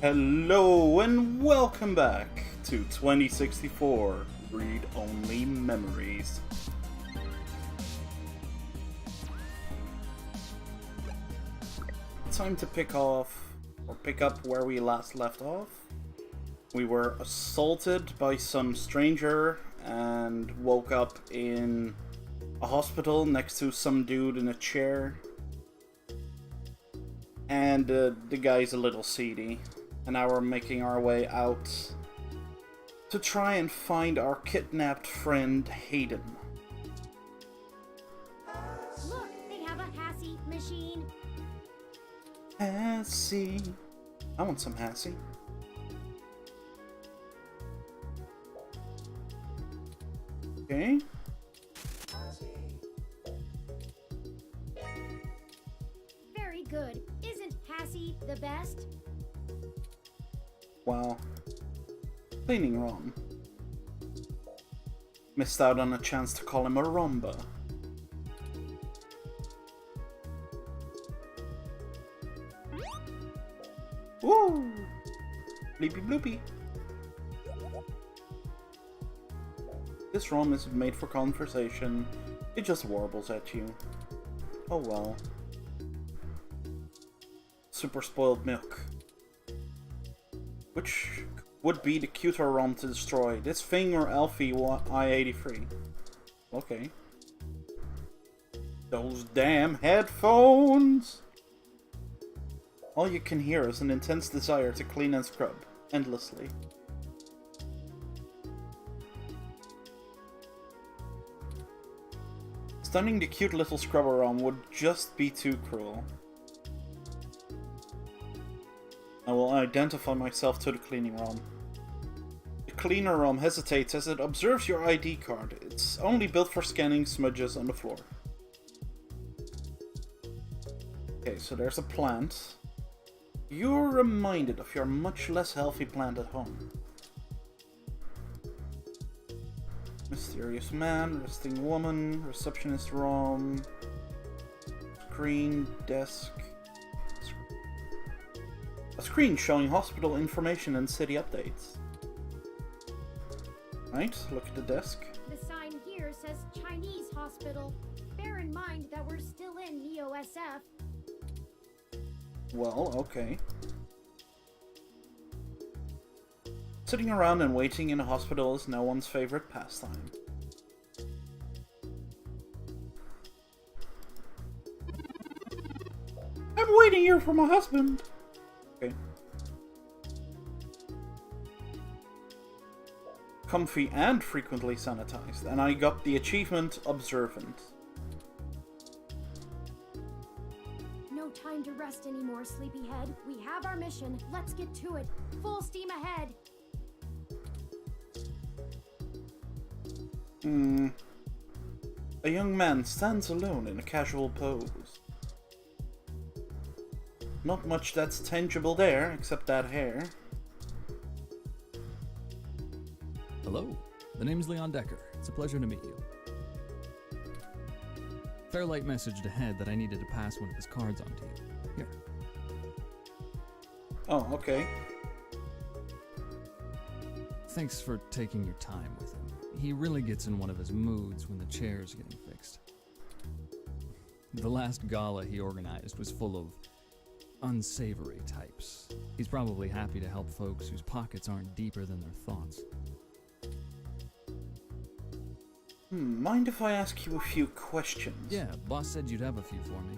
Hello and welcome back to 2064 Read Only Memories. Time to pick up where we last left off. We were assaulted by some stranger and woke up in a hospital next to some dude in a chair. And the guy's a little seedy. And now we're making our way out to try and find our kidnapped friend Hayden. Look, they have a Hassie machine. Hassie. I want some Hassie. Okay. Very good. Isn't Hassie the best? Wow. Cleaning Rom. Missed out on a chance to call him a Romba. Woo! Bleepy bloopy. This Rom isn't made for conversation. It just warbles at you. Oh well. Super spoiled milk. Which would be the cuter ROM to destroy? This thing or Alfie I-83? Okay. Those damn headphones! All you can hear is an intense desire to clean and scrub, endlessly. Stunning the cute little scrubber ROM would just be too cruel. I will identify myself to the cleaning ROM. The cleaner ROM hesitates as it observes your ID card. It's only built for scanning smudges on the floor. Okay, so there's a plant. You're reminded of your much less healthy plant at home. Mysterious man, resting woman, receptionist ROM, screen, desk. A screen showing hospital information and city updates. Right, look at the desk. The sign here says Chinese hospital. Bear in mind that we're still in Neo-SF. Well, okay. Sitting around and waiting in a hospital is no one's favorite pastime. I'm waiting here for my husband. Okay. Comfy and frequently sanitized, and I got the achievement Observant. No time to rest anymore, sleepyhead. We have our mission. Let's get to it. Full steam ahead. A young man stands alone in a casual pose. Not much that's tangible there, except that hair. Hello, the name's Leon Decker. It's a pleasure to meet you. Fairlight messaged ahead that I needed to pass one of his cards on to you. Here. Oh, okay. Thanks for taking your time with him. He really gets in one of his moods when the chair's getting fixed. The last gala he organized was full of unsavory types. He's probably happy to help folks whose pockets aren't deeper than their thoughts. Mind if I ask you a few questions? Yeah, boss said you'd have a few for me.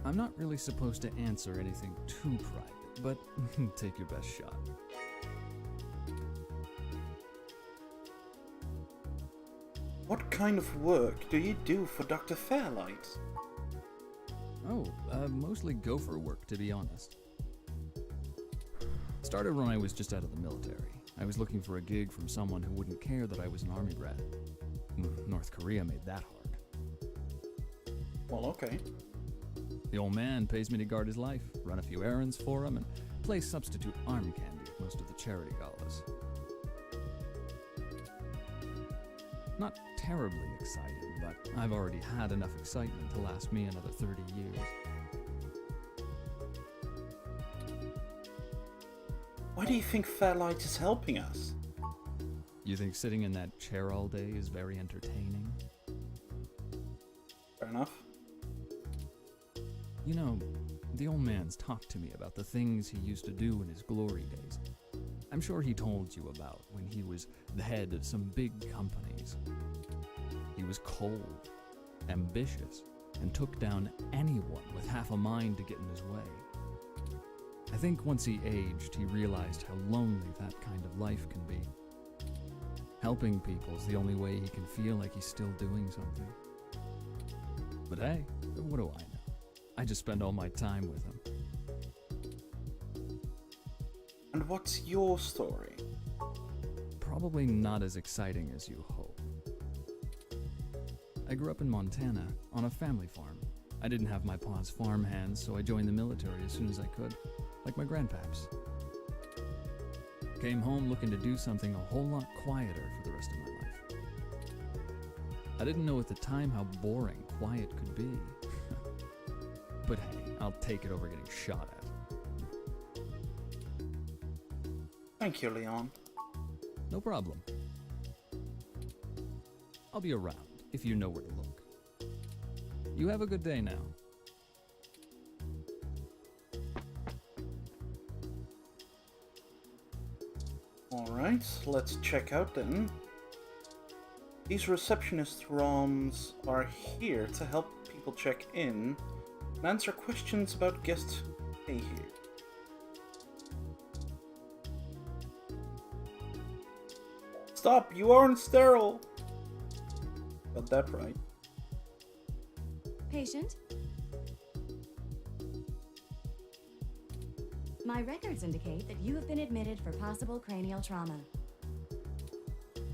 I'm not really supposed to answer anything too private, but take your best shot. What kind of work do you do for Dr. Fairlight? Oh, mostly gopher work, to be honest. Started when I was just out of the military. I was looking for a gig from someone who wouldn't care that I was an army brat. North Korea made that hard. Well, okay. The old man pays me to guard his life, run a few errands for him, and play substitute arm candy at most of the charity galas. Not terribly exciting, but I've already had enough excitement to last me another 30 years. Why do you think Fairlight is helping us? You think sitting in that chair all day is very entertaining? Fair enough. You know, the old man's talked to me about the things he used to do in his glory days. I'm sure he told you about when he was the head of some big companies. He was cold, ambitious, and took down anyone with half a mind to get in his way. I think once he aged, he realized how lonely that kind of life can be. Helping people's the only way he can feel like he's still doing something. But hey, what do I know? I just spend all my time with him. And what's your story? Probably not as exciting as you hope. I grew up in Montana, on a family farm. I didn't have my pa's farm hands, so I joined the military as soon as I could, like my grandpaps. Came home looking to do something a whole lot quieter for the rest of my life. I didn't know at the time how boring quiet could be. But hey, I'll take it over getting shot at. Thank you, Leon. No problem. I'll be around if you know where to look. You have a good day now. Alright, let's check out then. These receptionist ROMs are here to help people check in and answer questions about guests who stay here. Stop! You aren't sterile! Got that right. Patient? My records indicate that you have been admitted for possible cranial trauma.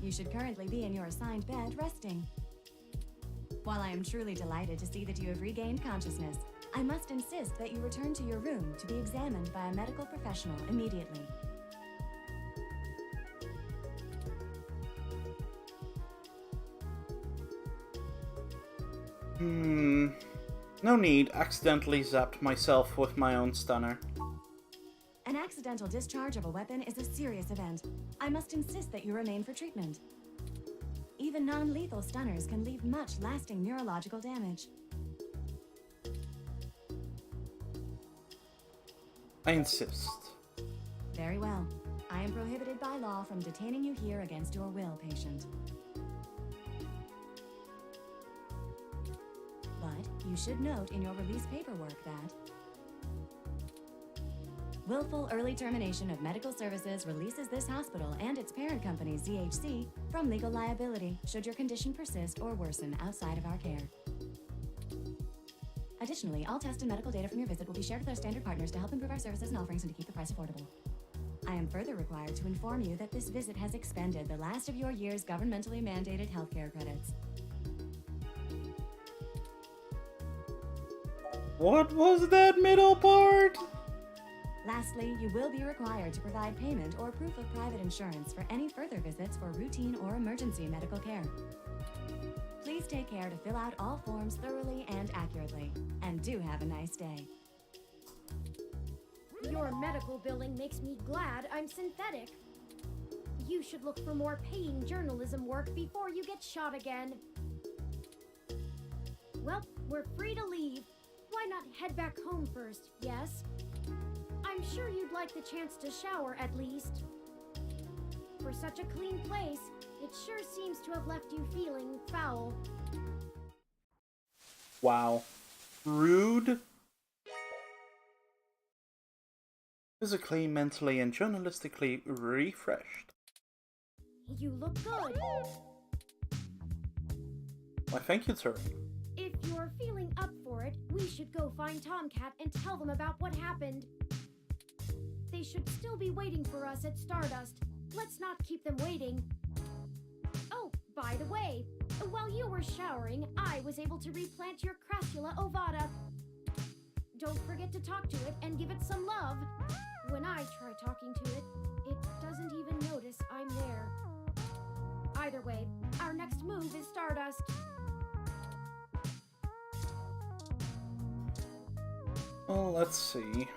You should currently be in your assigned bed, resting. While I am truly delighted to see that you have regained consciousness, I must insist that you return to your room to be examined by a medical professional immediately. No need. Accidentally zapped myself with my own stunner. An accidental discharge of a weapon is a serious event. I must insist that you remain for treatment. Even non-lethal stunners can leave much lasting neurological damage. I insist. Very well. I am prohibited by law from detaining you here against your will, patient. But you should note in your release paperwork that willful early termination of medical services releases this hospital and its parent company, ZHC, from legal liability should your condition persist or worsen outside of our care. Additionally, all test and medical data from your visit will be shared with our standard partners to help improve our services and offerings and to keep the price affordable. I am further required to inform you that this visit has expended the last of your year's governmentally mandated healthcare credits. What was that middle part? Lastly, you will be required to provide payment or proof of private insurance for any further visits for routine or emergency medical care. Please take care to fill out all forms thoroughly and accurately. And do have a nice day. Your medical billing makes me glad I'm synthetic. You should look for more paying journalism work before you get shot again. Well, we're free to leave. Why not head back home first, yes? I'm sure you'd like the chance to shower at least. For such a clean place, it sure seems to have left you feeling foul. Wow. Rude. Physically, mentally, and journalistically refreshed. You look good. Why, thank you, sir. If you're feeling up for it, we should go find Tomcat and tell them about what happened. They should still be waiting for us at Stardust. Let's not keep them waiting. Oh, by the way, while you were showering, I was able to replant your Crassula ovata. Don't forget to talk to it and give it some love. When I try talking to it, it doesn't even notice I'm there. Either way, our next move is Stardust. Well, let's see.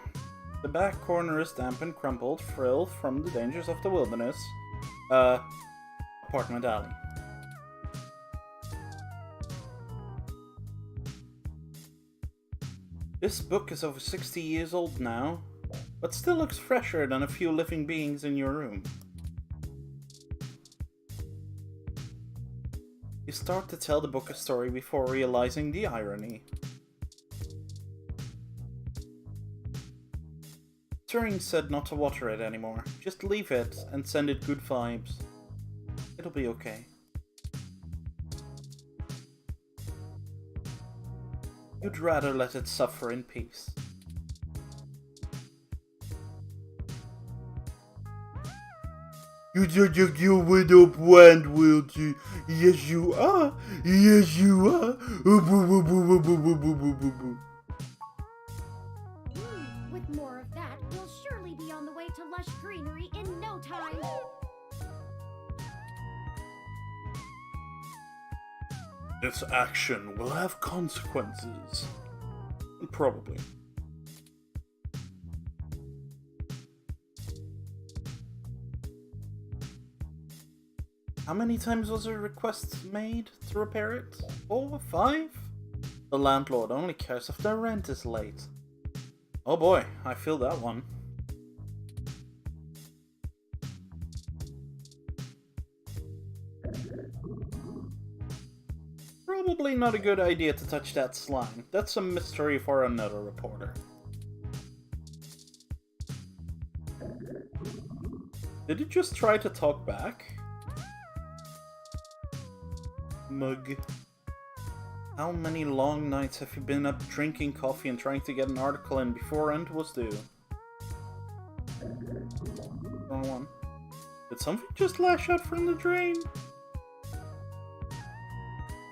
The back corner is damp and crumpled, frilled from the dangers of the wilderness. Apartment alley. This book is over 60 years old now, but still looks fresher than a few living beings in your room. You start to tell the book a story before realizing the irony. Turing said not to water it anymore. Just leave it and send it good vibes. It'll be okay. You'd rather let it suffer in peace. You just you went up one, will you? Yes, you are. Yes, you are. With more of that, we'll surely be on the way to lush greenery in no time. This action will have consequences. Probably. How many times was a request made to repair it? 4? 5? The landlord only cares if their rent is late. Oh boy, I feel that one. Probably not a good idea to touch that slime. That's a mystery for another reporter. Did he just try to talk back? Mug. How many long nights have you been up drinking coffee and trying to get an article in before rent was due? Wrong one. Did something just lash out from the drain?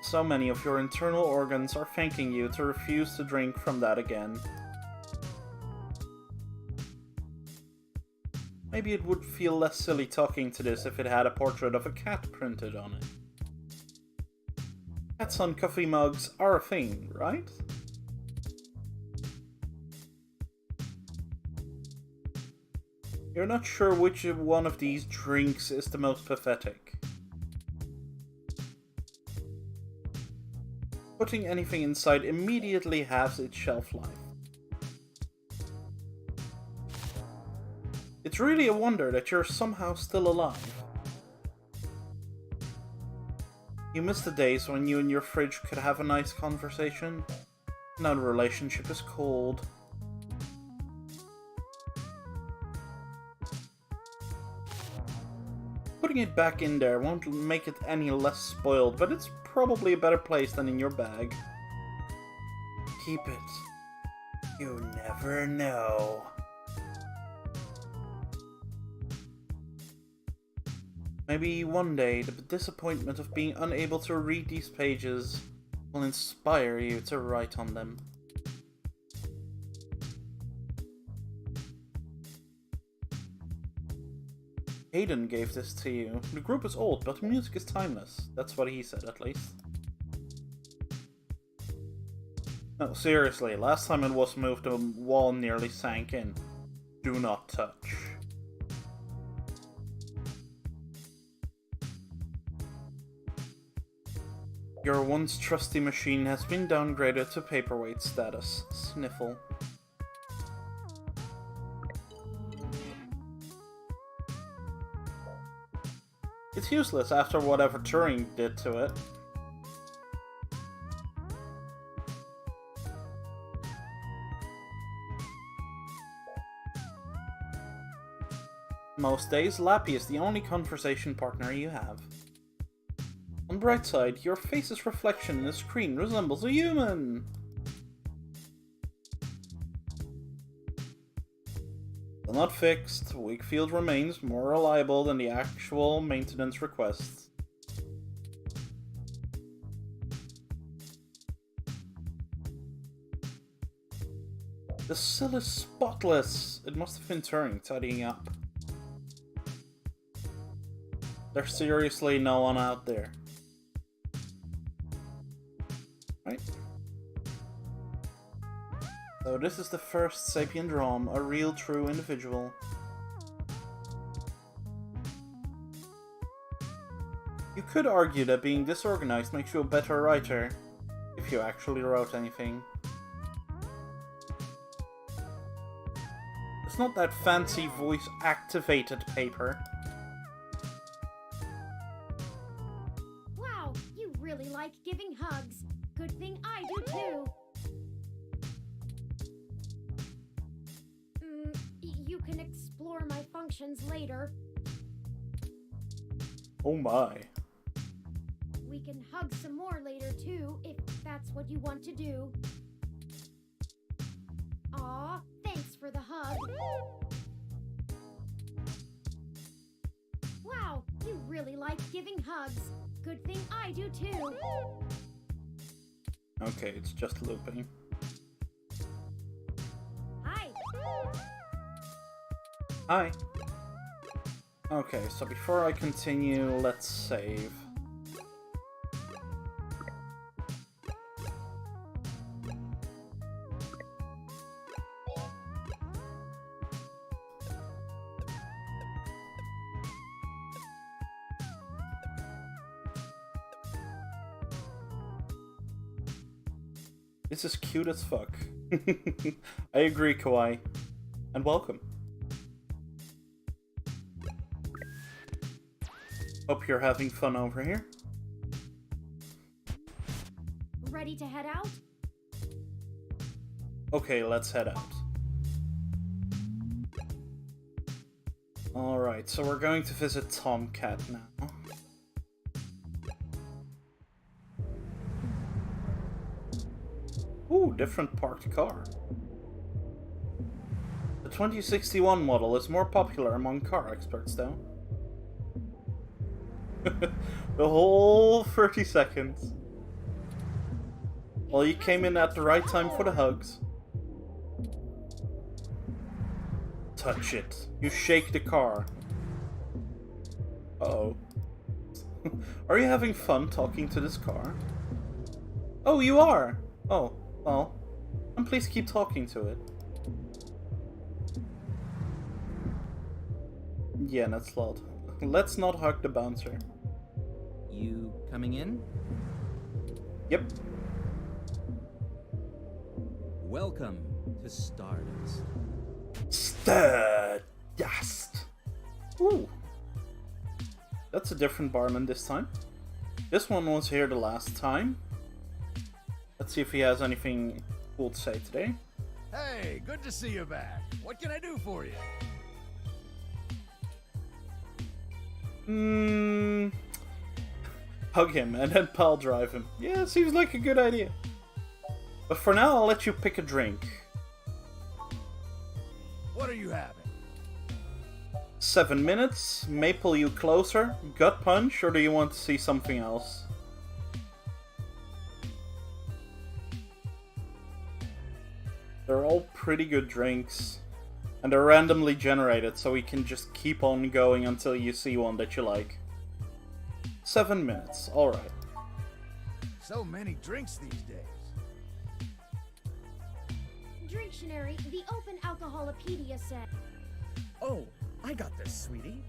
So many of your internal organs are thanking you to refuse to drink from that again. Maybe it would feel less silly talking to this if it had a portrait of a cat printed on it. Cats on coffee mugs are a thing, right? You're not sure which one of these drinks is the most pathetic. Putting anything inside immediately halves its shelf life. It's really a wonder that you're somehow still alive. You miss the days when you and your fridge could have a nice conversation. Now the relationship is cold. Putting it back in there won't make it any less spoiled, but it's probably a better place than in your bag. Keep it. You never know. Maybe one day the disappointment of being unable to read these pages will inspire you to write on them. Hayden gave this to you. The group is old, but the music is timeless. That's what he said, at least. No, seriously, last time it was moved, the wall nearly sank in. Do not touch. Your once trusty machine has been downgraded to paperweight status. Sniffle. It's useless after whatever Turing did to it. Most days, Lappy is the only conversation partner you have. On the bright side, your face's reflection in the screen resembles a human! Still not fixed, Wakefield remains more reliable than the actual maintenance requests. The sill is spotless! It must have been Turing tidying up. There's seriously no one out there. Right? So this is the first sapient Rom, a real true individual. You could argue that being disorganized makes you a better writer, if you actually wrote anything. It's not that fancy voice-activated paper. Wow, you really like giving hugs. Good thing I do too. You can explore my functions later. Oh my. We can hug some more later too, if that's what you want to do. Aw, thanks for the hug. Wow, you really like giving hugs. Good thing I do too. Okay, it's just looping. Hi. Hi. Okay, so before I continue, let's save. This is cute as fuck. I agree, Kawaii. And welcome. Hope you're having fun over here. Ready to head out? Okay, let's head out. Alright, so we're going to visit Tomcat now. Ooh, different parked car. The 2061 model is more popular among car experts, though. The whole 30 seconds. Well, you came in at the right time for the hugs. Touch it. You shake the car. Uh-oh. Are you having fun talking to this car? Oh, you are! Oh, well. And please keep talking to it. Yeah, that's loud. Let's not hug the bouncer. You coming in? Yep. Welcome to Stardust. Stardust. Ooh. That's a different barman this time. This one was here the last time. Let's see if he has anything cool to say today. Hey, good to see you back. What can I do for you? Hug him and then pal drive him. Yeah, seems like a good idea. But for now, I'll let you pick a drink. What are you having? 7 minutes, maple you closer, gut punch, or do you want to see something else? They're all pretty good drinks. And they're randomly generated, so we can just keep on going until you see one that you like. 7 minutes, alright. So many drinks these days. Dictionary, the Open Alcoholopedia said. Oh, I got this, sweetie.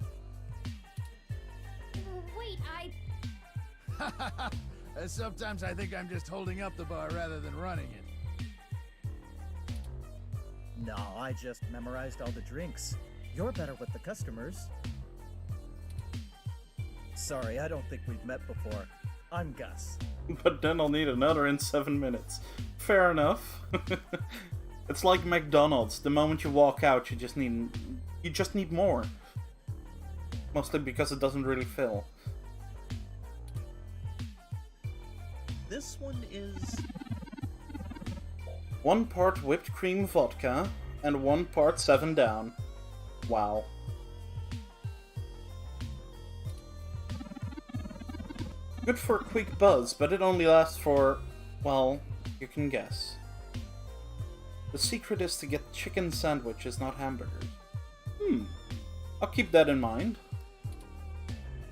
Wait, Sometimes I think I'm just holding up the bar rather than running it. No, I just memorized all the drinks. You're better with the customers. Sorry, I don't think we've met before. I'm Gus. But then I'll need another in 7 minutes. Fair enough. It's like McDonald's. The moment you walk out, you just need more. Mostly because it doesn't really fill. This one is... 1 part whipped cream vodka and 1 part 7 Down. Wow. Good for a quick buzz, but it only lasts for, well, you can guess. The secret is to get chicken sandwiches, not hamburgers. I'll keep that in mind.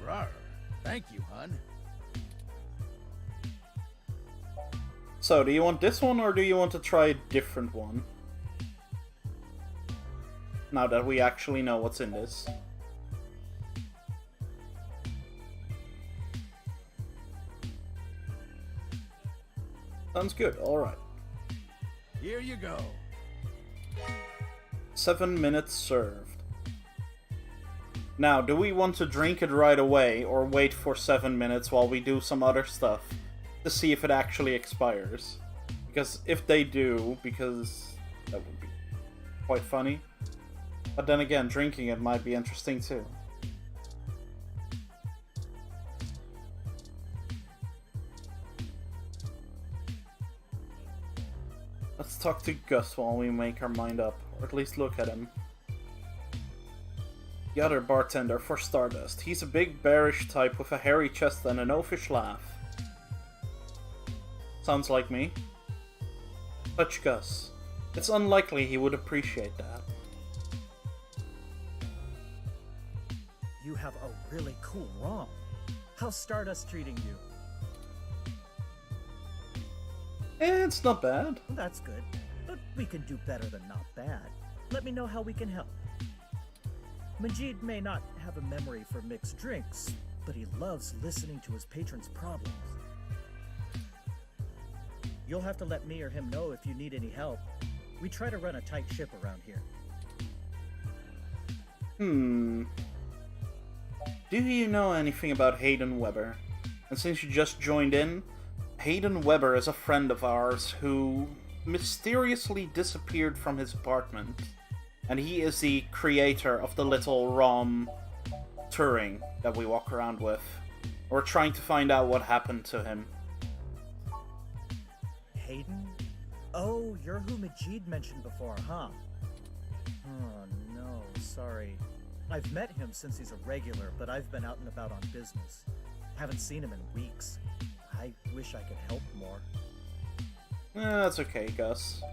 Rawr. Thank you, hun. So, do you want this one or do you want to try a different one? Now that we actually know what's in this. Sounds good, alright. Here you go. 7 minutes served. Now, do we want to drink it right away or wait for 7 minutes while we do some other stuff to see if it actually expires? Because if they do, because that would be quite funny. But then again, drinking it might be interesting too. Let's talk to Gus while we make our mind up, or at least look at him. The other bartender for Stardust. He's a big bearish type with a hairy chest and an oafish laugh. Sounds like me. Touch Gus. It's unlikely he would appreciate that. You have a really cool ROM. How's Stardust treating you? It's not bad. Well, that's good. But we can do better than not bad. Let me know how we can help. Majid may not have a memory for mixed drinks, but he loves listening to his patrons' problems. You'll have to let me or him know if you need any help. We try to run a tight ship around here. Do you know anything about Hayden Weber? And since you just joined in, Hayden Weber is a friend of ours who mysteriously disappeared from his apartment. And he is the creator of the little ROM Turing that we walk around with. We're trying to find out what happened to him. Hayden? Oh, you're who Majid mentioned before, huh? Oh, no, sorry. I've met him since he's a regular, but I've been out and about on business. Haven't seen him in weeks. I wish I could help more. That's okay, Gus.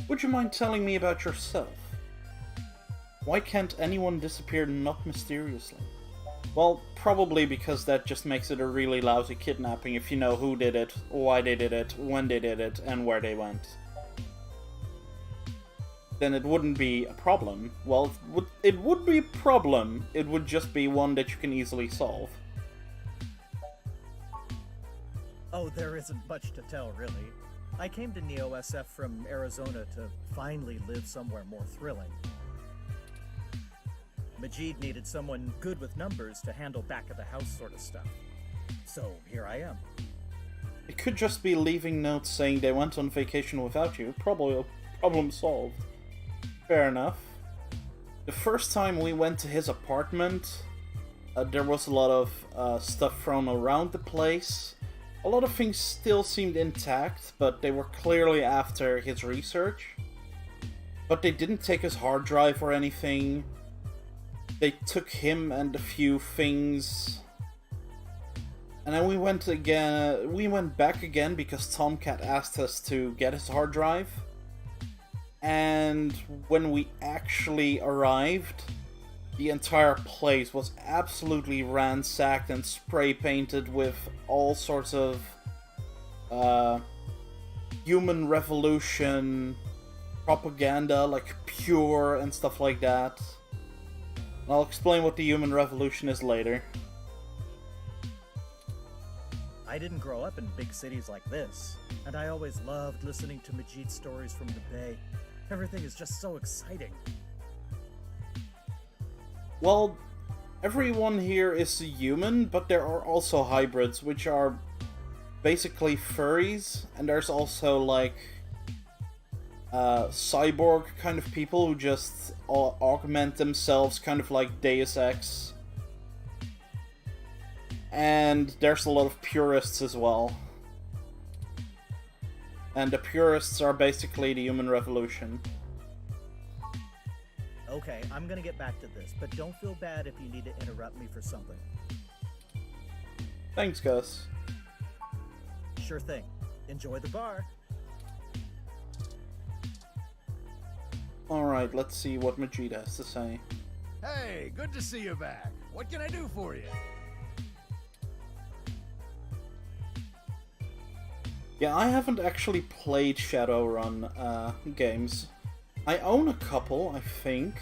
Would you mind telling me about yourself? Why can't anyone disappear not mysteriously? Well, probably because that just makes it a really lousy kidnapping if you know who did it, why they did it, when they did it, and where they went. Then it wouldn't be a problem. Well, it would be a problem. It would just be one that you can easily solve. Oh, there isn't much to tell, really. I came to Neo SF from Arizona to finally live somewhere more thrilling. Majid needed someone good with numbers to handle back-of-the-house sort of stuff. So, here I am. It could just be leaving notes saying they went on vacation without you. Probably problem solved. Fair enough. The first time we went to his apartment, there was a lot of stuff thrown around the place. A lot of things still seemed intact, but they were clearly after his research. But they didn't take his hard drive or anything. They took him and a few things. And then we went back again because Tomcat asked us to get his hard drive. And when we actually arrived, the entire place was absolutely ransacked and spray painted with all sorts of human revolution propaganda, like Pure and stuff like that. I'll explain what the human revolution is later. I didn't grow up in big cities like this, and I always loved listening to Majid's stories from the Bay. Everything is just so exciting. Well, everyone here is a human, but there are also hybrids, which are basically furries, and there's also, like, cyborg kind of people who just augment themselves, kind of like Deus Ex. And there's a lot of purists as well. And the purists are basically the human revolution. Okay, I'm gonna get back to this, but don't feel bad if you need to interrupt me for something. Thanks, Gus. Sure thing. Enjoy the bar. Alright, let's see what Majid has to say. Hey, good to see you back. What can I do for you? Yeah, I haven't actually played Shadowrun games. I own a couple, I think,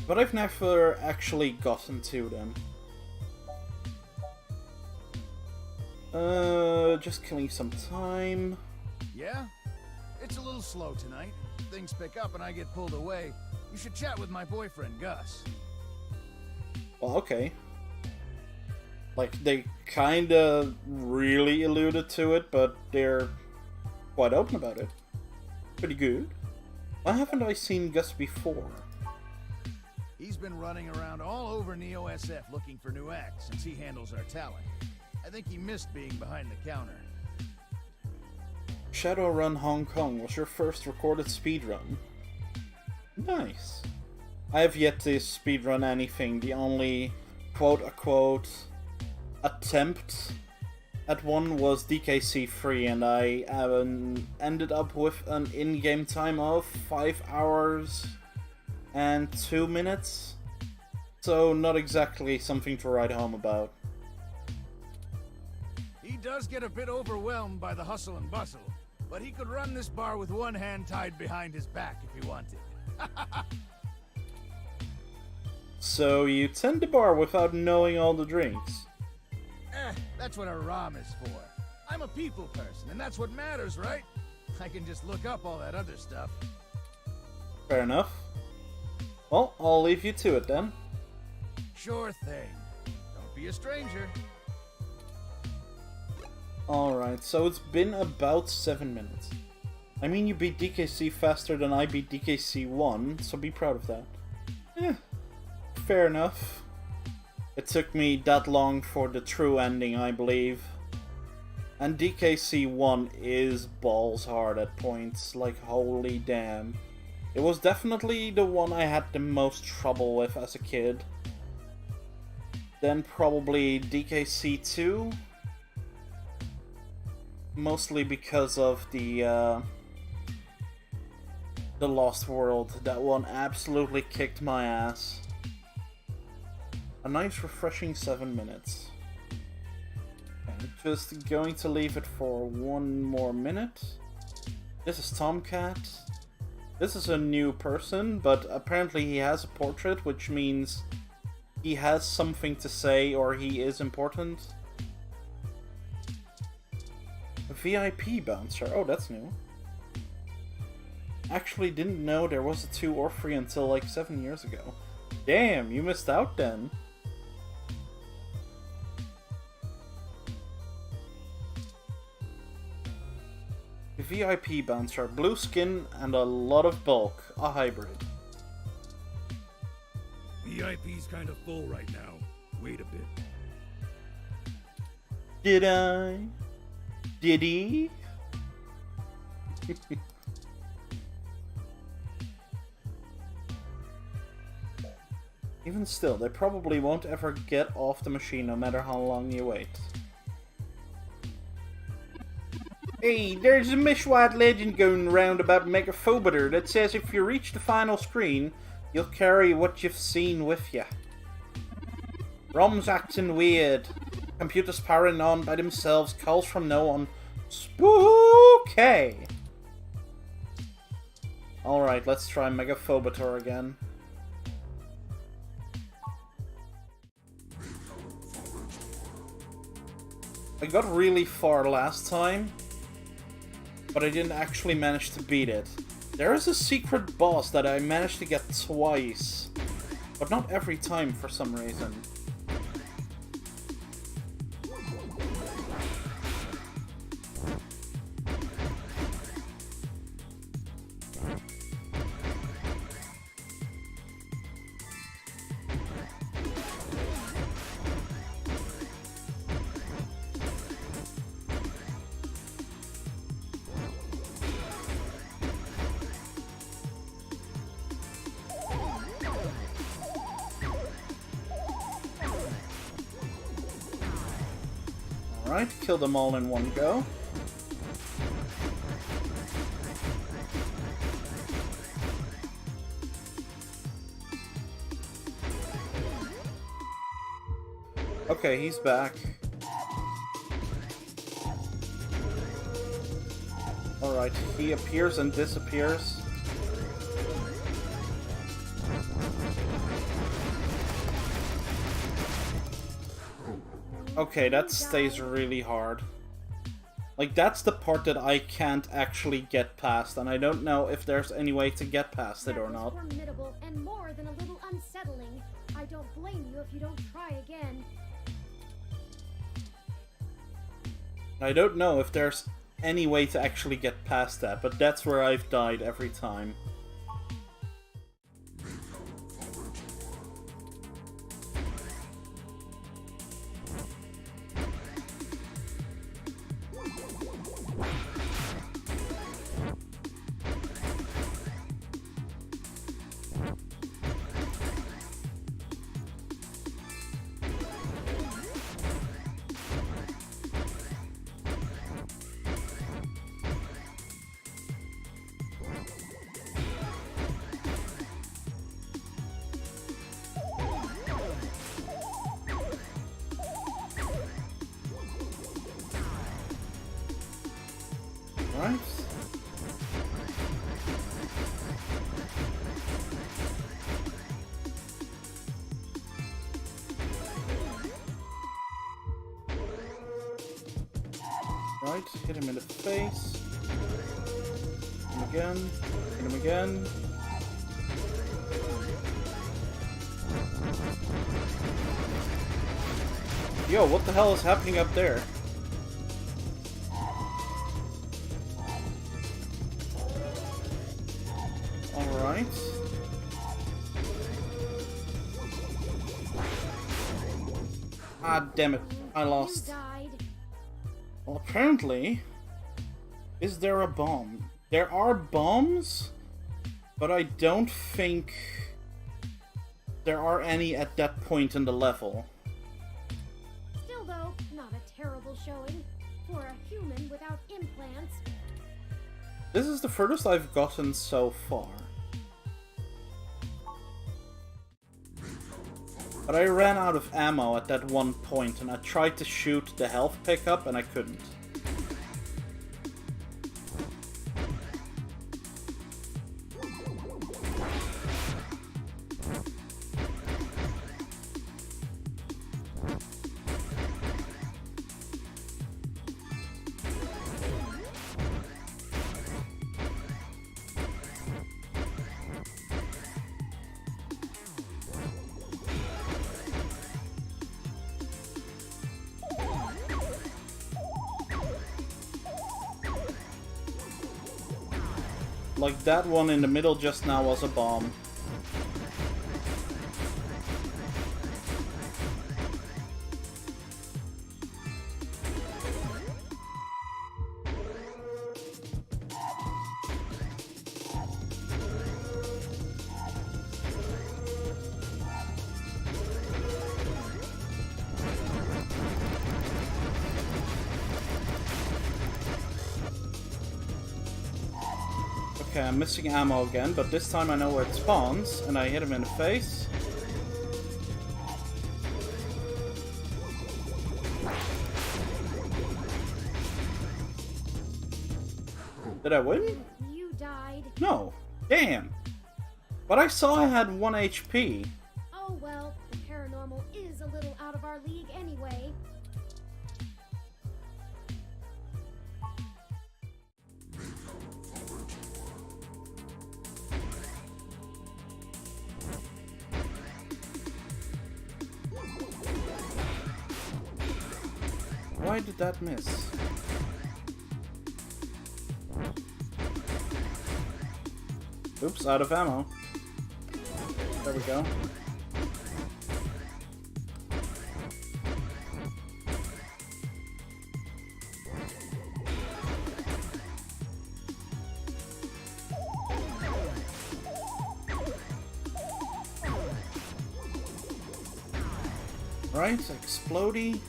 but I've never actually gotten to them. Just killing some time. Yeah? It's a little slow tonight. Things pick up and I get pulled away. You should chat with my boyfriend, Gus. Well, okay. Like, they kinda really alluded to it, but they're quite open about it. Pretty good. Why haven't I seen Gus before? He's been running around all over Neo SF looking for new acts since he handles our talent. I think he missed being behind the counter. Shadowrun Hong Kong was your first recorded speedrun. Nice. I have yet to speedrun anything. The only quote-unquote attempt at one was DKC 3, and I ended up with an in-game time of 5 hours and 2 minutes. So not exactly something to write home about. He does get a bit overwhelmed by the hustle and bustle, but he could run this bar with one hand tied behind his back if he wanted. So you tend the bar without knowing all the drinks. That's what a ROM is for. I'm a people person, and that's what matters, right? I can just look up all that other stuff. Fair enough. Well, I'll leave you to it then. Sure thing. Don't be a stranger. Alright, so it's been about 7 minutes. I mean, you beat DKC faster than I beat DKC 1, so be proud of that. Fair enough. It took me that long for the true ending, I believe. And DKC 1 is balls hard at points, like holy damn. It was definitely the one I had the most trouble with as a kid. Then probably DKC 2. Mostly because of the Lost World. That one absolutely kicked my ass. A nice refreshing 7 minutes. I'm just going to leave it for 1 more minute. This is Tomcat. This is a new person, but apparently he has a portrait, which means he has something to say or he is important. A VIP bouncer. Oh, that's new. Actually didn't know there was a 2 or 3 until like 7 years ago. Damn, you missed out then. A VIP bouncer, blue skin and a lot of bulk. A hybrid. VIP's kind of full right now. Wait a bit. Did I? Did he? Even still, they probably won't ever get off the machine no matter how long you wait. Hey, there's a Mishwad legend going around about Megaphobiter that says if you reach the final screen, you'll carry what you've seen with you. ROM's acting weird. Computers powering on by themselves, calls from no one. Spooky! Alright, let's try Megaphobator again. I got really far last time, but I didn't actually manage to beat it. There is a secret boss that I managed to get twice, but not every time for some reason. Alright, kill them all in one go. Okay, he's back. Right, he appears and disappears. Okay, that stays really hard. Like, that's the part that I can't actually get past, and I don't know if there's any way to get past it or That was not. formidable and more than a little unsettling. I don't blame you if you don't try again. I don't know if there's any way to actually get past that, but that's where I've died every time. Right? Right, hit him in the face. Hit him again. Hit him again. Yo, what the hell is happening up there? Alright. Ah, damn it. I You lost. died. Well, apparently... Is there a bomb? There are bombs, but I don't think there are any at that point in the level. Still, though, not a terrible showing. For a human without implants. This is the furthest I've gotten so far. But I ran out of ammo at that one point, and I tried to shoot the health pickup, and I couldn't. Like, that one in the middle just now was a bomb. Okay, I'm missing ammo again, but this time I know where it spawns, and I hit him in the face. Did I win? You died. No. Damn. But I saw I had 1 HP. Oh well, the paranormal is a little out of our league anyway. Why did that miss? Oops, out of ammo. There we go. Right, explodey.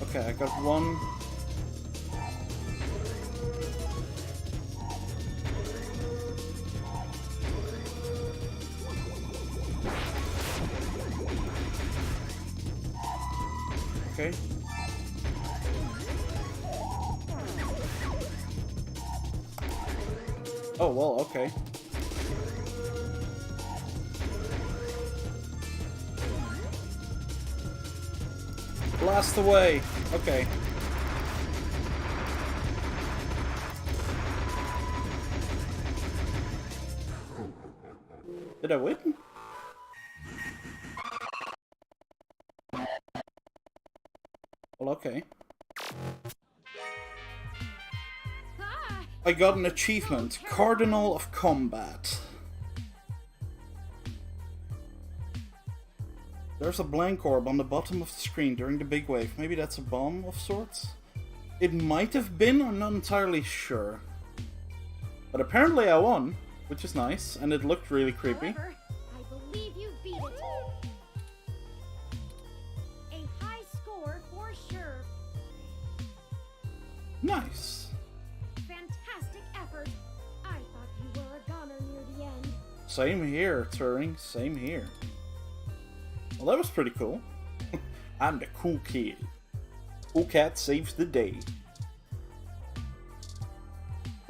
Okay, I got one. Okay. Oh, well, okay. Blast away! Okay. Did I win? Well, okay. Ah! I got an achievement, Cardinal of Combat. There's a blank orb on the bottom of the screen during the big wave. Maybe that's a bomb of sorts? It might have been, I'm not entirely sure. But apparently I won, which is nice, and it looked really creepy. However, I believe you beat it. A high score for sure. Nice. Fantastic effort. I thought you were a goner near the end. Same here, Turing, same here. Well, that was pretty cool. I'm the cool kid. Cool cat saves the day.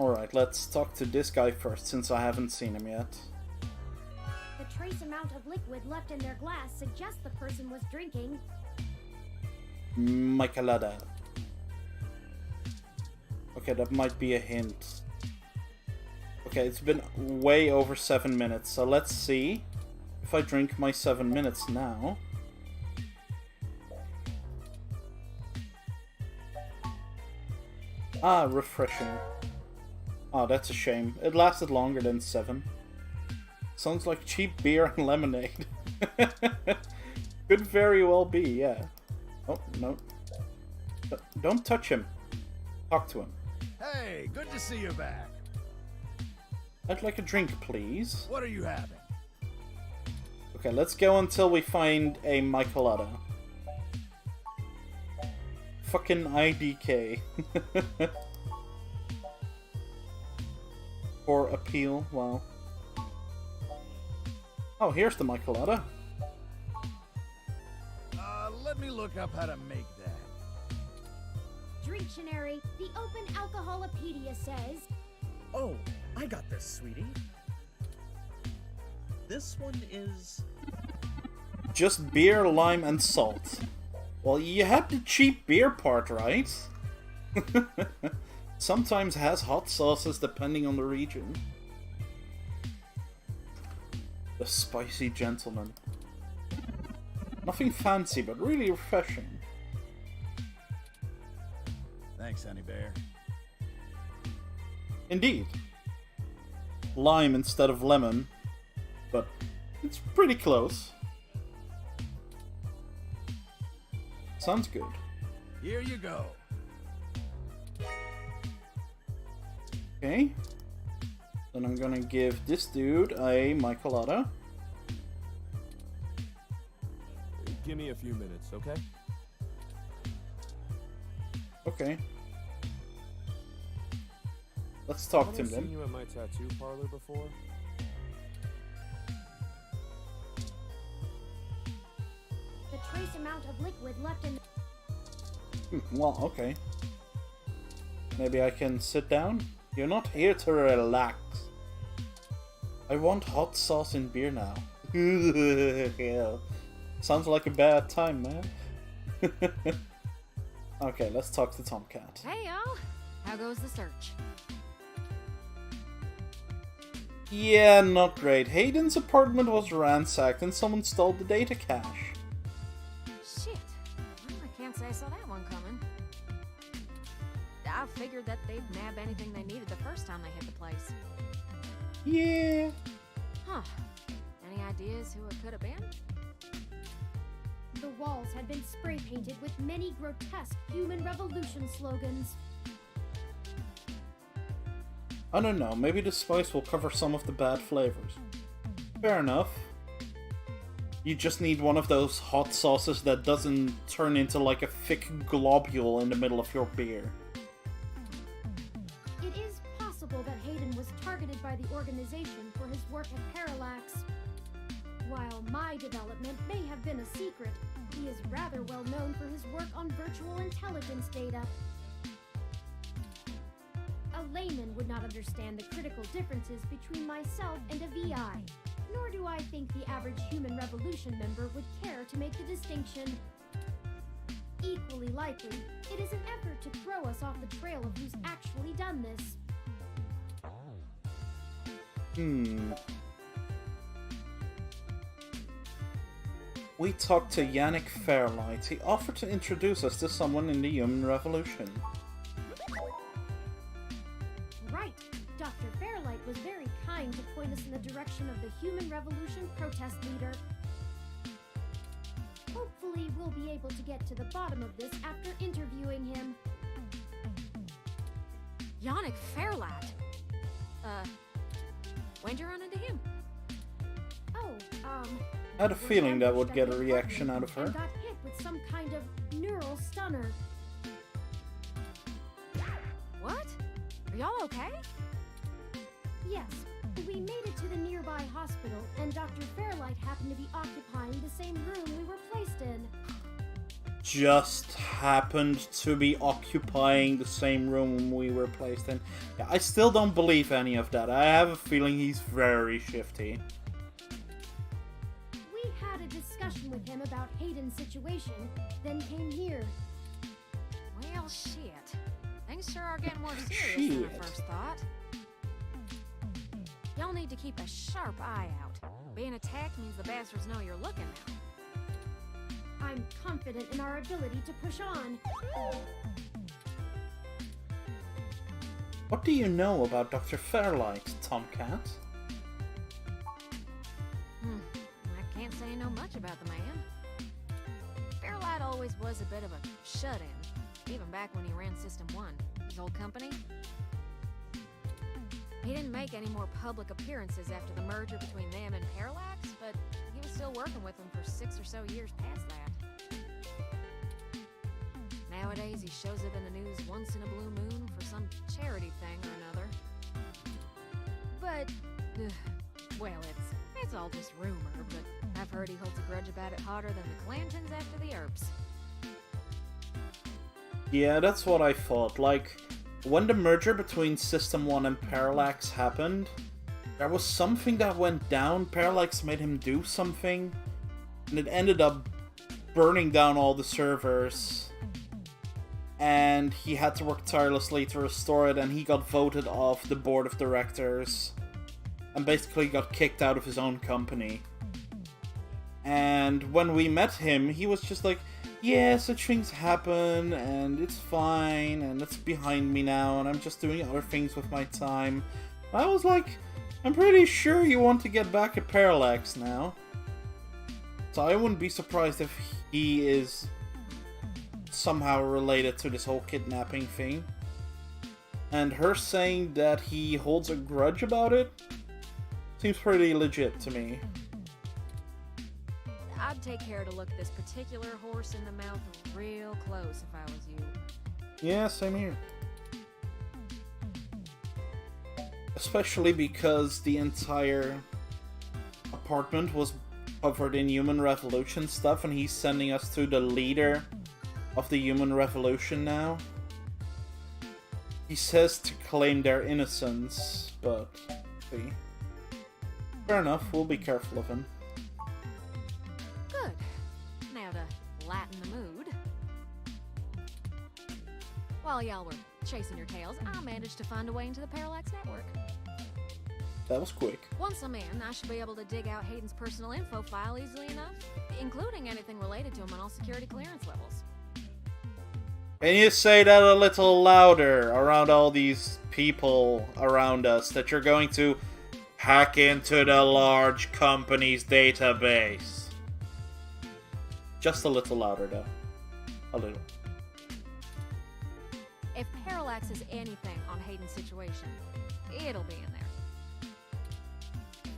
Alright, let's talk to this guy first, since I haven't seen him yet. The trace amount of liquid left in their glass suggests the person was drinking. Michelada. Okay, that might be a hint. Okay, it's been way over 7 minutes, so let's see if I drink my 7 minutes now. Ah, refreshing. Oh, that's a shame. It lasted longer than 7. Sounds like cheap beer and lemonade. Could very well be, yeah. Oh, no. Don't touch him. Talk to him. Hey, good to see you back. I'd like a drink, please. What are you having? Okay, let's go until we find a Michelada. Fucking IDK. For appeal, wow. Oh, here's the Michelada. Let me look up how to make that. Dictionary, the Open Alcoholopedia says, Oh, I got this, sweetie. This one is... Just beer, lime, and salt. Well, you had the cheap beer part, right? Sometimes has hot sauces depending on the region. The Spicy Gentleman. Nothing fancy, but really refreshing. Thanks, Honey Bear. Indeed. Lime instead of lemon, but it's pretty close. Sounds good. Here you go. Okay. Then I'm gonna give this dude a Michelada. Give me a few minutes, okay? Okay. Let's talk to him I've seen then. you at my tattoo parlor before. the trace amount of liquid left in Well, okay. Maybe I can sit down? You're not here to relax. I want hot sauce in beer now. Sounds like a bad time, man. Okay, let's talk to Tomcat. Hey y'all, how goes the search? Yeah, not great. Hayden's apartment was ransacked and someone stole the data cache. Shit, well, I can't say I saw that one coming. I figured that they'd nab anything they needed the first time they hit the place. Yeah. Huh. Any ideas who it could have been? the walls had been spray painted with many grotesque human revolution slogans. I don't know, maybe the spice will cover some of the bad flavors. Fair enough. You just need one of those hot sauces that doesn't turn into like a thick globule in the middle of your beer. It is possible that Hayden was targeted by the organization for his work at Parallax. While my development may have been a secret, he is rather well known for his work on virtual intelligence data. A layman would not understand the critical differences between myself and a VI, nor do I think the average Human Revolution member would care to make the distinction. Equally likely, it is an effort to throw us off the trail of who's actually done this. We talked to Yannick Fairlight. He offered to introduce us to someone in the Human Revolution. Right. Dr. Fairlight was very kind to point us in the direction of the Human Revolution protest leader. Hopefully, we'll be able to get to the bottom of this after interviewing him. Yannick Fairlight? When'd you run into him? Oh, I had a feeling that would get a reaction out of her. And got hit with some kind of neural stunner. What? Are y'all okay? Yes, we made it to the nearby hospital, and Dr. Fairlight happened to be occupying the same room we were placed in. Just happened to be occupying the same room we were placed in. Yeah, I still don't believe any of that. I have a feeling he's very shifty. We had a discussion with him about Hayden's situation, then came here. Well, shit. Things sure are getting more serious than I first thought. Y'all need to keep a sharp eye out. Being attacked means the bastards know you're looking now. I'm confident in our ability to push on. What do you know about Dr. Fairlight, Tomcat? I can't say I know much about the man. Fairlight always was a bit of a shut-in, even back when he ran System 1, his old company. He didn't make any more public appearances after the merger between them and Parallax, but he was still working with them for 6 or so years past that. Nowadays, he shows up in the news once in a blue moon for some charity thing or another. But, well, it's all just rumor, but I've heard he holds a grudge about it hotter than the Clantons after the Earps. Yeah, that's what I thought. Like, when the merger between System 1 and Parallax happened, there was something that went down. Parallax made him do something, and it ended up burning down all the servers. And he had to work tirelessly to restore it, and he got voted off the board of directors. And basically got kicked out of his own company. And when we met him, he was just like, yeah, such things happen, and it's fine, and it's behind me now, and I'm just doing other things with my time. I was like, I'm pretty sure you want to get back at Parallax now. So I wouldn't be surprised if he is somehow related to this whole kidnapping thing. And her saying that he holds a grudge about it seems pretty legit to me. I'd take care to look this particular horse in the mouth real close if I was you. Yeah, same here. Especially because the entire apartment was covered in Human Revolution stuff, and he's sending us to the leader of the Human Revolution now. He says to claim their innocence, but see. Fair enough, we'll be careful of him. Good. Now to lighten the mood. While y'all were chasing your tails, I managed to find a way into the Parallax network. That was quick. Once I'm in, I should be able to dig out Hayden's personal info file easily enough, including anything related to him on all security clearance levels. Can you say that a little louder around all these people around us, that you're going to hack into the large company's database? Just a little louder, though. A little. If Parallax is anything on Hayden's situation, it'll be in there.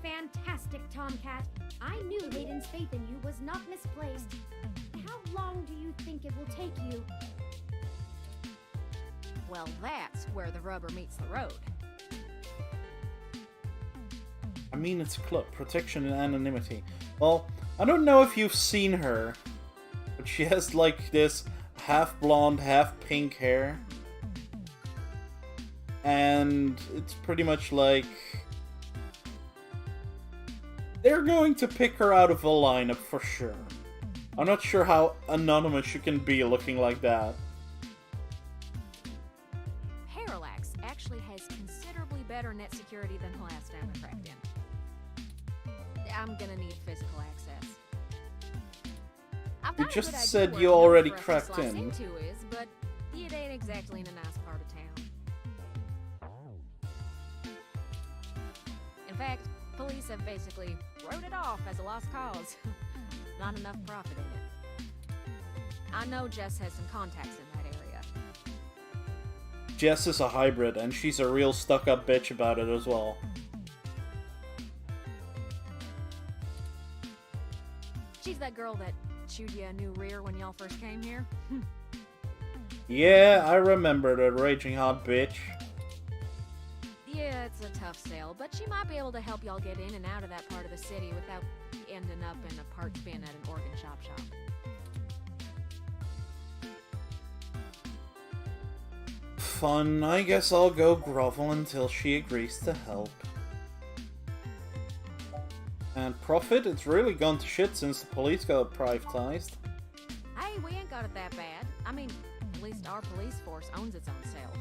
Fantastic, Tomcat. I knew Hayden's faith in you was not misplaced. How long do you think it will take you? Well, that's where the rubber meets the road. I mean, it's a club. Protection and anonymity. Well, I don't know if you've seen her, but she has like this half blonde, half pink hair. And it's pretty much like they're going to pick her out of a lineup for sure. I'm not sure how anonymous you can be looking like that. Parallax actually has considerably better net security than the last time I cracked in. I'm gonna need physical access. I've You got a just good idea said where you a number already for us to cracked slice in. into is, but it ain't exactly in a nice part of town. In fact, police have basically wrote it off as a lost cause. Not enough profit in it. I know Jess has some contacts in that area. Jess is a hybrid, and she's a real stuck-up bitch about it as well. She's that girl that chewed you a new rear when y'all first came here. Yeah, I remember the raging hot bitch. Yeah, it's a tough sale, but she might be able to help y'all get in and out of that part of the city without ending up in a parts bin at an organ shop. Fun, I guess I'll go grovel until she agrees to help. And profit, it's really gone to shit since the police got privatized. Hey, we ain't got it that bad. I mean, at least our police force owns its own self.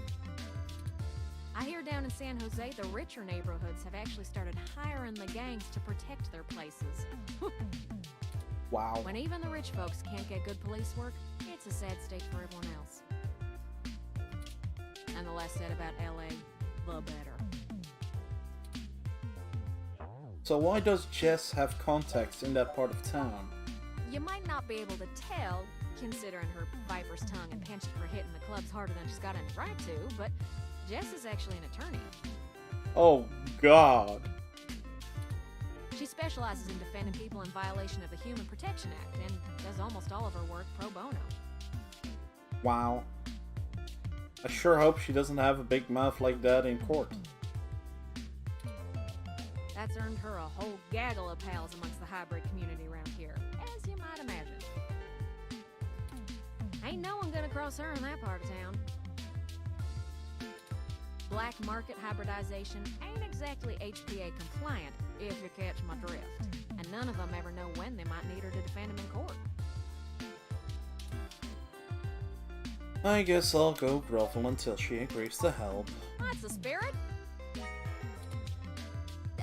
I hear down in San Jose, the richer neighborhoods have actually started hiring the gangs to protect their places. Wow. When even the rich folks can't get good police work, it's a sad state for everyone else. And the less said about LA, the better. So why does Jess have contacts in that part of town? You might not be able to tell, considering her viper's tongue and penchant for hitting the clubs harder than she's got any right to, but Jess is actually an attorney. Oh, God. She specializes in defending people in violation of the Human Protection Act and does almost all of her work pro bono. Wow. I sure hope she doesn't have a big mouth like that in court. That's earned her a whole gaggle of pals amongst the hybrid community around here, as you might imagine. Ain't no one gonna cross her in that part of town. Black market hybridization ain't exactly HPA compliant, if you catch my drift. And none of them ever know when they might need her to defend them in court. I guess I'll go grovel until she agrees to help. That's the spirit.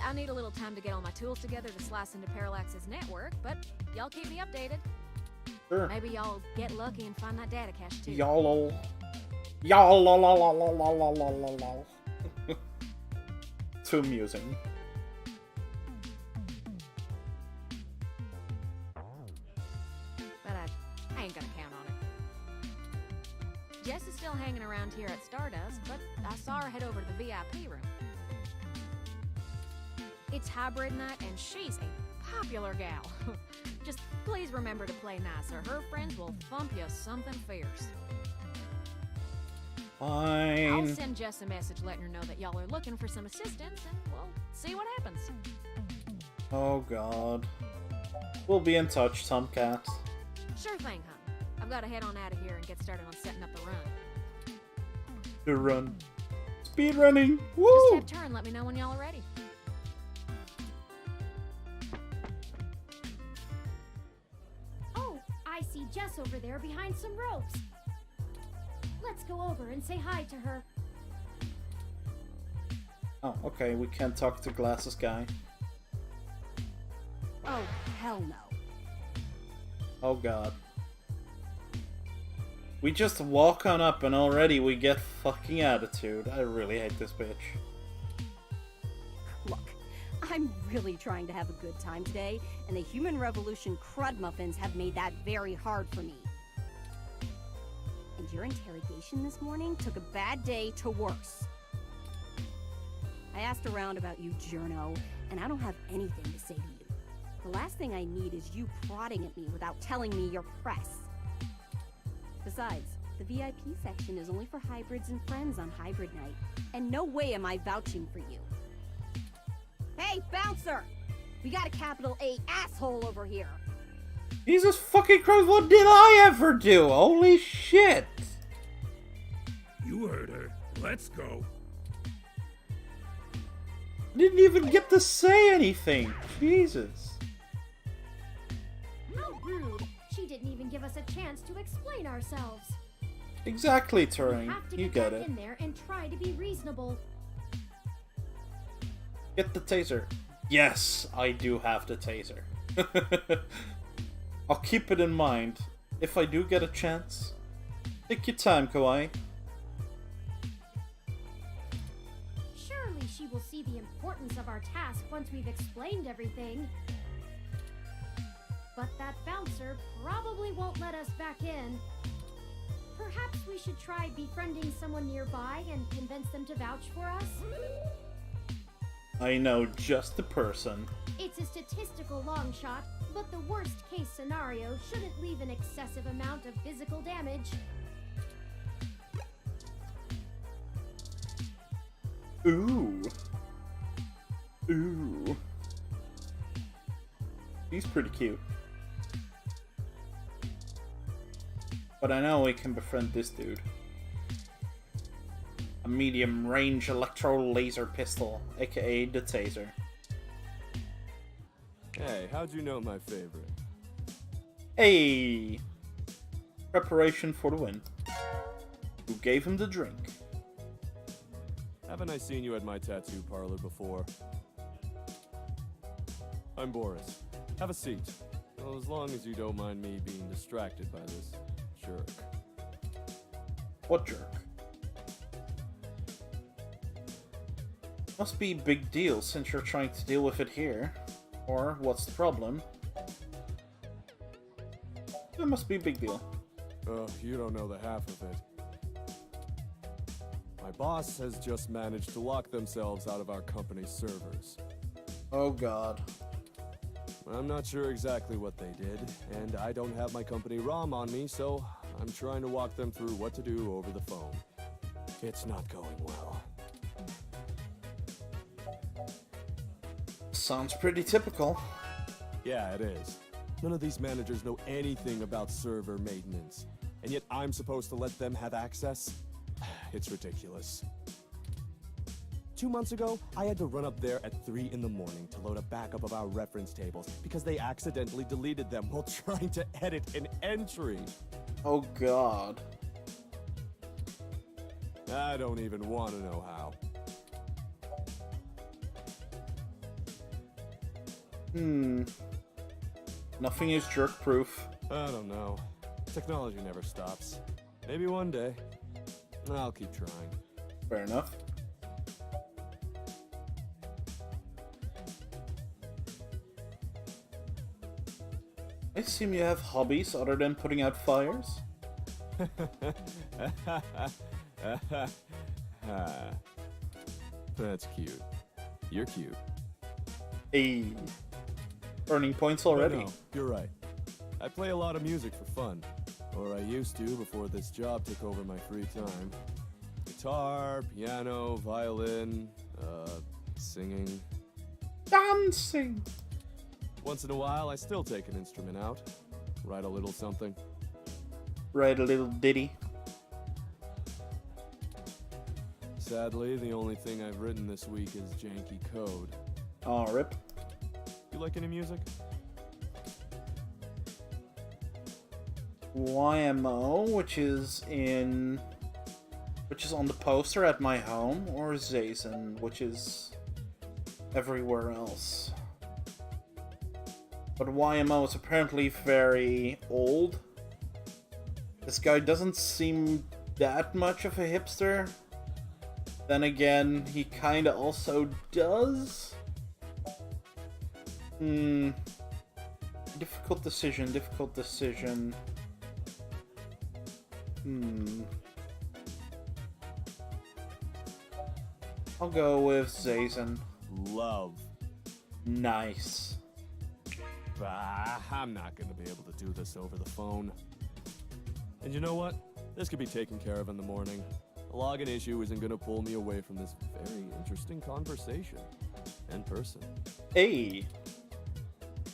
I need a little time to get all my tools together to slice into Parallax's network, but y'all keep me updated. Sure. Maybe y'all get lucky and find that data cache too. Y'all. Y'all. Too amusing. But I ain't gonna count on it. Jess is still hanging around here at Stardust, but I saw her head over to the VIP room. It's hybrid night, and she's a popular gal. Just please remember to play nice, or her friends will thump you something fierce. Fine. I'll send Jess a message letting her know that y'all are looking for some assistance, and we'll see what happens. Oh, God. We'll be in touch, Tomcat. Sure thing, hon. I've got to head on out of here and get started on setting up the run. The run. Speed running. Woo! Just have turn. Let me know when y'all are ready. Oh, I see Jess over there behind some ropes. Let's go over and say hi to her. Oh, okay. We can't talk to Glasses Guy. Oh, hell no. Oh, God. We just walk on up and already we get fucking attitude. I really hate this bitch. Look, I'm really trying to have a good time today, and the Human Revolution crud muffins have made that very hard for me. And your interrogation this morning took a bad day to worse. I asked around about you, Journo, and I don't have anything to say to you. The last thing I need is you prodding at me without telling me you're press. Besides, the VIP section is only for hybrids and friends on hybrid night, and no way am I vouching for you. Hey, bouncer! We got a capital A asshole over here! Jesus fucking Christ, what did I ever do? Holy shit! You heard her. Let's go. Didn't even get to say anything. Jesus. How rude! She didn't even give us a chance to explain ourselves. Exactly, We Turing. have to You get get back it. in there and try to be reasonable. Get the taser. Yes, I do have the taser. I'll keep it in mind. If I do get a chance. Take your time, Kawaii. Surely she will see the importance of our task once we've explained everything. But that bouncer probably won't let us back in. Perhaps we should try befriending someone nearby and convince them to vouch for us? I know just the person. It's a statistical long shot, but the worst case scenario shouldn't leave an excessive amount of physical damage. Ooh. Ooh. He's pretty cute. But I know we can befriend this dude. A medium-range electro-laser pistol, aka the taser. Hey, how'd you know my favorite? Hey! Preparation for the win. Who gave him the drink? Haven't I seen you at my tattoo parlor before? I'm Boris. Have a seat. Well, as long as you don't mind me being distracted by this jerk. What jerk? Must be a big deal since you're trying to deal with it here. Or, what's the problem? It must be a big deal. Oh, you don't know the half of it. My boss has just managed to lock themselves out of our company's servers. Oh god. I'm not sure exactly what they did, and I don't have my company ROM on me, so I'm trying to walk them through what to do over the phone. It's not going well. Sounds pretty typical. Yeah, it is. None of these managers know anything about server maintenance, and yet I'm supposed to let them have access? It's ridiculous. 2 months ago, I had to run up there at 3 in the morning to load a backup of our reference tables because they accidentally deleted them while trying to edit an entry. Oh god. I don't even want to know how. Nothing is jerk-proof. I don't know. Technology never stops. Maybe one day. I'll keep trying. Fair enough. I assume you have hobbies other than putting out fires? That's cute. You're cute. Hey. Earning points already. No, you're right. I play a lot of music for fun. Or I used to before this job took over my free time. Guitar, piano, violin, singing. Dancing! Once in a while, I still take an instrument out. Write a little something. Write a little ditty. Sadly, the only thing I've written this week is janky code. Aw, rip. You like any music? YMO, which is on the poster at my home, or Zazen, which is everywhere else. But YMO is apparently very old. This guy doesn't seem that much of a hipster. Then again, he kinda also does. Difficult decision. I'll go with Zazen. Love. Nice. Bah, I'm not gonna be able to do this over the phone. And you know what? This could be taken care of in the morning. A login issue isn't gonna pull me away from this very interesting conversation. And person. Hey!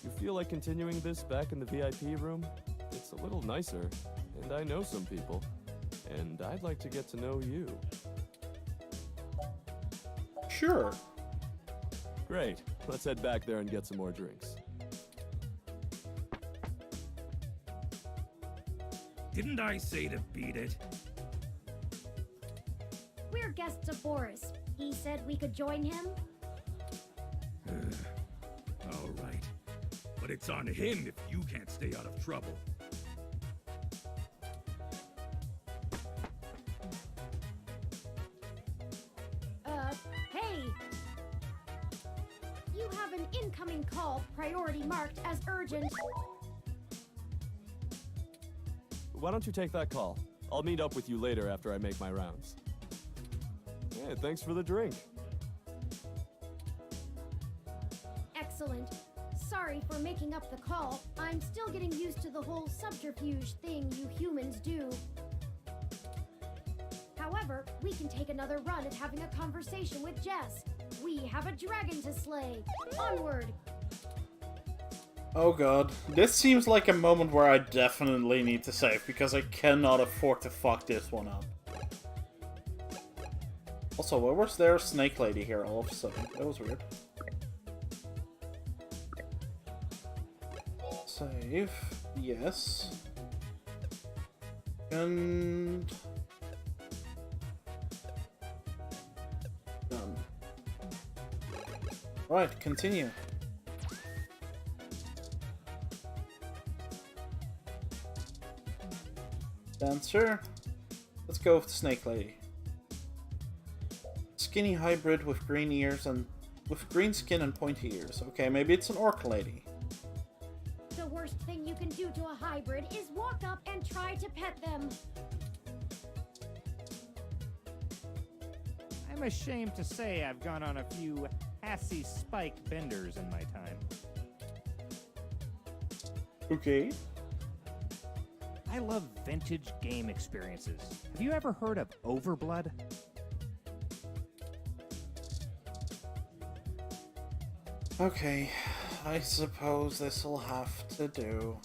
You feel like continuing this back in the VIP room? It's a little nicer, and I know some people. And I'd like to get to know you. Sure. Great. Let's head back there and get some more drinks. Didn't I say to beat it? We're guests of Boris. He said we could join him. All right. But it's on him if you can't stay out of trouble. Hey! You have an incoming call, priority marked as urgent. Why don't you take that call? I'll meet up with you later after I make my rounds. Yeah, thanks for the drink. Excellent. Sorry for making up the call. I'm still getting used to the whole subterfuge thing you humans do. However, we can take another run at having a conversation with Jess. We have a dragon to slay. Onward! Oh god. This seems like a moment where I definitely need to save, because I cannot afford to fuck this one up. Also, why was there a snake lady here all of a sudden? That was weird. Save. Yes. And... done. Right, continue. Dancer. Let's go with the snake lady. Skinny hybrid with green ears and with green skin and pointy ears. Okay, maybe it's an orc lady. The worst thing you can do to a hybrid is walk up and try to pet them. I'm ashamed to say I've gone on a few assy spike benders in my time. Okay. I love vintage game experiences. Have you ever heard of Overblood? Okay, I suppose this'll have to do.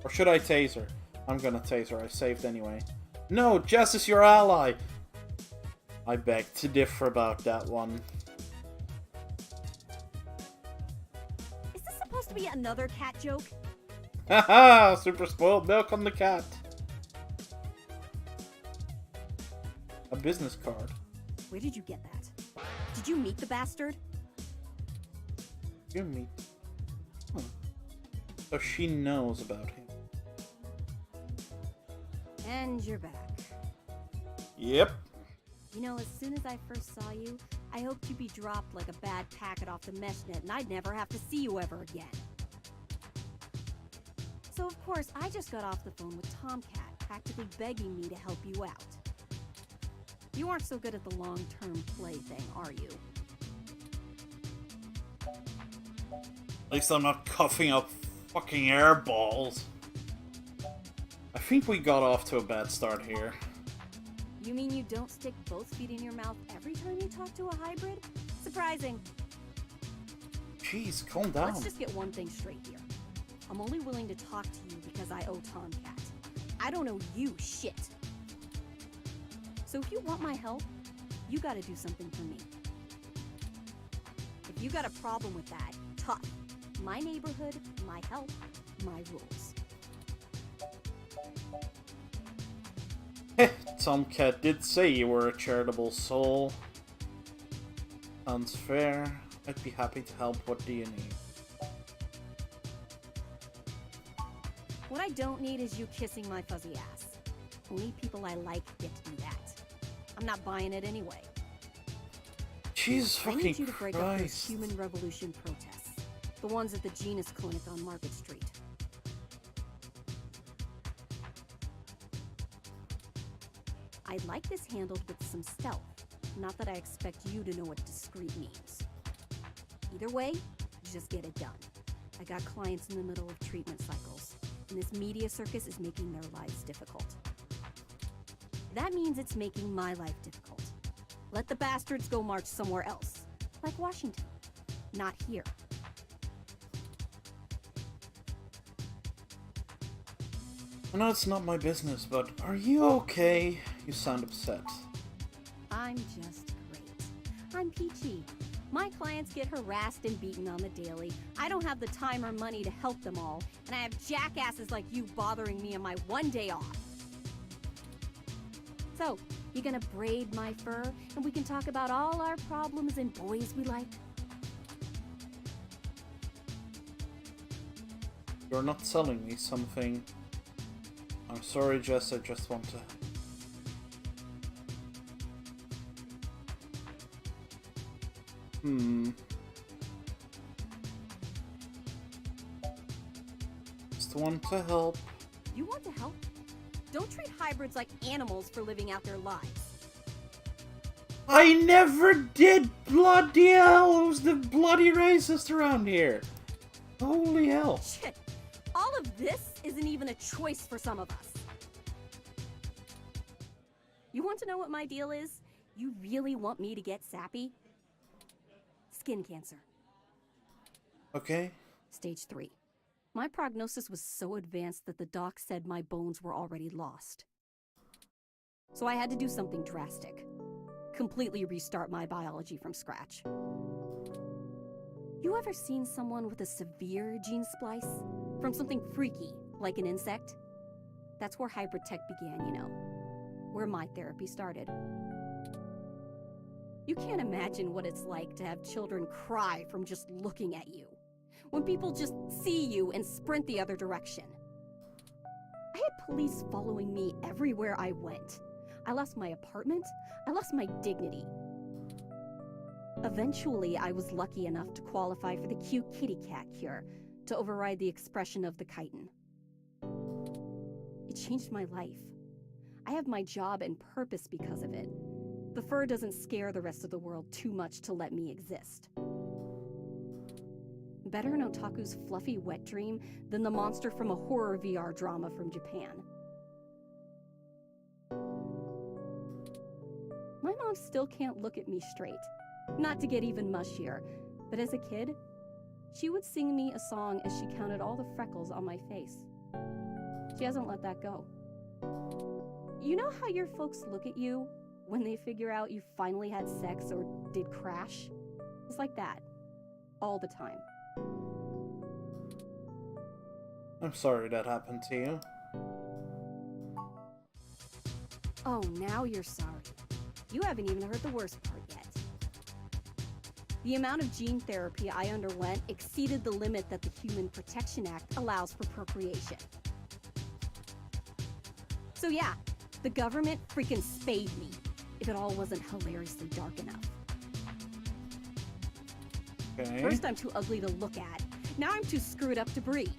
Or should I tase her? I'm gonna tase her, I saved anyway. No, Jess is your ally! I beg to differ about that one. Is this supposed to be another cat joke? Haha! Super spoiled milk on the cat! A business card. Where did you get that? Did you meet the bastard? You meet. Huh. So she knows about him. And you're back. Yep. You know, as soon as I first saw you, I hoped you'd be dropped like a bad packet off the mesh net and I'd never have to see you ever again. So of course, I just got off the phone with Tomcat, practically begging me to help you out. You aren't so good at the long-term play thing, are you? At least I'm not coughing up fucking air balls. I think we got off to a bad start here. You mean you don't stick both feet in your mouth every time you talk to a hybrid? Surprising. Jeez, calm down. Let's just get one thing straight here. I'm only willing to talk to you because I owe Tomcat. I don't owe you shit. So if you want my help, you gotta do something for me. If you got a problem with that, tough. My neighborhood, my help, my rules. Tomcat did say you were a charitable soul. Sounds fair. I'd be happy to help. What do you need? What I don't need is you kissing my fuzzy ass. Only people I like get to do that. I'm not buying it anyway. Jesus I fucking need you to break up those Christ. Human Revolution protests. The ones at the Genus Clinic on Market Street. I'd like this handled with some stealth. Not that I expect you to know what discreet means. Either way, just get it done. I got clients in the middle of treatment cycles, and this media circus is making their lives difficult. That means it's making my life difficult. Let the bastards go march somewhere else, like Washington. Not here. I know it's not my business, but are you okay? You sound upset. I'm just great. I'm peachy. My clients get harassed and beaten on the daily. I don't have the time or money to help them all, and I have jackasses like you bothering me on my one day off. So, you gonna braid my fur, and we can talk about all our problems and boys we like? You're not selling me something. I'm sorry, Jess, I just want to... Just want to help. You want to help? Don't treat hybrids like animals for living out their lives. I never did! Bloody hell! Who's the bloody racist around here? Holy hell. Shit! All of this isn't even a choice for some of us. You want to know what my deal is? You really want me to get sappy? Skin cancer. Okay. Stage 3. My prognosis was so advanced that the doc said my bones were already lost. So I had to do something drastic. Completely restart my biology from scratch. You ever seen someone with a severe gene splice? From something freaky, like an insect? That's where hybrid tech began, you know. Where my therapy started. You can't imagine what it's like to have children cry from just looking at you. When people just see you and sprint the other direction. I had police following me everywhere I went. I lost my apartment. I lost my dignity. Eventually, I was lucky enough to qualify for the cute kitty cat cure to override the expression of the chitin. It changed my life. I have my job and purpose because of it. The fur doesn't scare the rest of the world too much to let me exist. Better in Otaku's fluffy wet dream than the monster from a horror VR drama from Japan. My mom still can't look at me straight. Not to get even mushier, but as a kid, she would sing me a song as she counted all the freckles on my face. She hasn't let that go. You know how your folks look at you when they figure out you finally had sex or did crash? It's like that. All the time. I'm sorry that happened to you. Oh, now you're sorry. You haven't even heard the worst part yet. The amount of gene therapy I underwent exceeded the limit that the Human Protection Act allows for procreation. So yeah, the government freaking spayed me, if it all wasn't hilariously dark enough. Okay. First I'm too ugly to look at, now I'm too screwed up to breathe.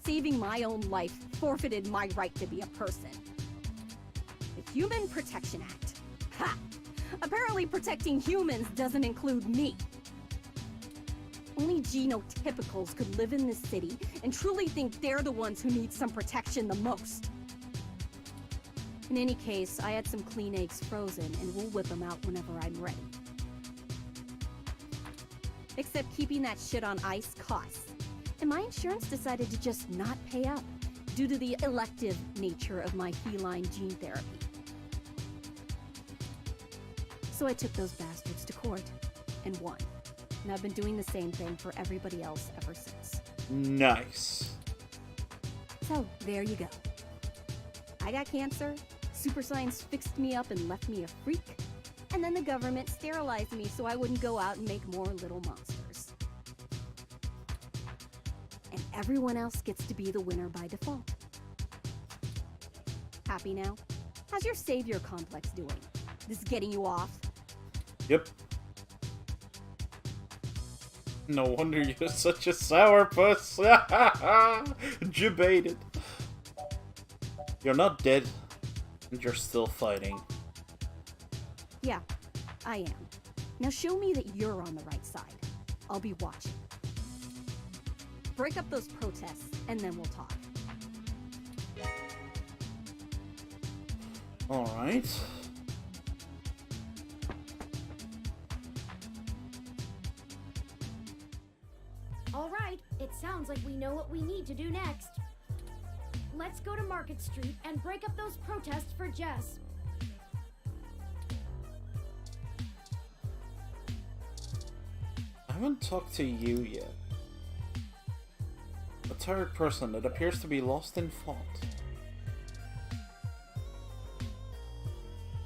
Saving my own life forfeited my right to be a person. The Human Protection Act. Ha! Apparently protecting humans doesn't include me. Only genotypicals could live in this city and truly think they're the ones who need some protection the most. In any case, I had some clean eggs frozen and we'll whip them out whenever I'm ready. Except keeping that shit on ice costs. And my insurance decided to just not pay up due to the elective nature of my feline gene therapy. So I took those bastards to court and won. And I've been doing the same thing for everybody else ever since. Nice. So, there you go. I got cancer, super science fixed me up and left me a freak, and then the government sterilized me so I wouldn't go out and make more little monsters. And everyone else gets to be the winner by default. Happy now? How's your savior complex doing? This is getting you off? Yep. No wonder you're such a sourpuss. Debated. You're not dead, and you're still fighting. Yeah, I am. Now show me that you're on the right side. I'll be watching. Break up those protests, and then we'll talk. Alright. Alright, it sounds like we know what we need to do next. Let's go to Market Street and break up those protests for Jess. I haven't talked to you yet. A tired person that appears to be lost in thought.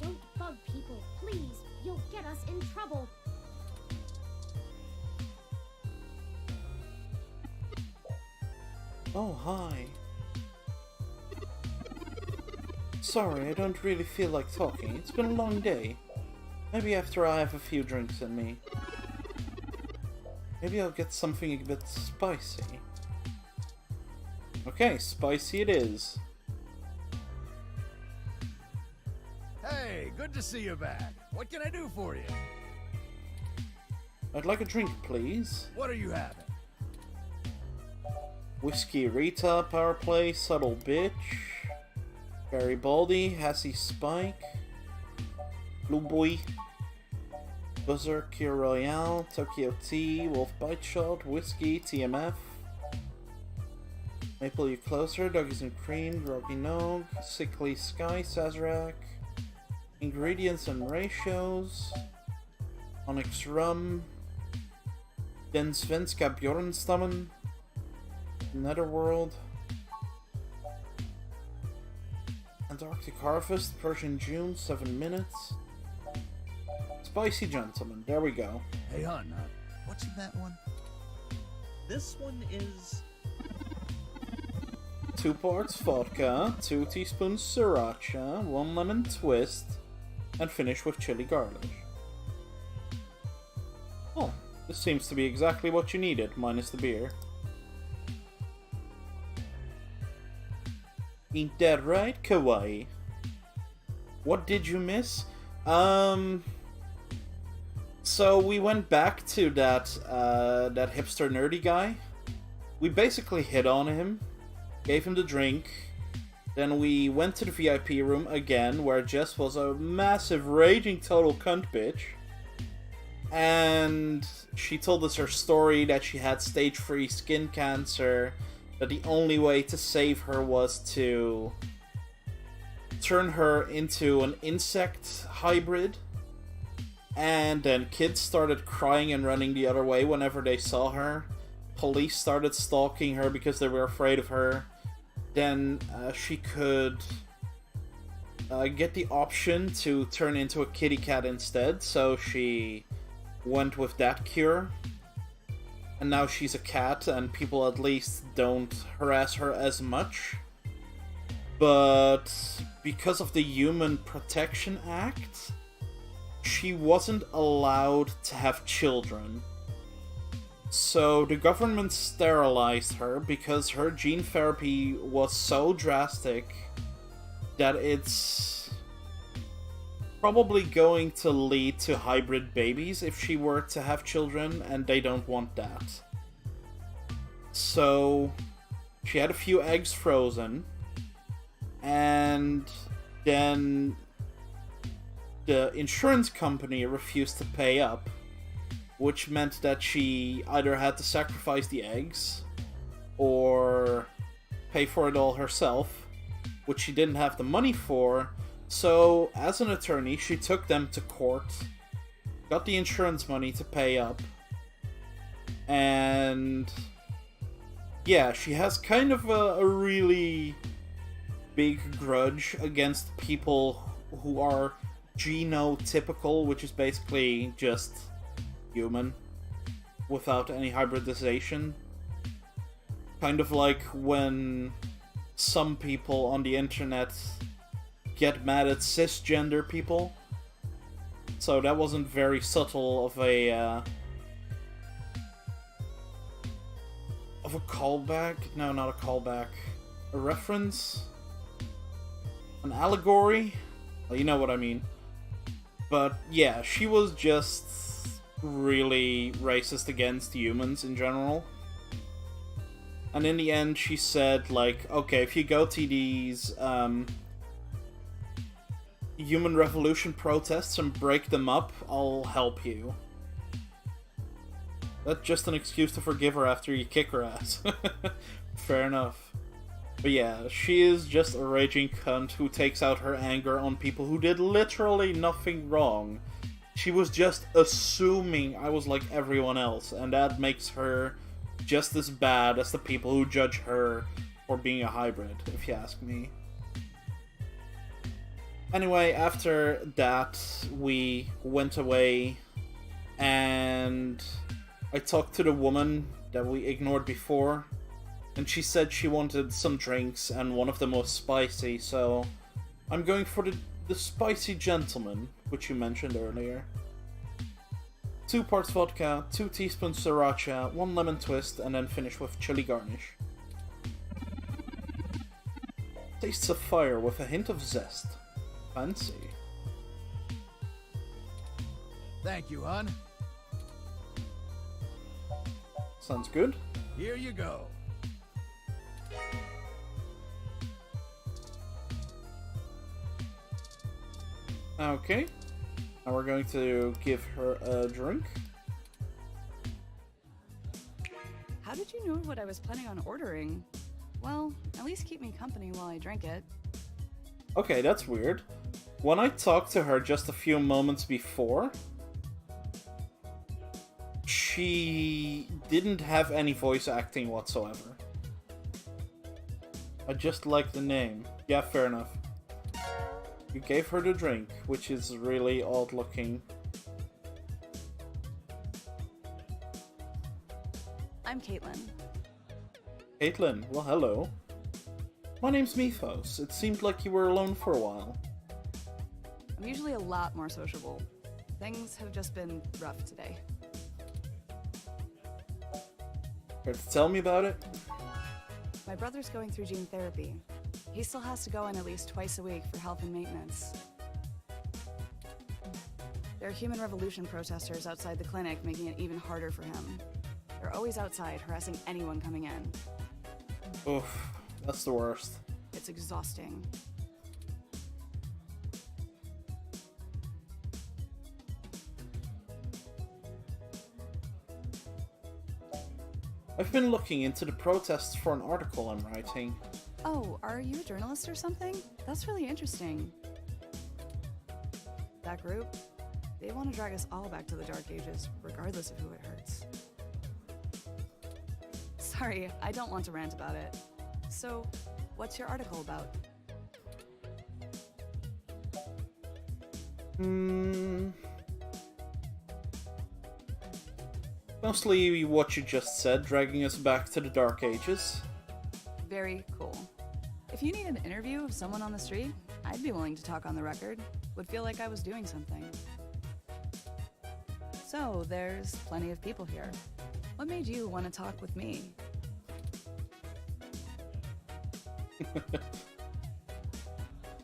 Don't bug people, please. You'll get us in trouble. Oh, hi. Sorry, I don't really feel like talking. It's been a long day. Maybe after I have a few drinks in me. Maybe I'll get something a bit spicy. Okay, spicy it is. Hey, good to see you back. What can I do for you? I'd like a drink, please. What are you having? Whiskey Rita, Power Play, Subtle Bitch, Garibaldi, Hassy Spike, Blue Boy, Buzzer, Kir Royale, Tokyo Tea, Wolf Bite Shot, Whiskey, TMF, Maple You Closer, Doggies and Cream, Groggy Nog, Sickly Sky, Sazerac, Ingredients and Ratios, Onyx Rum, Den Svenska Bjornstammen, Netherworld, Antarctic Harvest, Persian June, 7 minutes. Spicy Gentleman, there we go. Hey, hon, what's in that one? This one is 2 parts vodka, 2 teaspoons sriracha, 1 lemon twist, and finish with chili garlic. Oh, this seems to be exactly what you needed, minus the beer. Ain't that right, Kawaii? What did you miss? So we went back to that hipster nerdy guy. We basically hit on him, gave him the drink, then we went to the VIP room again, where Jess was a massive raging total cunt bitch. And she told us her story that she had stage 3 skin cancer, that the only way to save her was to turn her into an insect hybrid. And then kids started crying and running the other way whenever they saw her. Police started stalking her because they were afraid of her. Then she could get the option to turn into a kitty cat instead, so she went with that cure. And now she's a cat, and people at least don't harass her as much. But because of the Human Protection Act, she wasn't allowed to have children. So the government sterilized her because her gene therapy was so drastic that it's probably going to lead to hybrid babies if she were to have children, and they don't want that. So she had a few eggs frozen, and then the insurance company refused to pay up, which meant that she either had to sacrifice the eggs or pay for it all herself, which she didn't have the money for. So, as an attorney, she took them to court, got the insurance money to pay up, and yeah, she has kind of a really big grudge against people who are genotypical, which is basically just human without any hybridization. Kind of like when some people on the internet get mad at cisgender people. So that wasn't very subtle of a callback. No, not a callback. A reference? An allegory? Well, you know what I mean. But yeah, she was just really racist against humans in general. And in the end, she said, like, okay, if you go to these Human Revolution protests and break them up, I'll help you. That's just an excuse to forgive her after you kick her ass. Fair enough. But yeah, she is just a raging cunt who takes out her anger on people who did literally nothing wrong. She was just assuming I was like everyone else, and that makes her just as bad as the people who judge her for being a hybrid, if you ask me. Anyway, after that, we went away, and I talked to the woman that we ignored before, and she said she wanted some drinks, and one of them was spicy, so I'm going for the spicy gentleman, which you mentioned earlier. 2 parts vodka, 2 teaspoons sriracha, 1 lemon twist, and then finish with chili garnish. Tastes of fire with a hint of zest. Fancy. Thank you, hon. Sounds good. Here you go. Okay. Now we're going to give her a drink. How did you know what I was planning on ordering? Well, at least keep me company while I drink it. Okay, that's weird. When I talked to her just a few moments before, she didn't have any voice acting whatsoever. I just like the name. Yeah, fair enough. You gave her the drink, which is really odd looking. I'm Caitlin. Caitlin, well hello. My name's Mythos. It seemed like you were alone for a while. I'm usually a lot more sociable. Things have just been rough today. Care to tell me about it? My brother's going through gene therapy. He still has to go in at least twice a week for health and maintenance. There are Human Revolution protesters outside the clinic, making it even harder for him. They're always outside, harassing anyone coming in. Oof, that's the worst. It's exhausting. I've been looking into the protests for an article I'm writing. Oh, are you a journalist or something? That's really interesting. That group, they want to drag us all back to the Dark Ages, regardless of who it hurts. Sorry, I don't want to rant about it. So, what's your article about? Mostly what you just said, dragging us back to the Dark Ages. Very cool. If you need an interview of someone on the street, I'd be willing to talk on the record. Would feel like I was doing something. So, there's plenty of people here. What made you want to talk with me?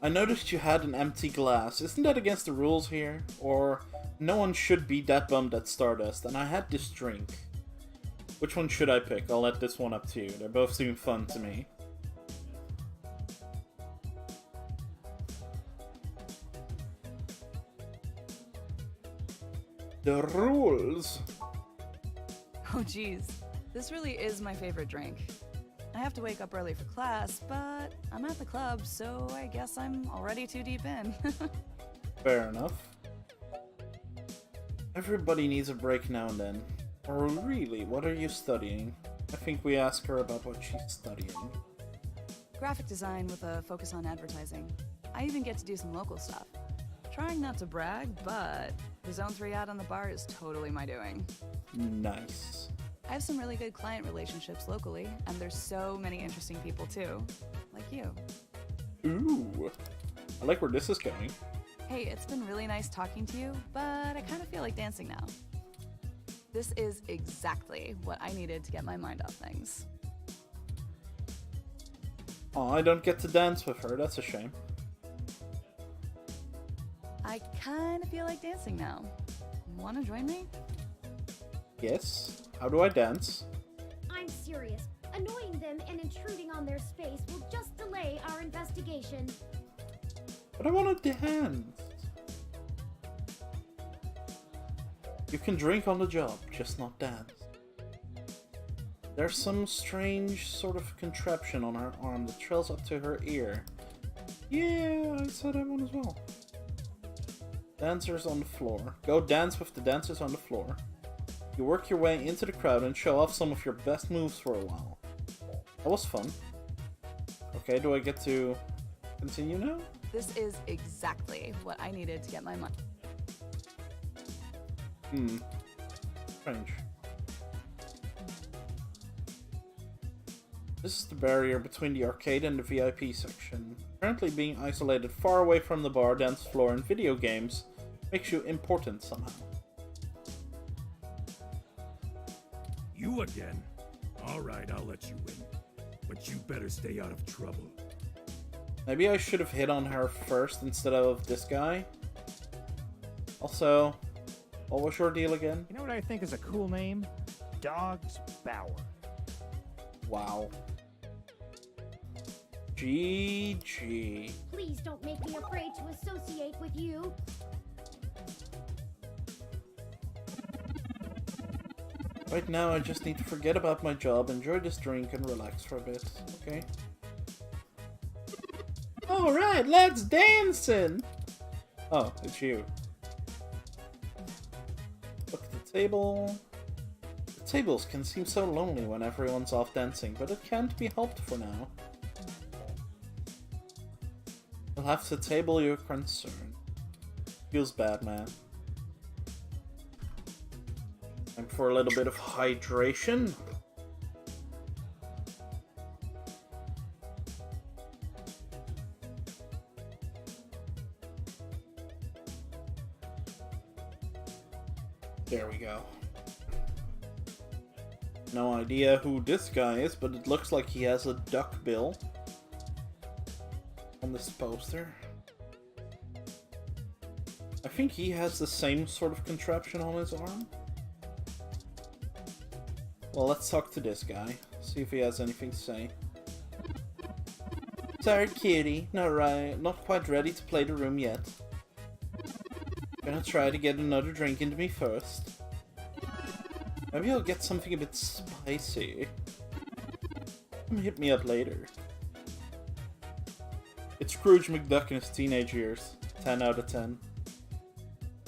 I noticed you had an empty glass. Isn't that against the rules here? Or no one should be that bummed at Stardust, and I had this drink. Which one should I pick? I'll let this one up to you. They both seem fun to me. The rules! Oh geez, this really is my favorite drink. I have to wake up early for class, but I'm at the club, so I guess I'm already too deep in. Fair enough. Everybody needs a break now and then. Or really, what are you studying? I think we ask her about what she's studying. Graphic design with a focus on advertising. I even get to do some local stuff. Trying not to brag, but the Zone 3 ad on the bar is totally my doing. Nice. I have some really good client relationships locally, and there's so many interesting people too. Like you. Ooh. I like where this is going. Hey, it's been really nice talking to you, but I kind of feel like dancing now. This is exactly what I needed to get my mind off things. Oh, I don't get to dance with her, that's a shame. I kind of feel like dancing now. Want to join me? Yes. How do I dance? I'm serious. Annoying them and intruding on their space will just delay our investigation. But I want to dance. You can drink on the job, just not dance. There's some strange sort of contraption on her arm that trails up to her ear. Yeah, I saw that one as well. Dancers on the floor. Go dance with the dancers on the floor. You work your way into the crowd and show off some of your best moves for a while. That was fun. Okay, do I get to continue now? This is exactly what I needed to get my money. Strange. This is the barrier between the arcade and the VIP section. Currently being isolated far away from the bar, dance floor, and video games makes you important somehow. You again? Alright, I'll let you win. But you better stay out of trouble. Maybe I should have hit on her first instead of this guy. Also, what was your deal again? You know what I think is a cool name? Dog's Bower. Wow. GG. Please don't make me afraid to associate with you. Right now I just need to forget about my job, enjoy this drink, and relax for a bit, okay? Alright, let's dancing! Oh, it's you. Look at the table. The tables can seem so lonely when everyone's off dancing, but it can't be helped for now. You'll have to table your concern. Feels bad, man. Time for a little bit of hydration. There we go. No idea who this guy is, but it looks like he has a duck bill on this poster. I think he has the same sort of contraption on his arm. Well, let's talk to this guy. See if he has anything to say. Sorry, kitty. Not quite ready to play the room yet. Gonna try to get another drink into me first. Maybe I'll get something a bit spicy. Come hit me up later. It's Scrooge McDuck in his teenage years. 10 out of 10.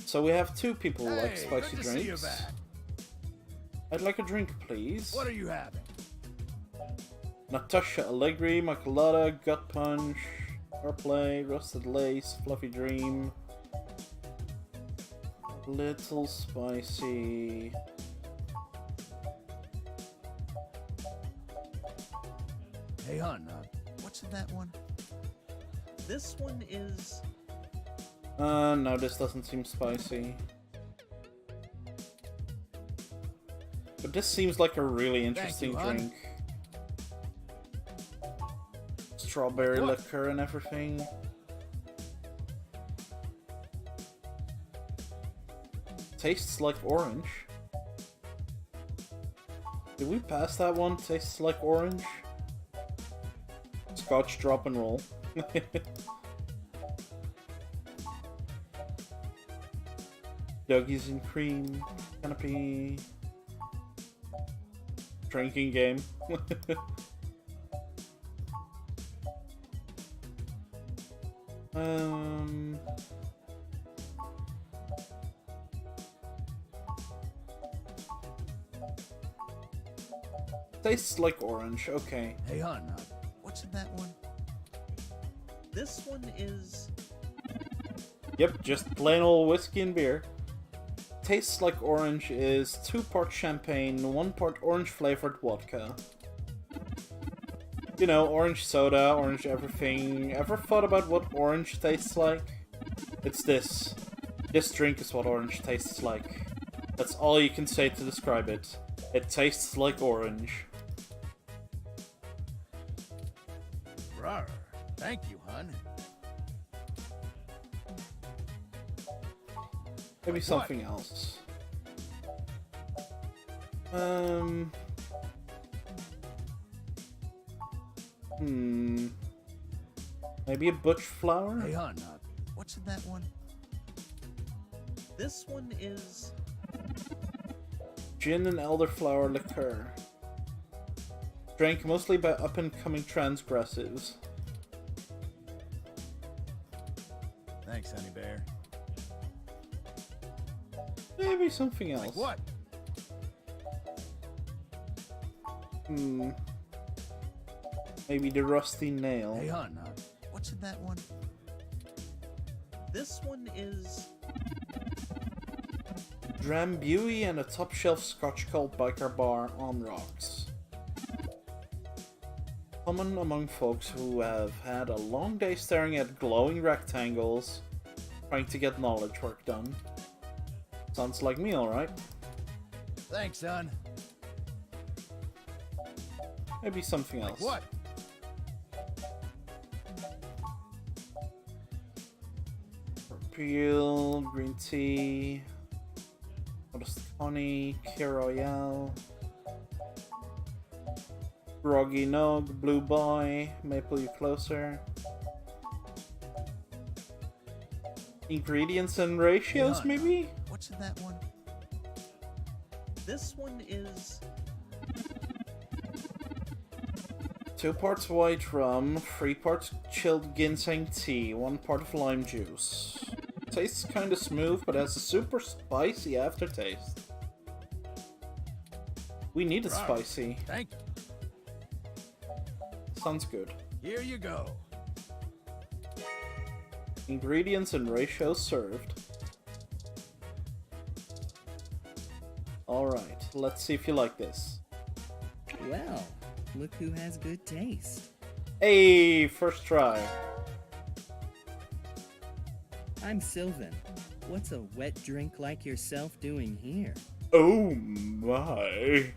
So we have two people who like spicy good to see you drinks. back. I'd like a drink, please. What are you having? Natasha Allegri, Macolata, Gut Punch, Airplay, Roasted Lace, Fluffy Dream. Little spicy. Hey, hon, what's in that one? This one is... No, this doesn't seem spicy. But this seems like a really interesting hon. drink. Strawberry liquor and everything. Tastes like orange. Did we pass that one? Tastes like orange? Scotch drop and roll. Doggies and cream. Canopy. Drinking game. Tastes like orange, okay. Hey, hon, what's in that one? This one is... Yep, just plain old whiskey and beer. Tastes like orange is 2 part champagne, 1 part orange flavored vodka. You know, orange soda, orange everything. Ever thought about what orange tastes like? It's this. This drink is what orange tastes like. That's all you can say to describe it. It tastes like orange. Rawr. Thank you, hon. Maybe something else. Maybe a butch flower? Hey, hon, what's in that one? This one is... Gin and elderflower liqueur. Drank mostly by up-and-coming transgressives. Thanks, honey bear. Maybe something else. Like what? Maybe the rusty nail. Hey, hon, what's in that one? This one is... Drambuie and a top-shelf scotch called Biker Bar on rocks. Common among folks who have had a long day staring at glowing rectangles, trying to get knowledge work done. Sounds like me, alright. Thanks, son. Maybe something else. What? Peel, green tea, modest honey, Key Royale, Groggy Nog, Blue Boy, Maple You Closer. Ingredients and ratios, maybe? What's in that one? This one is... 2 parts white rum, 3 parts chilled ginseng tea, 1 part of lime juice. Tastes kinda smooth, but has a super spicy aftertaste. We need it spicy. Thank you. Sounds good. Here you go. Ingredients and ratios served. Alright, let's see if you like this. Well, look who has good taste. Hey, first try. I'm Sylvan. What's a wet drink like yourself doing here? Oh my.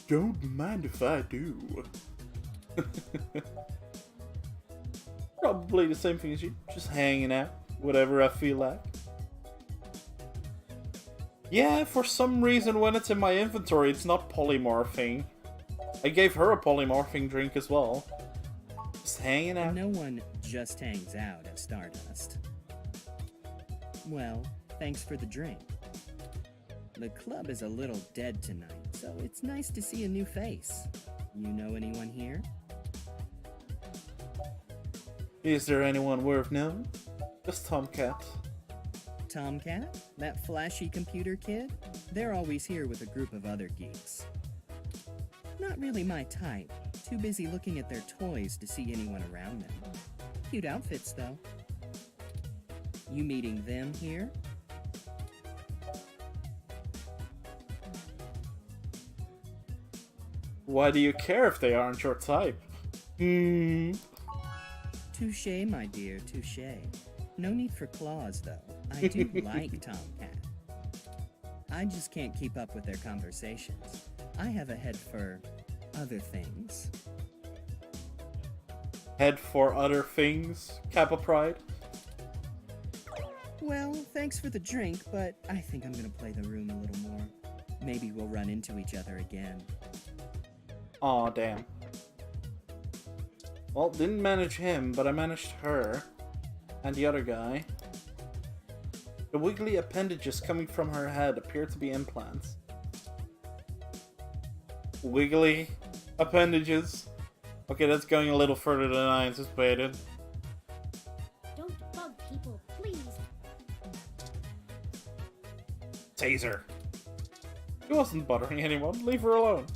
Don't mind if I do. Probably the same thing as you, just hanging out, whatever I feel like. Yeah, for some reason when it's in my inventory it's not polymorphing. I gave her a polymorphing drink as well. Just hanging out. No one just hangs out at Stardust. Well, thanks for the drink. The club is a little dead tonight, so it's nice to see a new face. You know anyone here? Is there anyone worth knowing? Just Tomcat. Tomcat? That flashy computer kid? They're always here with a group of other geeks. Not really my type. Too busy looking at their toys to see anyone around them. Cute outfits, though. You meeting them here? Why do you care if they aren't your type? Touche, my dear, touche. No need for claws, though. I do like Tomcat. I just can't keep up with their conversations. I have a head for other things. Head for other things? Kappa Pride? Well, thanks for the drink, but I think I'm gonna play the room a little more. Maybe we'll run into each other again. Aw, damn. Well, didn't manage him, but I managed her. And the other guy. The wiggly appendages coming from her head appear to be implants. Wiggly appendages? Okay, that's going a little further than I anticipated. Don't bug people, please. Taser. She wasn't bothering anyone. Leave her alone.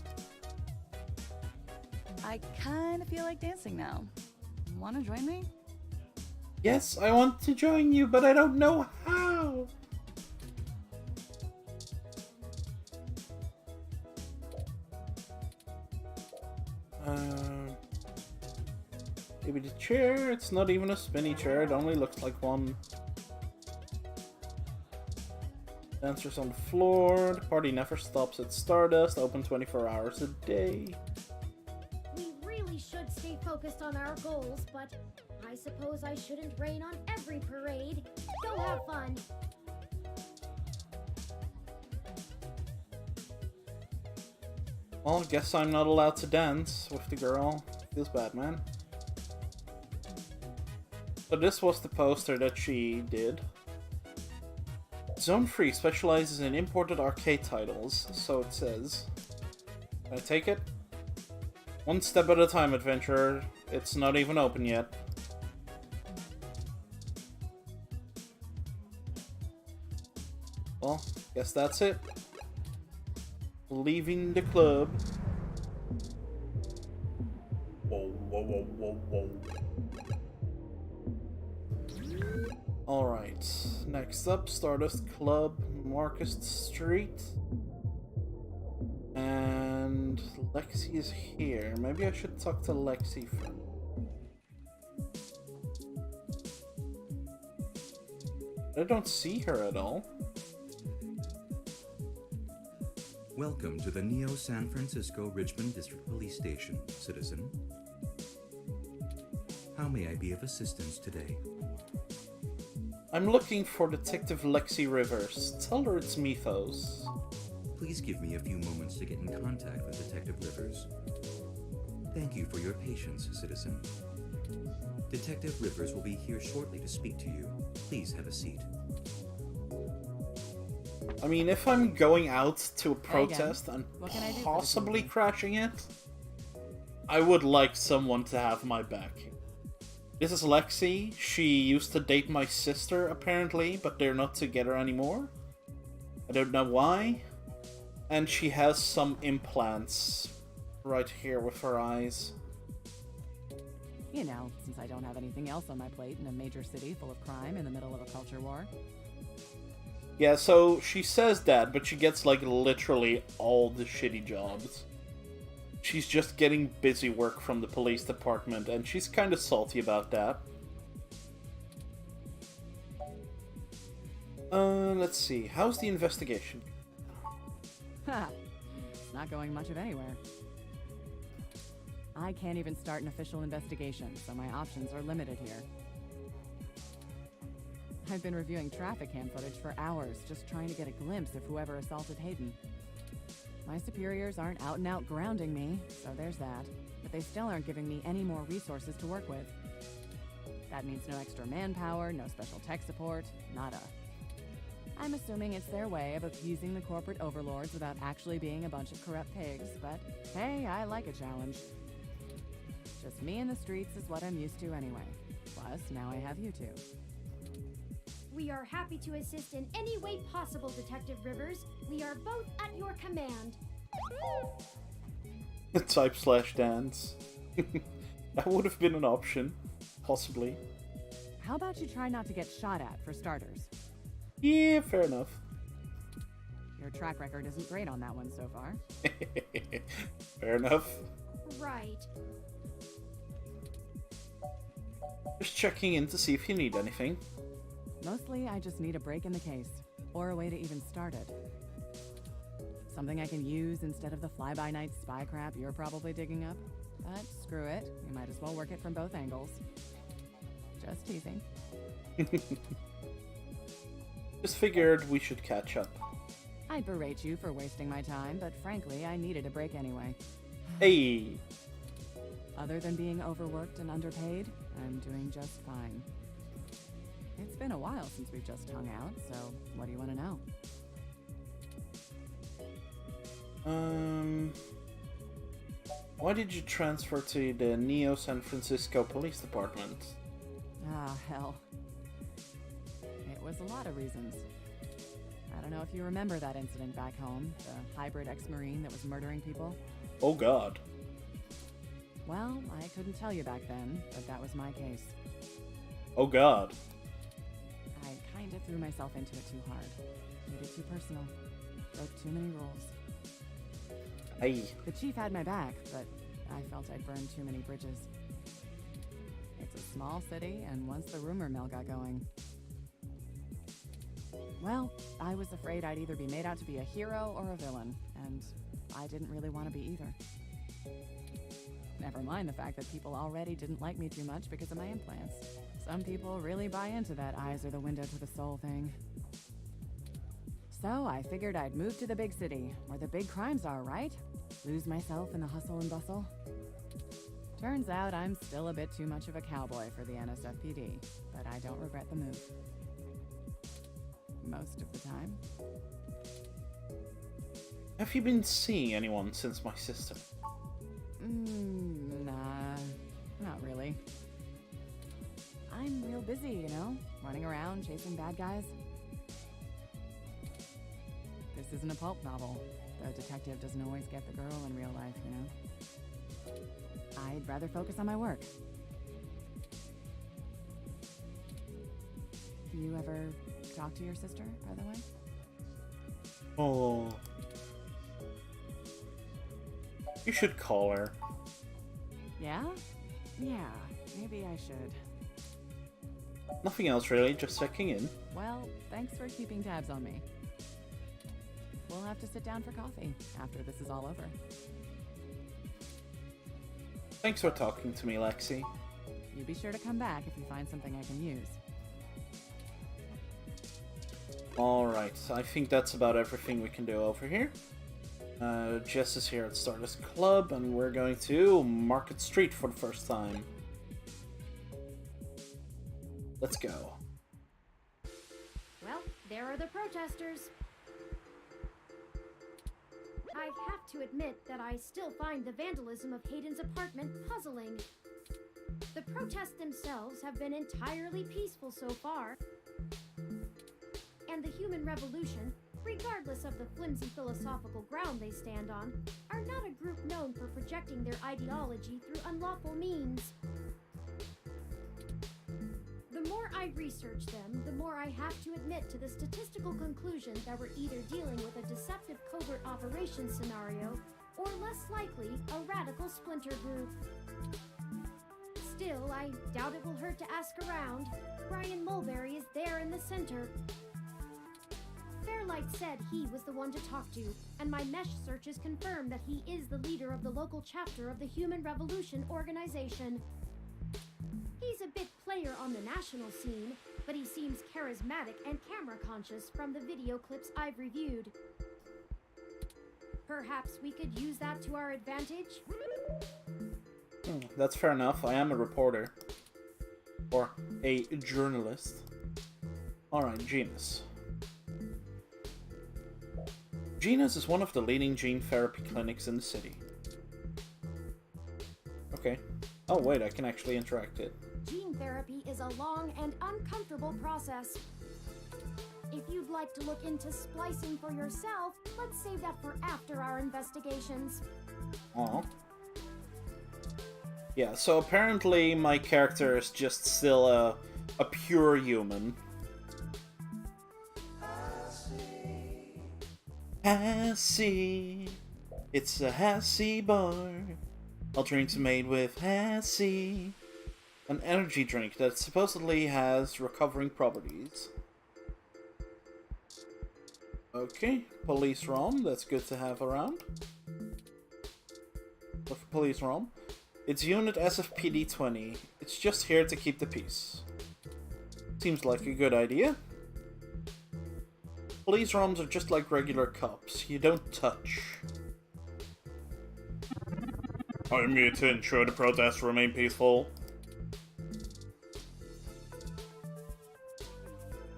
I kind of feel like dancing now. Want to join me? Yes, I want to join you, but I don't know how. Maybe the chair. It's not even a spinny chair. It only looks like one. Dancers on the floor. The party never stops at Stardust. Open 24 hours a day. We really should stay focused on our goals, but I suppose I shouldn't rain on every parade. Go have fun. Well, guess I'm not allowed to dance with the girl. Feels bad, man. So this was the poster that she did. Zone 3 specializes in imported arcade titles, so it says. Can I take it? One step at a time, adventurer. It's not even open yet. Well, guess that's it. Leaving the club. Whoa, whoa, whoa, whoa, whoa. Alright, next up, Stardust Club, Marcus Street. And Lexi is here. Maybe I should talk to Lexi first. I don't see her at all. Welcome to the Neo San Francisco Richmond District Police Station, citizen. How may I be of assistance today? I'm looking for Detective Lexi Rivers. Tell her it's Mythos. Please give me a few moments to get in contact with Detective Rivers. Thank you for your patience, citizen. Detective Rivers will be here shortly to speak to you. Please have a seat. I mean, if I'm going out to a Hey protest again. and What can I do for the possibly community? crashing it, I would like someone to have my back. This is Lexi. She used to date my sister, apparently, but they're not together anymore. I don't know why. And she has some implants right here with her eyes. You know, since I don't have anything else on my plate in a major city full of crime in the middle of a culture war. Yeah, so she says that, but she gets, like, literally all the shitty jobs. She's just getting busy work from the police department, and she's kind of salty about that. Let's see. How's the investigation? Ha! It's not going much of anywhere. I can't even start an official investigation, so my options are limited here. I've been reviewing traffic cam footage for hours, just trying to get a glimpse of whoever assaulted Hayden. My superiors aren't out and out grounding me, so there's that. But they still aren't giving me any more resources to work with. That means no extra manpower, no special tech support, nada. I'm assuming it's their way of appeasing the corporate overlords without actually being a bunch of corrupt pigs, but hey, I like a challenge. Just me in the streets is what I'm used to anyway. Plus, now I have you two. We are happy to assist in any way possible, Detective Rivers. We are both at your command. Type/dance. That would have been an option. Possibly. How about you try not to get shot at, for starters? Yeah, fair enough. Your track record isn't great on that one so far. Fair enough. Right. Just checking in to see if you need anything. Mostly, I just need a break in the case, or a way to even start it. Something I can use instead of the fly-by-night spy crap you're probably digging up. But screw it, you might as well work it from both angles. Just teasing. Just figured we should catch up. I'd berate you for wasting my time, but frankly, I needed a break anyway. Hey! Other than being overworked and underpaid, I'm doing just fine. It's been a while since we've just hung out, so what do you want to know? Why did you transfer to the Neo San Francisco Police Department? Ah, hell. It was a lot of reasons. I don't know if you remember that incident back home, the hybrid ex-Marine that was murdering people. Oh god. Well, I couldn't tell you back then, but that was my case. Oh god. I kinda threw myself into it too hard. Made it too personal. Broke too many rules. Hey. The chief had my back, but I felt I'd burned too many bridges. It's a small city, and once the rumor mill got going... Well, I was afraid I'd either be made out to be a hero or a villain, and I didn't really want to be either. Never mind the fact that people already didn't like me too much because of my implants. Some people really buy into that eyes are the window to the soul thing. So I figured I'd move to the big city, where the big crimes are, right? Lose myself in the hustle and bustle. Turns out I'm still a bit too much of a cowboy for the NSFPD, but I don't regret the move. Most of the time. Have you been seeing anyone since my sister? Nah, not really. I'm real busy, you know? Running around, chasing bad guys. This isn't a pulp novel. The detective doesn't always get the girl in real life, you know? I'd rather focus on my work. You ever talk to your sister, by the way? Oh. You should call her. Yeah? Yeah, maybe I should. Nothing else really, just checking in. Well, thanks for keeping tabs on me. We'll have to sit down for coffee after this is all over. Thanks for talking to me, Lexi. You be sure to come back if you find something I can use. Alright, I think that's about everything we can do over here. Jess is here at Stardust Club, and we're going to Market Street for the first time. Let's go. Well, there are the protesters. I have to admit that I still find the vandalism of Hayden's apartment puzzling. The protests themselves have been entirely peaceful so far. And the human revolution, regardless of the flimsy philosophical ground they stand on, are not a group known for projecting their ideology through unlawful means. The more I research them, the more I have to admit to the statistical conclusion that we're either dealing with a deceptive covert operations scenario, or less likely, a radical splinter group. Still, I doubt it will hurt to ask around. Brian Mulberry is there in the center. Fairlight said he was the one to talk to, and my mesh searches confirm that he is the leader of the local chapter of the Human Revolution organization. He's a bit player on the national scene, but he seems charismatic and camera-conscious from the video clips I've reviewed. Perhaps we could use that to our advantage? That's fair enough. I am a reporter. Or a journalist. Alright, Genus. Genus is one of the leading gene therapy clinics in the city. Okay. Oh wait, I can actually interact it. Gene therapy is a long and uncomfortable process. If you'd like to look into splicing for yourself, let's save that for after our investigations. Aw. Yeah, so apparently my character is just still a pure human. Hassie. It's a Hassie bar. All drinks are made with Hassie. An energy drink that supposedly has recovering properties. Okay, police ROM, that's good to have around. Look for police ROM. It's Unit SFPD 20. It's just here to keep the peace. Seems like a good idea. Police ROMs are just like regular cops. You don't touch. I'm here to ensure the protests remain peaceful.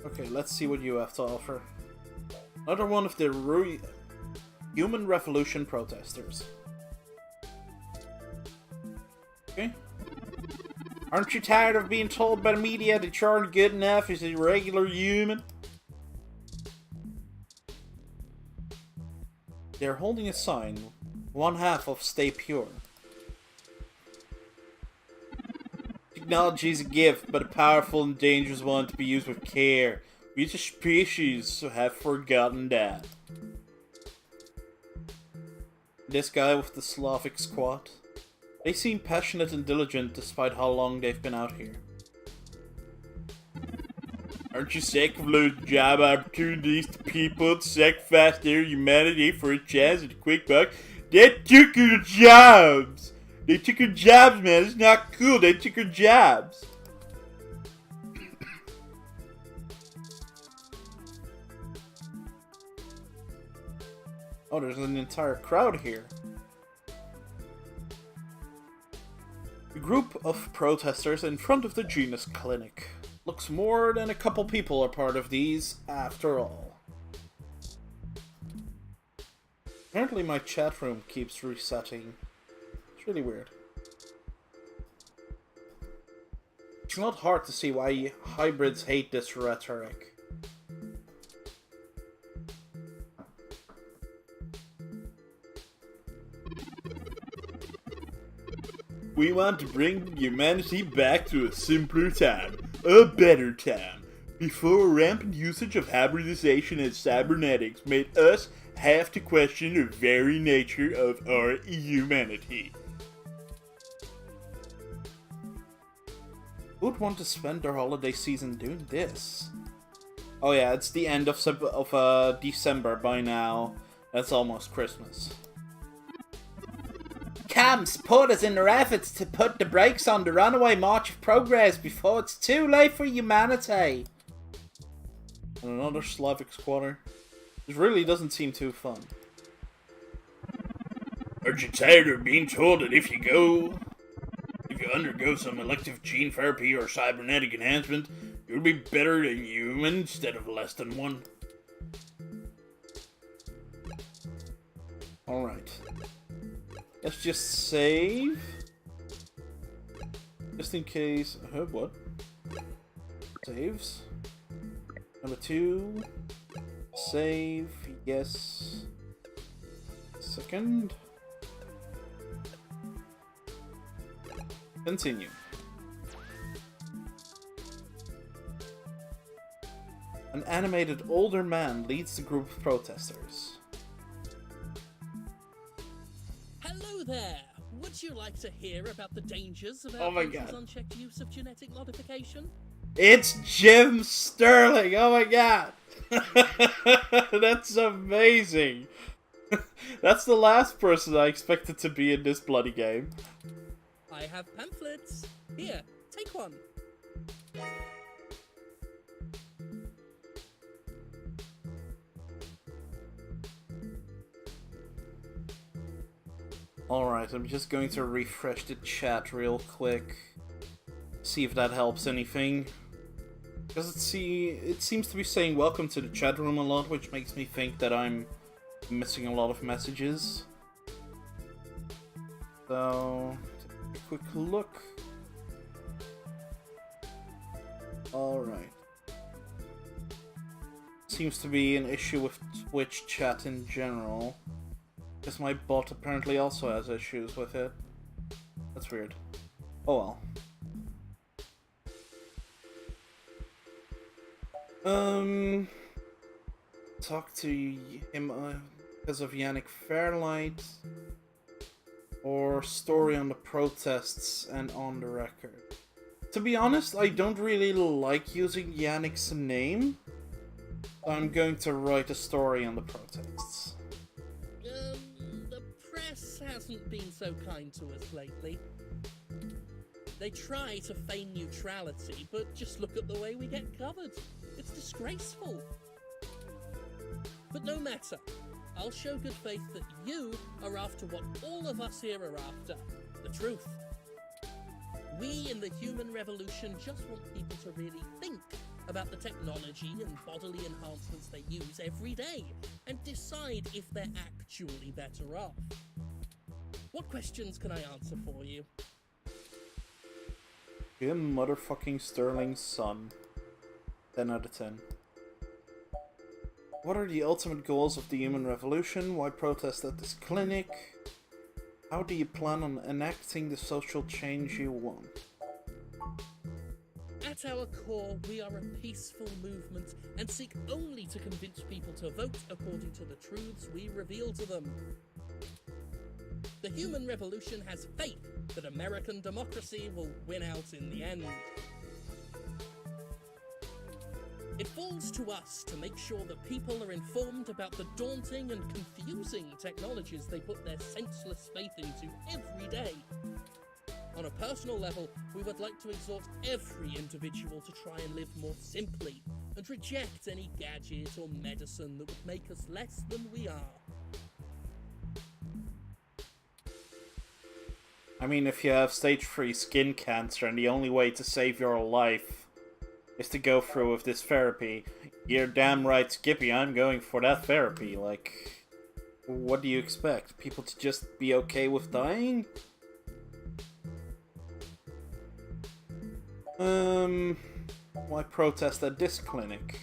Okay, let's see what you have to offer. Another one of the Human Revolution protesters. Okay. Aren't you tired of being told by the media that you aren't good enough as a regular human? They're holding a sign, one half of Stay Pure. Technology is a gift, but a powerful and dangerous one to be used with care. We as a species have forgotten that. This guy with the Slavic squat. They seem passionate and diligent despite how long they've been out here. Aren't you sick of losing job opportunities to people that sacrifice their humanity for a chance at a quick buck? They took your jobs! They took your jobs, man. It's not cool. They took your jobs. Oh, there's an entire crowd here. A group of protesters in front of the Genus Clinic. Looks more than a couple people are part of these, after all. Apparently my chat room keeps resetting. It's really weird. It's not hard to see why hybrids hate this rhetoric. We want to bring humanity back to a simpler time, a better time, before rampant usage of hybridization and cybernetics made us have to question the very nature of our humanity. Who'd want to spend their holiday season doing this? Oh yeah, it's the end of December by now. That's almost Christmas. Come, support us in our efforts to put the brakes on the runaway march of progress before it's too late for humanity. And another Slavic squatter. This really doesn't seem too fun. Aren't you tired of being told that if you undergo some elective gene therapy or cybernetic enhancement, you'll be better than human instead of less than one? Alright. Let's just save. Just in case. What? Saves. Number 2. Save. Yes. Second. Continue. An animated older man leads the group of protesters. Hello there! Would you like to hear about the dangers of Oh my our God. unchecked use of genetic modification? It's Jim Sterling! Oh my god! That's amazing! That's the last person I expected to be in this bloody game. I have pamphlets. Here, take one. Alright, I'm just going to refresh the chat real quick. See if that helps anything. Because it seems to be saying welcome to the chat room a lot, which makes me think that I'm missing a lot of messages. So, take a quick look. Alright. Seems to be an issue with Twitch chat in general. Because my bot apparently also has issues with it. That's weird. Oh well. Talk to him because of Yannick Fairlight. Or story on the protests and on the record. To be honest, I don't really like using Yannick's name. I'm going to write a story on the protests. The press hasn't been so kind to us lately. They try to feign neutrality, but just look at the way we get covered. It's disgraceful. But no matter. I'll show good faith that you are after what all of us here are after. The truth. We in the human revolution just want people to really think about the technology and bodily enhancements they use every day and decide if they're actually better off. What questions can I answer for you? Jim motherfucking Sterling's son. 10 out of 10. What are the ultimate goals of the human revolution? Why protest at this clinic? How do you plan on enacting the social change you want? At our core, we are a peaceful movement and seek only to convince people to vote according to the truths we reveal to them. The human revolution has faith that American democracy will win out in the end. It falls to us to make sure that people are informed about the daunting and confusing technologies they put their senseless faith into every day. On a personal level, we would like to exhort every individual to try and live more simply and reject any gadget or medicine that would make us less than we are. I mean, if you have stage 3 skin cancer and the only way to save your life is to go through with this therapy, you're damn right, Skippy, I'm going for that therapy. Like, what do you expect? People to just be okay with dying? Why protest at this clinic?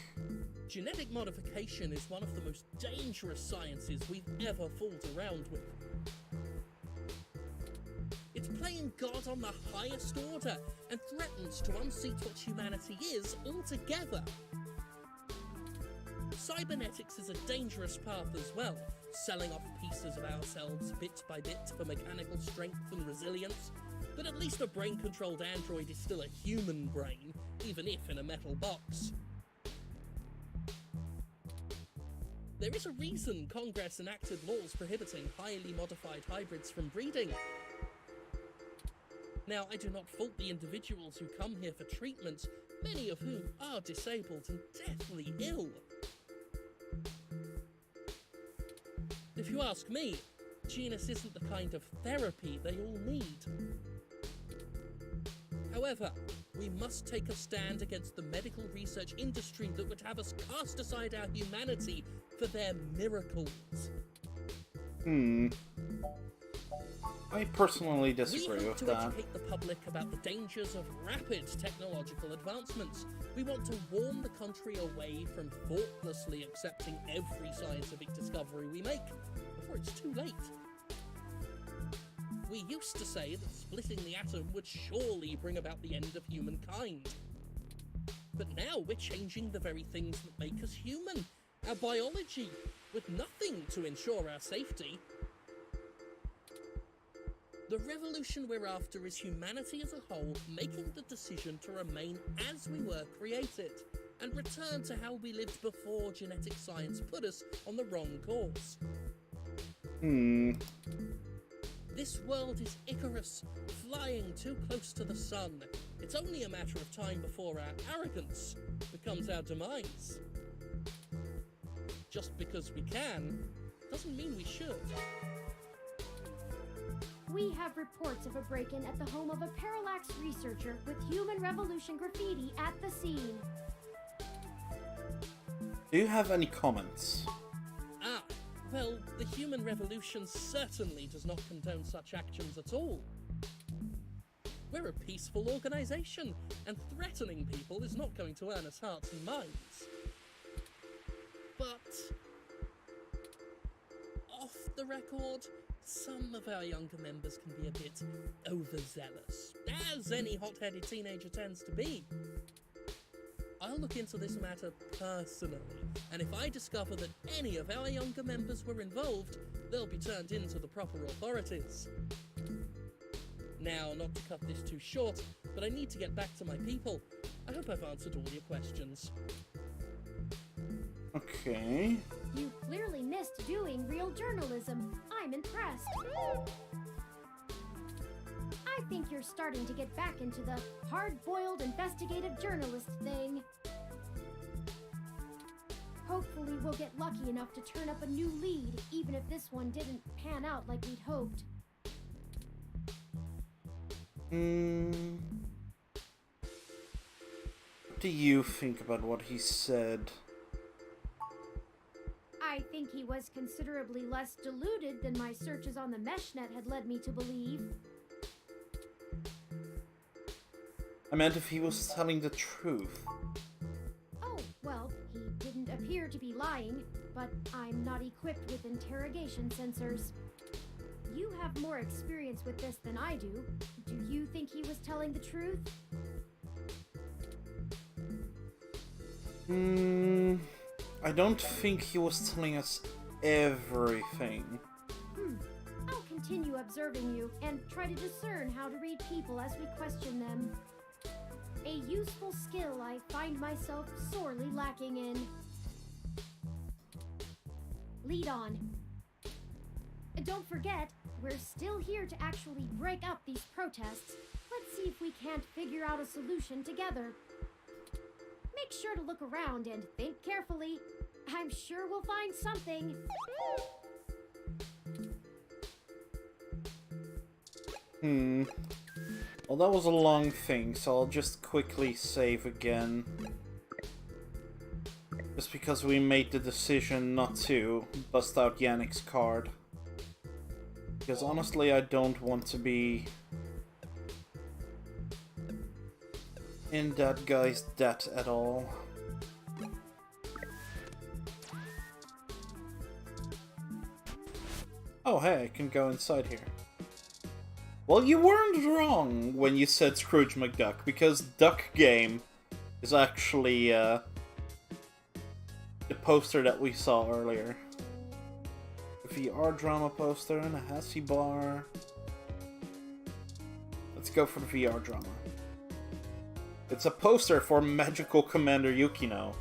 Genetic modification is one of the most dangerous sciences we've ever fooled around with. It's playing God on the highest order and threatens to unseat what humanity is altogether. Cybernetics is a dangerous path as well, selling off pieces of ourselves bit by bit for mechanical strength and resilience. But at least a brain-controlled android is still a human brain, even if in a metal box. There is a reason Congress enacted laws prohibiting highly modified hybrids from breeding. Now, I do not fault the individuals who come here for treatment, many of whom are disabled and deathly ill. If you ask me, Genus isn't the kind of therapy they all need. However, we must take a stand against the medical research industry that would have us cast aside our humanity for their miracles. I personally disagree We with want to that. educate the public about the dangers of rapid technological advancements. We want to warn the country away from thoughtlessly accepting every scientific discovery we make before it's too late. We used to say that splitting the atom would surely bring about the end of humankind. But now we're changing the very things that make us human, our biology, with nothing to ensure our safety. The revolution we're after is humanity as a whole making the decision to remain as we were created, and return to how we lived before genetic science put us on the wrong course. This world is Icarus, flying too close to the sun. It's only a matter of time before our arrogance becomes our demise. Just because we can, doesn't mean we should. We have reports of a break-in at the home of a Parallax researcher with Human Revolution graffiti at the scene. Do you have any comments? Well, the Human Revolution certainly does not condone such actions at all. We're a peaceful organisation, and threatening people is not going to earn us hearts and minds. But off the record, some of our younger members can be a bit overzealous, as any hot-headed teenager tends to be. I'll look into this matter personally, and if I discover that any of our younger members were involved, they'll be turned in to the proper authorities. Now, not to cut this too short, but I need to get back to my people. I hope I've answered all your questions. Okay. You clearly missed doing real journalism. I'm impressed. I think you're starting to get back into the hard-boiled investigative journalist thing. Hopefully we'll get lucky enough to turn up a new lead, even if this one didn't pan out like we'd hoped. What do you think about what he said? I think he was considerably less deluded than my searches on the meshnet had led me to believe. I meant if he was telling the truth. Oh, well, he didn't appear to be lying, but I'm not equipped with interrogation sensors. You have more experience with this than I do. Do you think he was telling the truth? I don't think he was telling us everything. I'll continue observing you and try to discern how to read people as we question them. A useful skill I find myself sorely lacking in. Lead on. Don't forget, we're still here to actually break up these protests. Let's see if we can't figure out a solution together. Make sure to look around and think carefully. I'm sure we'll find something. Well, that was a long thing, so I'll just quickly save again. Just because we made the decision not to bust out Yannick's card. Because honestly, I don't want to be in that guy's debt at all. Oh hey, I can go inside here. Well, you weren't wrong when you said Scrooge McDuck, because Duck Game is actually the poster that we saw earlier. A VR drama poster and a Hassie bar. Let's go for the VR drama. It's a poster for Magical Commander Yukino,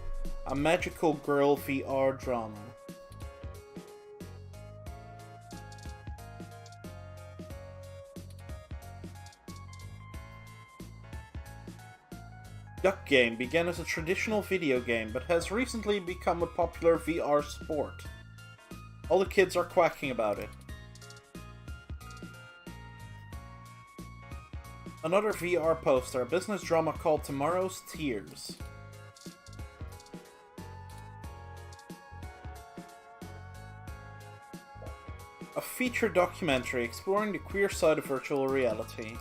a magical girl VR drama. Duck Game began as a traditional video game, but has recently become a popular VR sport. All the kids are quacking about it. Another VR poster, a business drama called Tomorrow's Tears. A feature documentary exploring the queer side of virtual reality.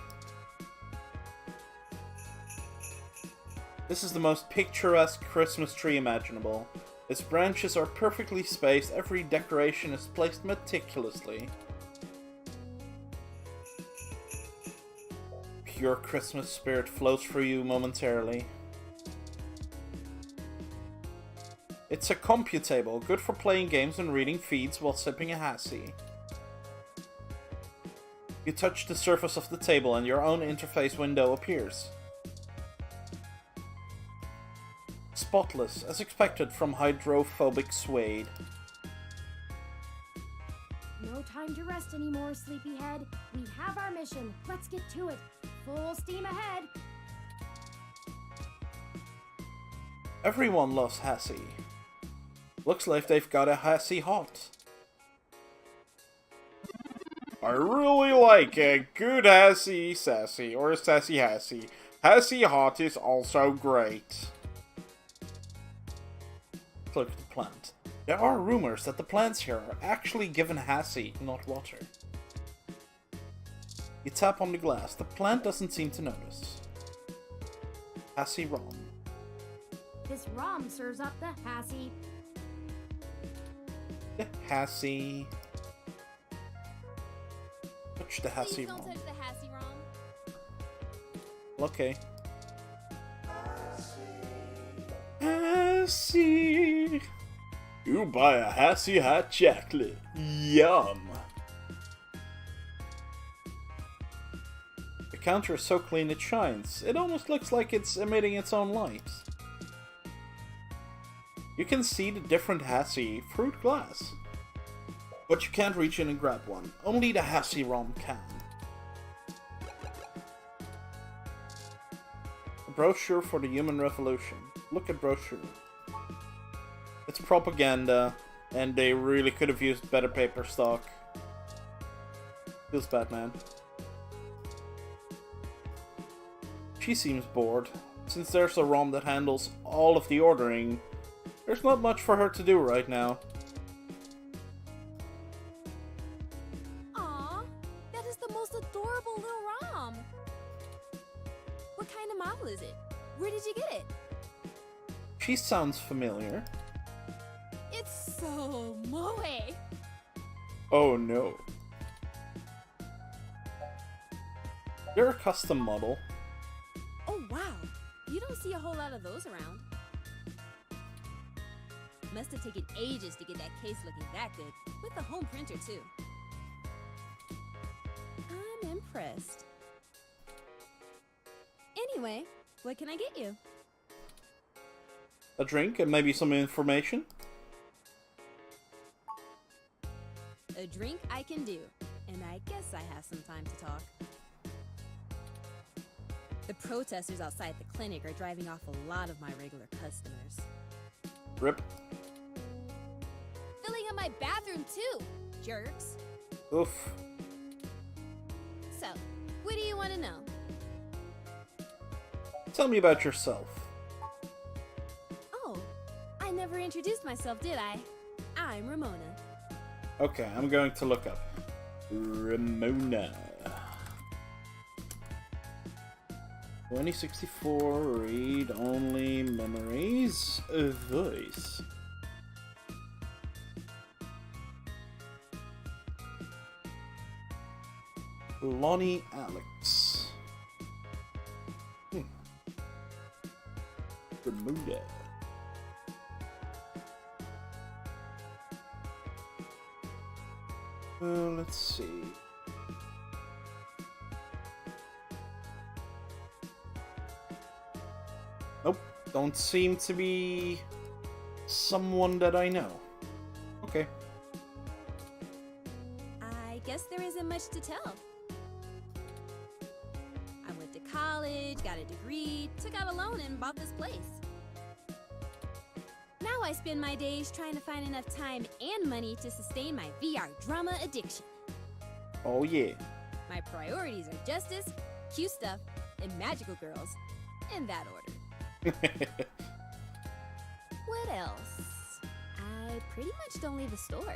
This is the most picturesque Christmas tree imaginable. Its branches are perfectly spaced, every decoration is placed meticulously. Pure Christmas spirit flows through you momentarily. It's a computable, good for playing games and reading feeds while sipping a Hassie. You touch the surface of the table and your own interface window appears. Spotless, as expected from hydrophobic suede. No time to rest anymore, sleepyhead. We have our mission. Let's get to it. Full steam ahead. Everyone loves Hassie. Looks like they've got a Hassie hot. I really like a good Hassie sassy, or a sassy Hassie. Hassie hot is also great. Look at the plant. There are rumors that the plants here are actually given Hassie, not water. You tap on the glass. The plant doesn't seem to notice. Hassie Rom. This ROM serves up the Hassie. The Hassie. Touch the Hassie Please don't Rom. touch the Hassie ROM. Okay. Hassie. You buy a Hassie hot chocolate. Yum. The counter is so clean it shines. It almost looks like it's emitting its own light. You can see the different Hassie fruit glass. But you can't reach in and grab one. Only the Hassie ROM can. A brochure for the human revolution. Look at brochure. It's propaganda, and they really could have used better paper stock. Feels bad, man. She seems bored. Since there's a ROM that handles all of the ordering, there's not much for her to do right now. Aw, that is the most adorable little ROM. What kind of model is it? Where did you get it? She sounds familiar. It's so moe. Oh no. You're a custom model. Oh wow, you don't see a whole lot of those around. Must have taken ages to get that case looking that good, with the home printer too. I'm impressed. Anyway, what can I get you? A drink and maybe some information? A drink I can do, and I guess I have some time to talk. The protesters outside the clinic are driving off a lot of my regular customers. Rip. Filling up my bathroom too, jerks. Oof. So, What do you want to know? Tell me about yourself. Oh, I never introduced myself, did I? I'm Ramona. Okay, I'm going to look up Ramona. 2064 read-only memories of voice. Lonnie Alex. Bermuda. Let's see. Nope, don't seem to be someone that I know. Okay. I guess there isn't much to tell. I went to college, got a degree, took out a loan, and bought this place. Now I spend my days trying to find enough time and money to sustain my VR drama addiction. Oh yeah. My priorities are justice, cute stuff, and magical girls. In that order. What else? I pretty much don't leave the store.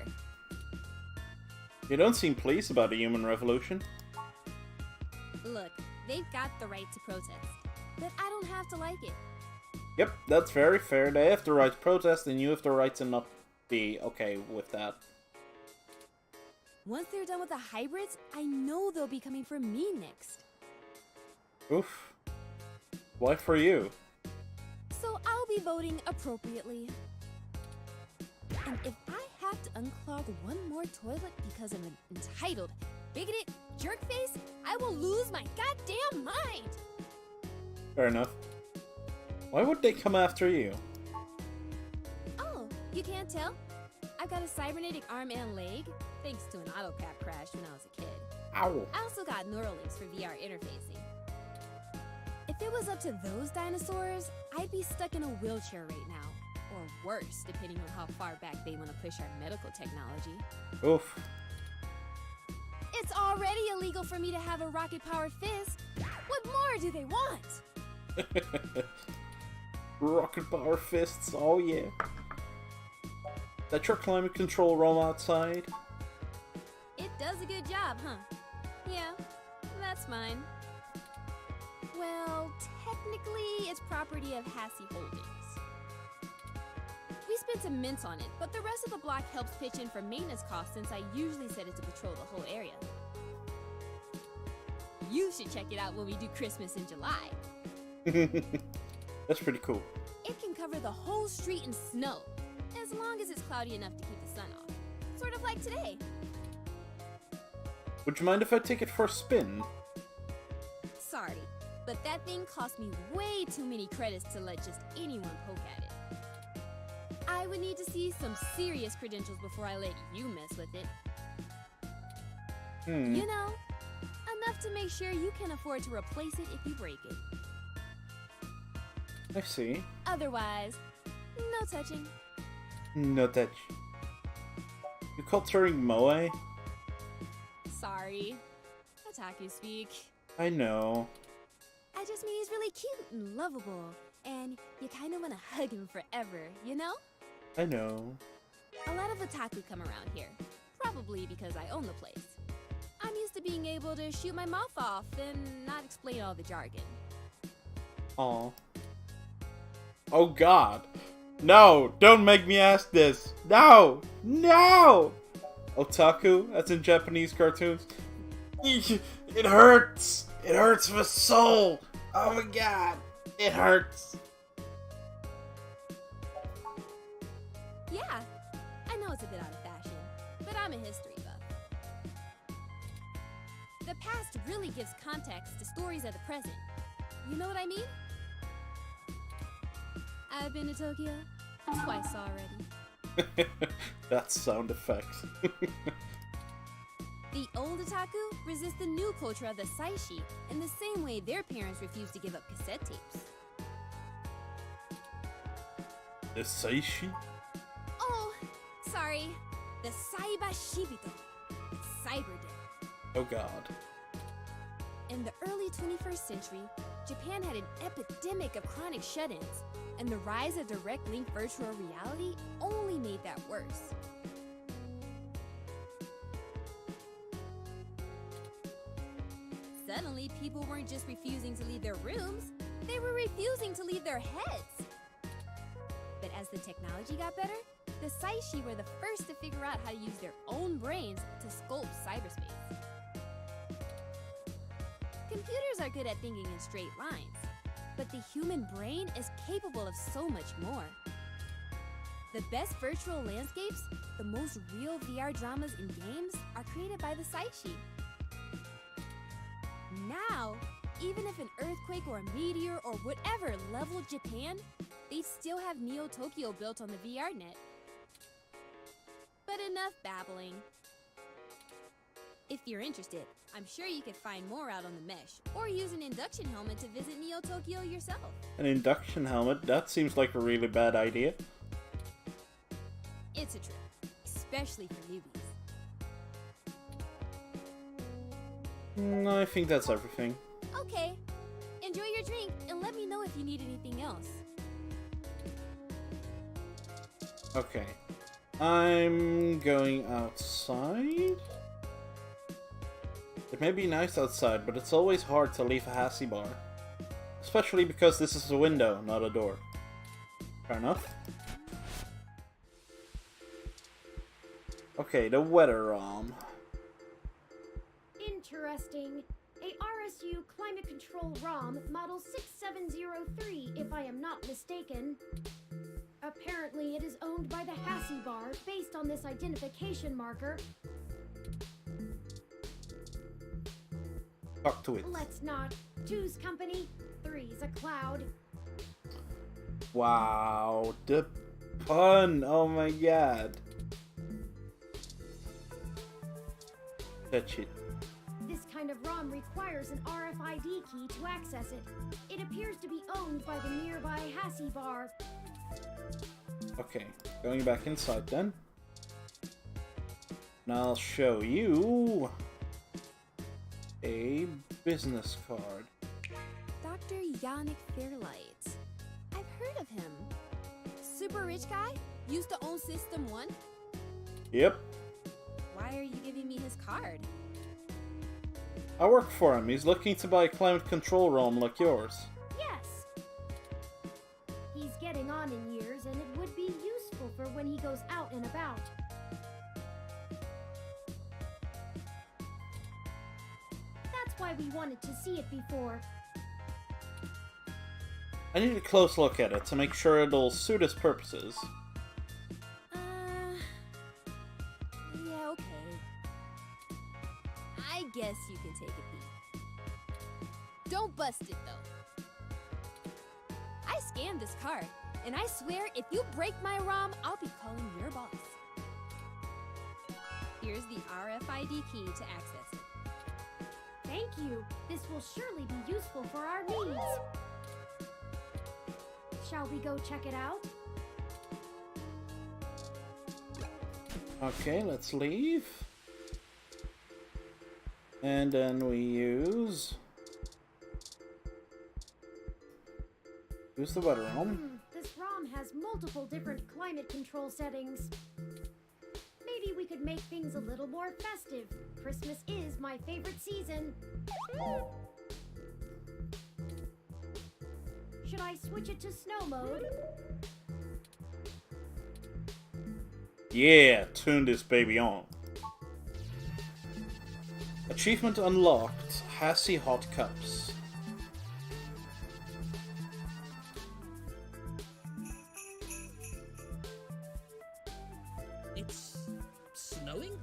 You don't seem pleased about the human revolution. Look, they've got the right to protest, but I don't have to like it. Yep, that's very fair. They have the right to protest, and you have the right to not be okay with that. Once they're done with the hybrids, I know they'll be coming for me next. Oof. Why for you? So I'll be voting appropriately. And if I have to unclog one more toilet because of an entitled, bigoted jerkface, I will lose my goddamn mind! Fair enough. Why would they come after you? Oh, you can't tell? I've got a cybernetic arm and leg, thanks to an AutoCAD crash when I was a kid. Ow. I also got Neuralinks for VR interfacing. If it was up to those dinosaurs, I'd be stuck in a wheelchair right now. Or worse, depending on how far back they want to push our medical technology. Oof. It's already illegal for me to have a rocket-powered fist. What more do they want? Rocket power fists, oh yeah. That your climate control room outside? It does a good job, huh? Yeah, that's mine. Well, technically, it's property of Hassy Holdings. We spent some mints on it, but the rest of the block helps pitch in for maintenance costs since I usually set it to patrol the whole area. You should check it out when we do Christmas in July. That's pretty cool. It can cover the whole street in snow, as long as it's cloudy enough to keep the sun off. Sort of like today. Would you mind if I take it for a spin? Sorry, but that thing cost me way too many credits to let just anyone poke at it. I would need to see some serious credentials before I let you mess with it. You know, enough to make sure you can afford to replace it if you break it. I see. Otherwise, no touching. No touch. You called Turing Moe? Sorry. Otaku speak. I know. I just mean he's really cute and lovable, and you kind of want to hug him forever, you know? I know. A lot of otaku come around here, probably because I own the place. I'm used to being able to shoot my mouth off and not explain all the jargon. Aw. Oh god. No! Don't make me ask this! No! No! Otaku, as in Japanese cartoons. Eek, it hurts! It hurts my soul! Oh my god! It hurts! Yeah, I know it's a bit out of fashion, but I'm a history buff. The past really gives context to stories of the present. You know what I mean? I've been to Tokyo twice already. That's sound effects. The old otaku resist the new culture of the saishi in the same way their parents refused to give up cassette tapes. The Saishi? Oh, sorry. The Saiba Shibito. It's Cyber Day. Oh god. In the early 21st century, Japan had an epidemic of chronic shut-ins, and the rise of direct link virtual reality only made that worse. Suddenly, people weren't just refusing to leave their rooms, they were refusing to leave their heads. But as the technology got better, the Saishi were the first to figure out how to use their own brains to sculpt cyberspace. Computers are good at thinking in straight lines, but the human brain is capable of so much more. The best virtual landscapes, the most real VR dramas in games, are created by the Saishi. Now, even if an earthquake or a meteor or whatever leveled Japan, they'd still have Neo Tokyo built on the VR net. But enough babbling. If you're interested, I'm sure you could find more out on the mesh, or use an induction helmet to visit Neo Tokyo yourself. An induction helmet? That seems like a really bad idea. It's a trip, especially for newbies. I think that's everything. Okay, enjoy your drink and let me know if you need anything else. Okay. I'm going outside? It may be nice outside, but it's always hard to leave a Hassie bar. Especially because this is a window, not a door. Fair enough. Okay, the weather ROM. Interesting. A RSU Climate Control ROM, model 6703, if I am not mistaken. Apparently, it is owned by the Hassie Bar, based on this identification marker. Talk to it. Let's not. 2's company, 3's a cloud. Wow, the pun! Oh my god. Touch it. This kind of ROM requires an RFID key to access it. It appears to be owned by the nearby Hassie Bar. Okay, going back inside then. And I'll show you a business card. Dr. Yannick Fairlight. I've heard of him. Super rich guy? Used to own System 1? Yep, Why are you giving me his card? I work for him. He's looking to buy a climate control ROM like yours. Yes! He's getting on in years, and it would be useful for when he goes out and about. That's why we wanted to see it before. I need a close look at it to make sure it'll suit his purposes. Yeah, okay. I guess you can take a peek. Don't bust it, though. I scanned this card, and I swear if you break my ROM, I'll be calling your boss. Here's the RFID key to access it. Thank you. This will surely be useful for our needs. Shall we go check it out? Okay, let's leave. And then we use the weather ROM. This ROM has multiple different climate control settings. Maybe we could make things a little more festive. Christmas is my favorite season. Should I switch it to snow mode? Yeah, turn this baby on. Achievement unlocked. Hassie Hot Cups. It's snowing?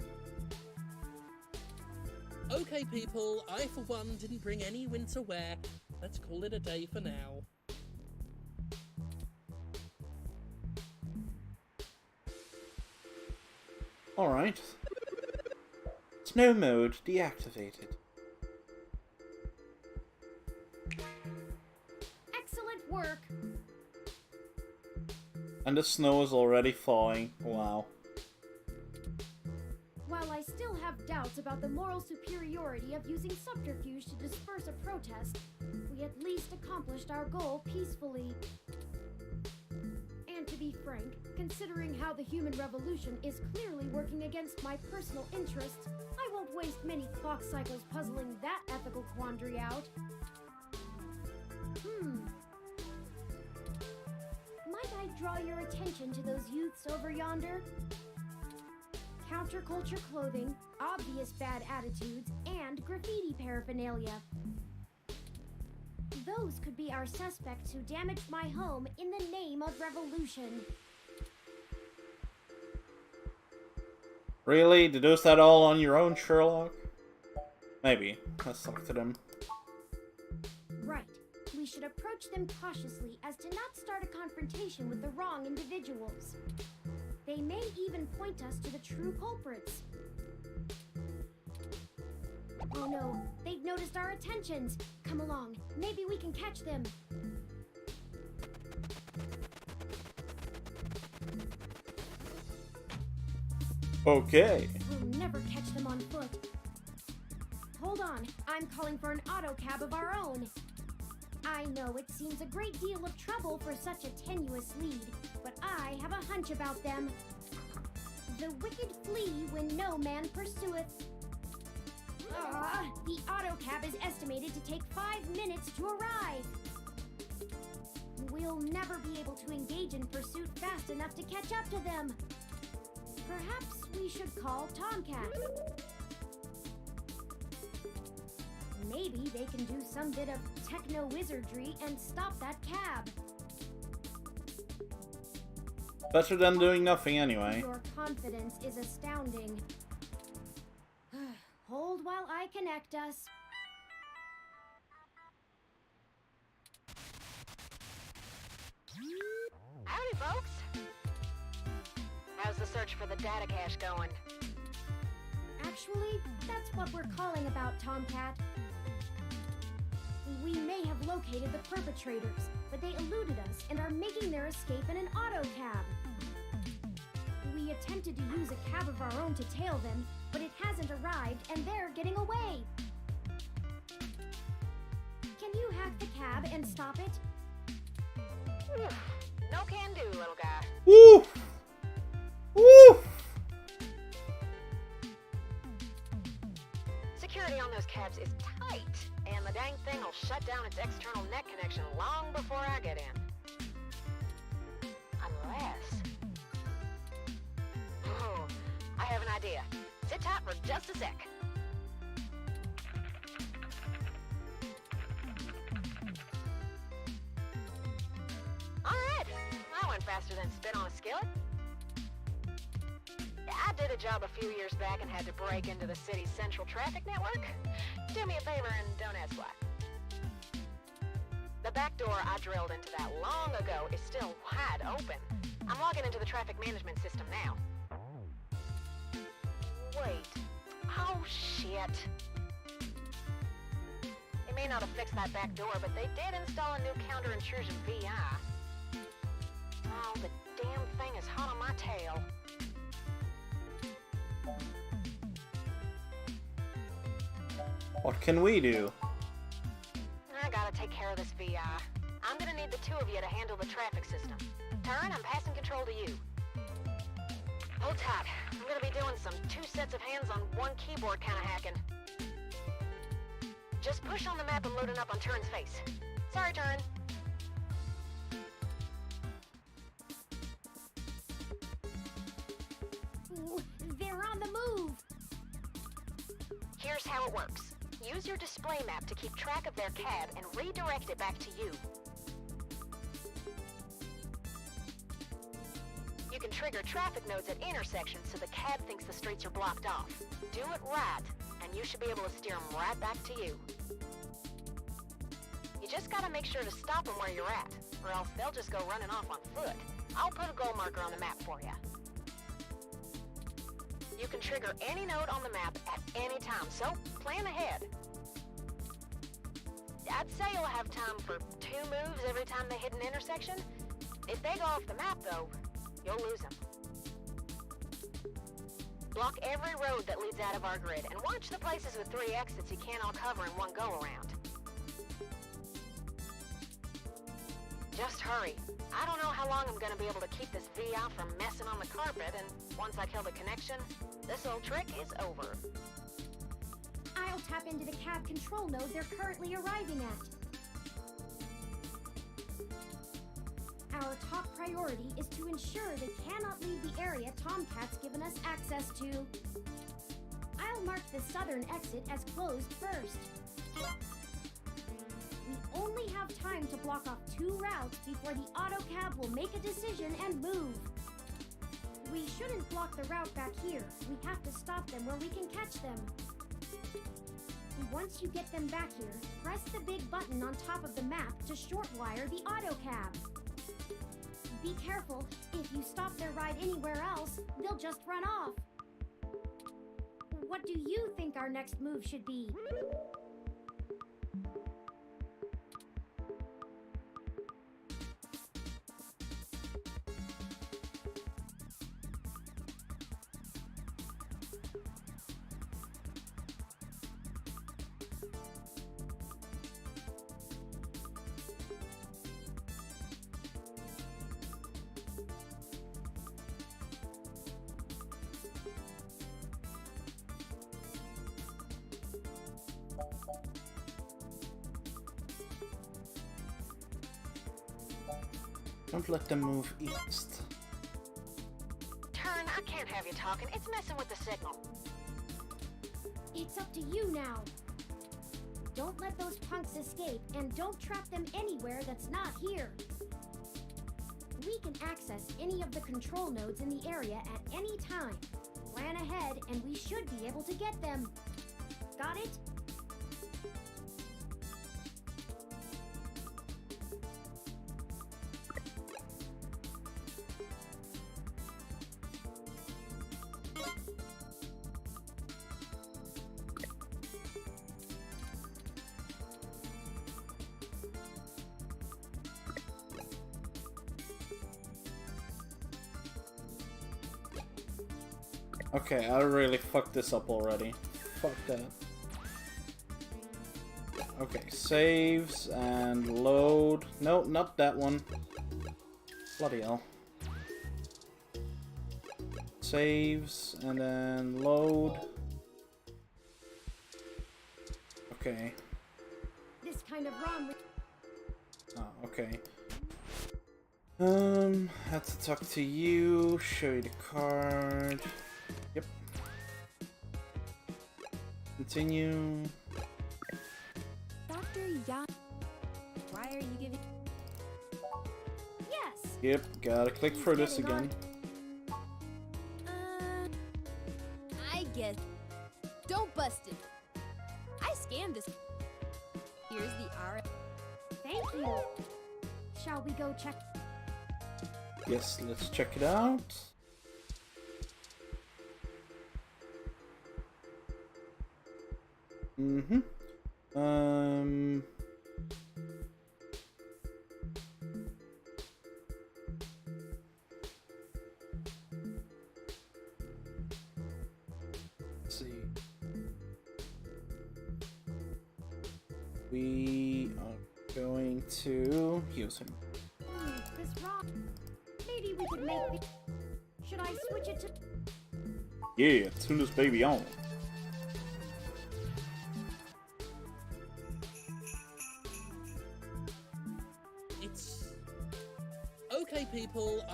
Okay, people, I for one didn't bring any winter wear. Let's call it a day for now. Alright. Snow mode deactivated. Excellent work. And the snow is already falling. Wow. While I still have doubts about the moral superiority of using subterfuge to disperse a protest, we at least accomplished our goal peacefully. And to be frank, considering how the human revolution is clearly working against my personal interests, I won't waste many clock cycles puzzling that ethical quandary out. Might I draw your attention to those youths over yonder? Counterculture clothing, obvious bad attitudes, and graffiti paraphernalia. Those could be our suspects who damaged my home in the name of revolution. Really? Deduce that all on your own, Sherlock? Maybe. Let's talk to them. Right. We should approach them cautiously as to not start a confrontation with the wrong individuals. They may even point us to the true culprits. Oh no, they've noticed our attentions. Come along, maybe we can catch them. Okay. We'll never catch them on foot. Hold on, I'm calling for an auto cab of our own. I know it seems a great deal of trouble for such a tenuous lead, but I have a hunch about them. The wicked flee when no man pursueth. The auto cab is estimated to take 5 minutes to arrive. We'll never be able to engage in pursuit fast enough to catch up to them. Perhaps we should call Tomcat. Maybe they can do some bit of techno-wizardry and stop that cab. Better than doing nothing anyway. Your confidence is astounding. Hold while I connect us. Howdy, folks. How's the search for the data cache going? Actually, that's what we're calling about, Tomcat. We may have located the perpetrators, but they eluded us and are making their escape in an auto cab. We attempted to use a cab of our own to tail them, but it hasn't arrived and they're getting away. Can you hack the cab and stop it? No can do, little guy. Woo! Woo! Security on those cabs is tight, and the dang thing will shut down its external net connection long before I get in. Unless... Oh, I have an idea. Sit tight for just a sec. Alright, that went faster than spit on a skillet. I did a job a few years back and had to break into the city's central traffic network. Do me a favor and don't ask why. The back door I drilled into that long ago is still wide open. I'm logging into the traffic management system now. Wait. Oh, shit. They may not have fixed that back door, but they did install a new counter-intrusion VI. Oh, the damn thing is hot on my tail. What can we do? I gotta take care of this VI. I'm gonna need the two of you to handle the traffic system. Turn, I'm passing control to you. Hold tight. I'm gonna be doing some 2 sets of hands on 1 keyboard kind of hacking. Just push on the map and load it up on Turin's face. Sorry, Turin. Ooh, they're on the move! Here's how it works. Use your display map to keep track of their cab and redirect it back to you. You can trigger traffic nodes at intersections so the cab thinks the streets are blocked off. Do it right, and you should be able to steer them right back to you. You just gotta make sure to stop them where you're at, or else they'll just go running off on foot. I'll put a goal marker on the map for you. You can trigger any node on the map at any time, so plan ahead. I'd say you'll have time for 2 moves every time they hit an intersection. If they go off the map, though, you'll lose them. Block every road that leads out of our grid, and watch the places with 3 exits you can't all cover in one go-around. Just hurry. I don't know how long I'm gonna be able to keep this VI from messing on the carpet, and once I kill the connection, this old trick is over. I'll tap into the cab control node they're currently arriving at. Our top priority is to ensure they cannot leave the area Tomcat's given us access to. I'll mark the southern exit as closed first. We only have time to block off 2 routes before the autocab will make a decision and move. We shouldn't block the route back here. We have to stop them where we can catch them. Once you get them back here, press the big button on top of the map to short-wire the autocab. Be careful. If you stop their ride anywhere else, they'll just run off. What do you think our next move should be? Don't let them move east. Turn, I can't have you talking. It's messing with the signal. It's up to you now. Don't let those punks escape, and don't trap them anywhere that's not here. We can access any of the control nodes in the area at any time. Plan ahead, and we should be able to get them. Got it? Okay, I really fucked this up already. Fuck that. Okay, saves and load. No, not that one. Bloody hell. Saves and then load. Okay. This kind of ROM. Oh, okay. Have to talk to you, show you the card. Yep. Continue. Dr. Yan, why are you giving... Yes! Yep, gotta click through this again. I guess. Don't bust it. I scanned this. Here's the R. Thank you. Shall we go check? Yes, let's check it out. Mm-hmm. Let's see. We are going to use him. This ROM. Maybe we could make it. Should I switch it to? Yeah, turn this baby on. It's okay, people.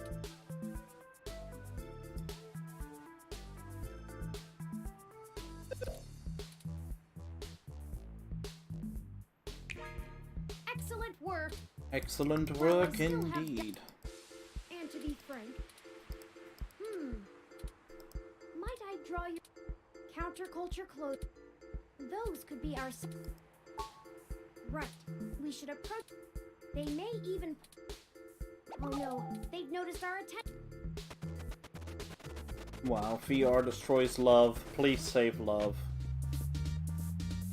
Excellent work. Excellent work indeed. And to be frank, might I draw you counterculture clothes? Those could be our. Right. We should approach. They may even. Oh no! They've noticed our attack. Wow, VR destroys love. Please save love.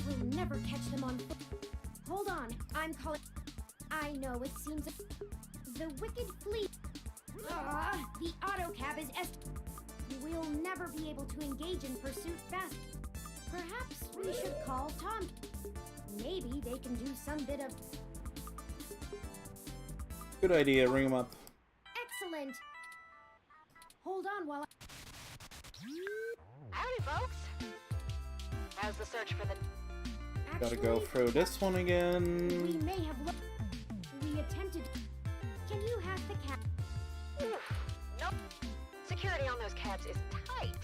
We'll never catch them on foot. Hold on, I'm calling. I know it seems the wicked fleet. The autocab is we'll never be able to engage in pursuit fast. Perhaps we should call Tom. Maybe they can do some bit of... Good idea, ring him up. Excellent! Hold on while Howdy, folks. How's the search for the... Gotta go through this one again. We may have looked... We attempted... Can you hack the cat? Nope. Security on those cabs is tight.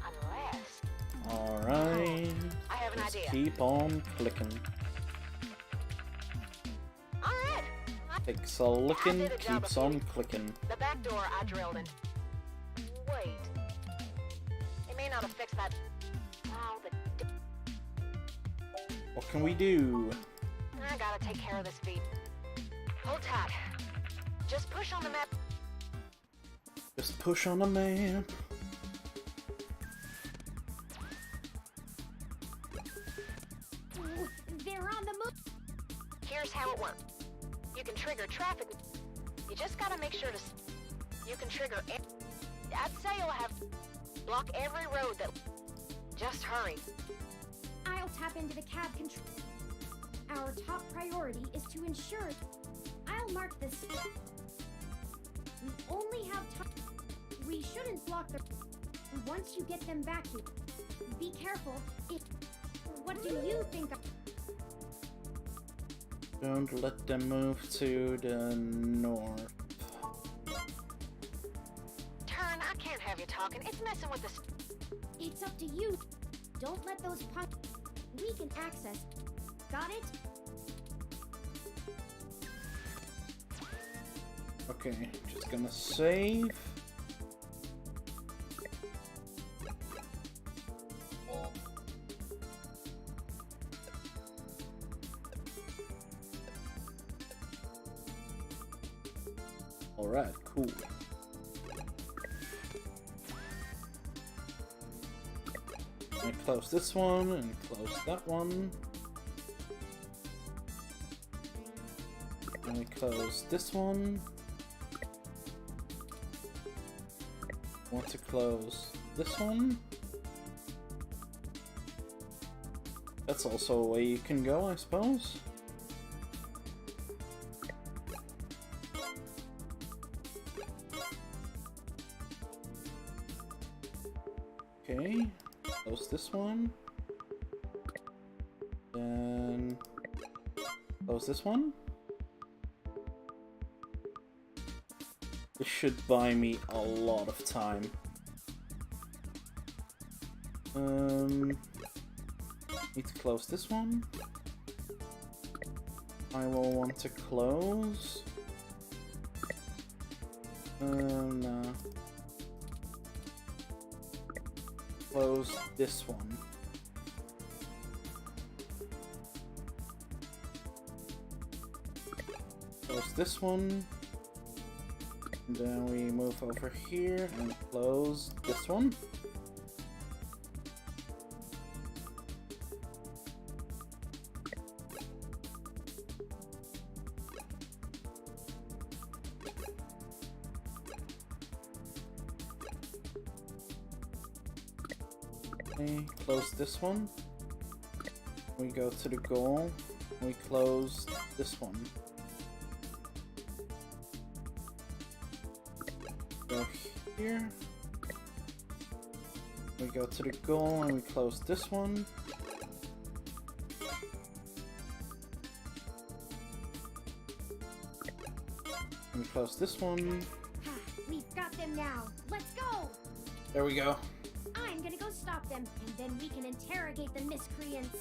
Unless... Alright. I have an Just idea. keep on clicking. Alright. Takes a licking, keeps on clicking. The back door I drilled in. Wait. It may not have fixed that... Oh, the... What can we do? I gotta take care of this feed. Hold tight. Just push on the map. Just push on the map. They're on the move. Here's how it works. You can trigger traffic. You just gotta make sure to... You can trigger... I'd say you'll have... Block every road that... Just hurry. I'll tap into the cab control. Our top priority is to ensure... I'll mark this... We only have time... We shouldn't block the... Once you get them back here... Be careful. What do you think of... Don't let them move to the north. Turn, I can't have you talking. It's messing with the... It's up to you. Don't let those punks... We can access... Got it? Okay, just gonna save. Alright, cool. I close this one and close that one. And we close this one. Want to close this one. That's also a way you can go, I suppose. Okay, close this one. Then close this one. This should buy me a lot of time. Need to close this one. I will want to close. No. Close this one. Close this one. And then we move over here and close this one. Okay, close this one. We go to the goal. We close this one. Go here. We go to the goal and we close this one. And we close this one. We've got them now. Let's go! There we go. I'm gonna go stop them, and then we can interrogate the miscreants.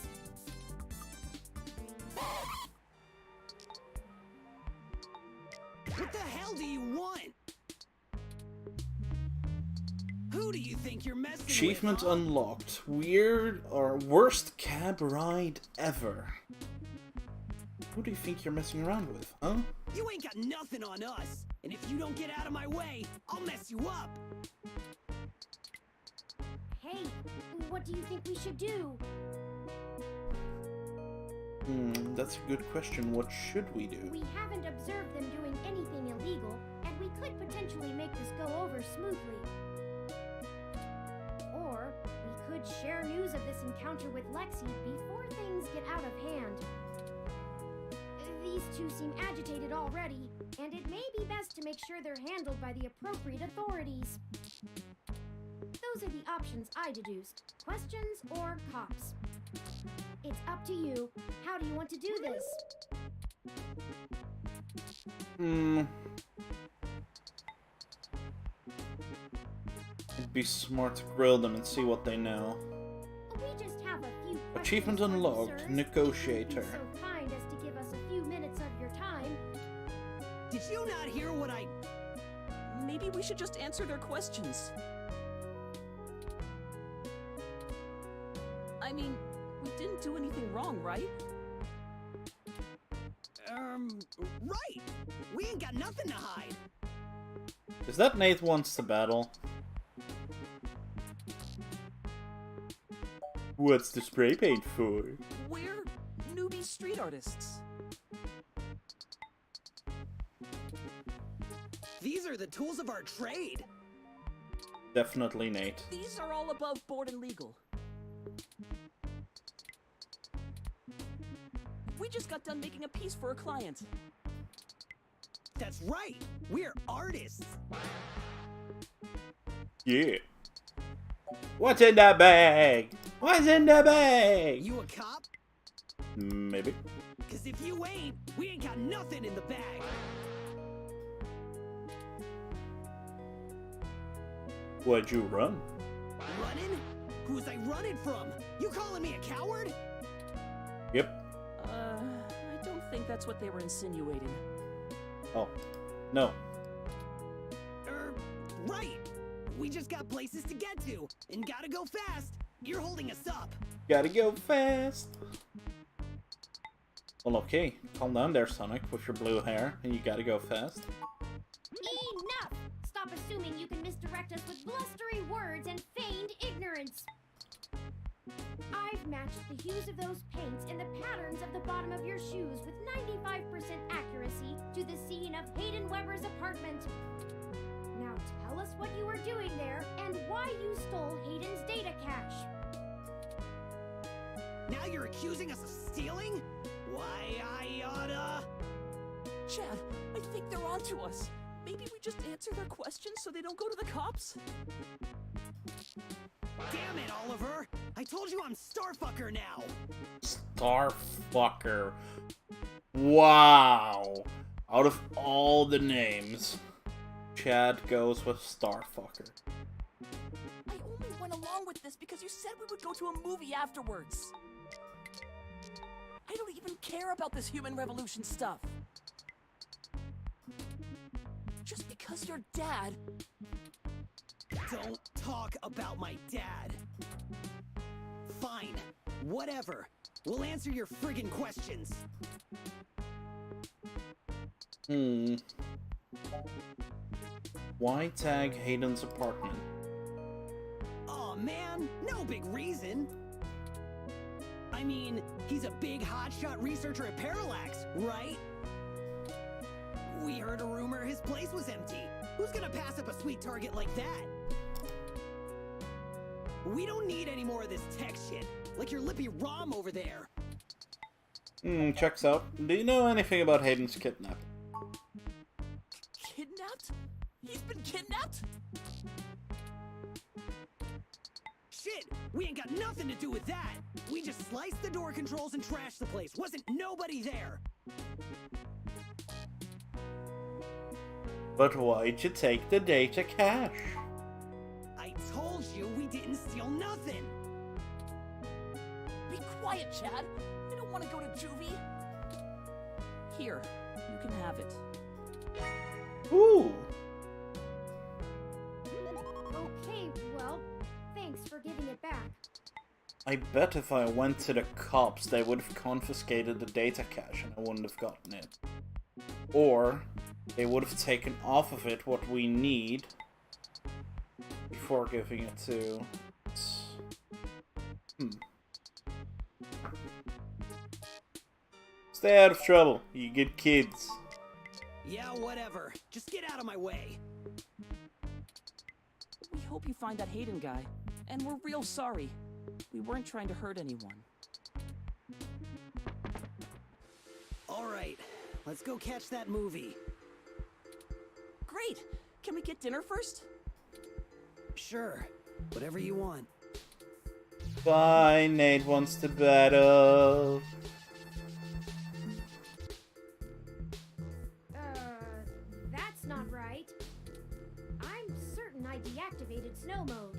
What the hell do you want? Who do you think you're messing Achievement with? Huh? unlocked. Weird or worst cab ride ever. Who do you think you're messing around with, huh? You ain't got nothing on us, and if you don't get out of my way, I'll mess you up. Hey, what do you think we should do? That's a good question. What should we do? We haven't observed them doing anything illegal, and we could potentially make this go over smoothly. Or we could share news of this encounter with Lexi before things get out of hand. These two seem agitated already, and it may be best to make sure they're handled by the appropriate authorities. Those are the options I deduced. Questions or cops? It's up to you. How do you want to do this? It'd be smart to grill them and see what they know. We just have a few Achievement questions for you, unlocked, sirs. Negotiator. If you'd be so kind as to give us a few minutes of your time. Did you not hear what I... Maybe we should just answer their questions. I mean, we didn't do anything wrong, right? Right! We ain't got nothing to hide! Is that Nate wants to battle? What's the spray paint for? We're newbie street artists. These are the tools of our trade! Definitely Nate. These are all above board and legal. We just got done making a piece for a client. That's right! We're artists! Yeah. What's in the bag? What's in the bag? You a cop? Maybe. Cause if you ain't, we ain't got nothing in the bag! Why'd you run? Running? Who's I running from? You calling me a coward? Yep. I don't think that's what they were insinuating. Oh. No. Right! We just got places to get to, and gotta go fast! You're holding us up! Gotta go fast. Well, okay. Calm down there, Sonic, with your blue hair, and you gotta go fast. Enough! Stop assuming you can misdirect us with blustery words and feigned ignorance. I've matched the hues of those paints and the patterns of the bottom of your shoes with 95% accuracy to the scene of Hayden Weber's apartment. Now tell us what you were doing there and why you stole Hayden's data cache. Now you're accusing us of stealing? Why, I oughta... Chad, I think they're onto us. Maybe we just answer their questions so they don't go to the cops? Damn it, Oliver! I told you I'm Starfucker now! Starfucker. Wow. Out of all the names, Chad goes with Starfucker. I only went along with this because you said we would go to a movie afterwards. I don't even care about this human revolution stuff. Just because your dad... Don't talk about my dad. Fine. Whatever. We'll answer your friggin' questions. Why tag Hayden's apartment? Aw, man. No big reason. I mean, he's a big hotshot researcher at Parallax, right? We heard a rumor his place was empty. Who's gonna pass up a sweet target like that? We don't need any more of this tech shit, like your lippy ROM over there. Checks out. Do you know anything about Hayden's kidnapping? Kidnapped? He's been kidnapped? Shit, we ain't got nothing to do with that. We just sliced the door controls and trashed the place. Wasn't nobody there. But why'd you take the data cache? I told you we didn't steal nothing. Be quiet, Chad. I don't want to go to juvie. Here, you can have it. Ooh. Okay, well, thanks for giving it back. I bet if I went to the cops, they would have confiscated the data cache and I wouldn't have gotten it. Or they would have taken off of it what we need before giving it to... Stay out of trouble, you good kids. Yeah, whatever. Just get out of my way. We hope you find that Hayden guy. and we're real sorry. We weren't trying to hurt anyone. All right, let's go catch that movie. Great! Can we get dinner first? Sure, whatever you want. Fine, Nate wants to battle. That's not right. I'm certain I deactivated snow mode.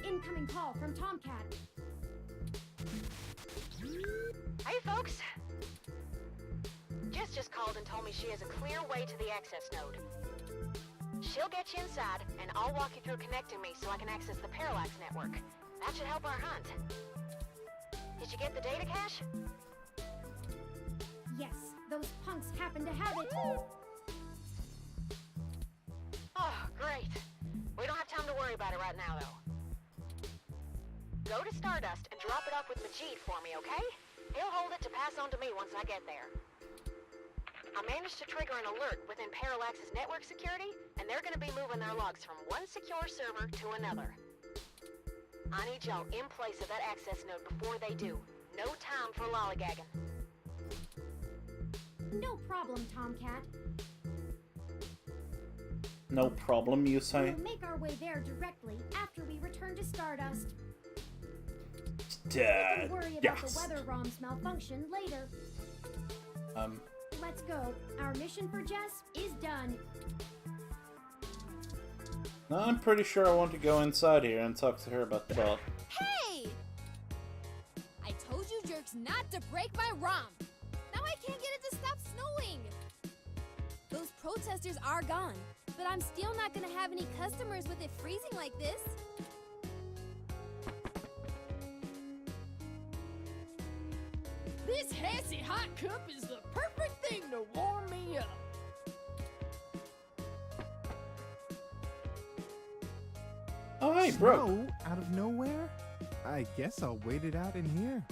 Incoming call from Tomcat. Hey, folks. Jess just called and told me she has a clear way to the access node. She'll get you inside, and I'll walk you through connecting me so I can access the Parallax network. That should help our hunt. Did you get the data cache? Yes, those punks happen to have it. Oh, great. We don't have time to worry about it right now, though. Go to Stardust and drop it off with Majid for me, okay? He'll hold it to pass on to me once I get there. I managed to trigger an alert within Parallax's network security, and they're gonna be moving their logs from one secure server to another. I need y'all in place of that access node before they do. No time for lollygagging. No problem, Tomcat. No problem, you say? We'll make our way there directly after we return to Stardust. Dad. Don't worry about Yes. the weather ROM's malfunction later. Let's go. Our mission for Jess is done. I'm pretty sure I want to go inside here and talk to her about the ball. Hey! I told you jerks not to break my ROM. Now I can't get it to stop snowing. Those protesters are gone, but I'm still not gonna have any customers with it freezing like this. This Hassy Hot Cup is the perfect thing to warm me up. Oh, hey, bro. Snow out of nowhere? I guess I'll wait it out in here.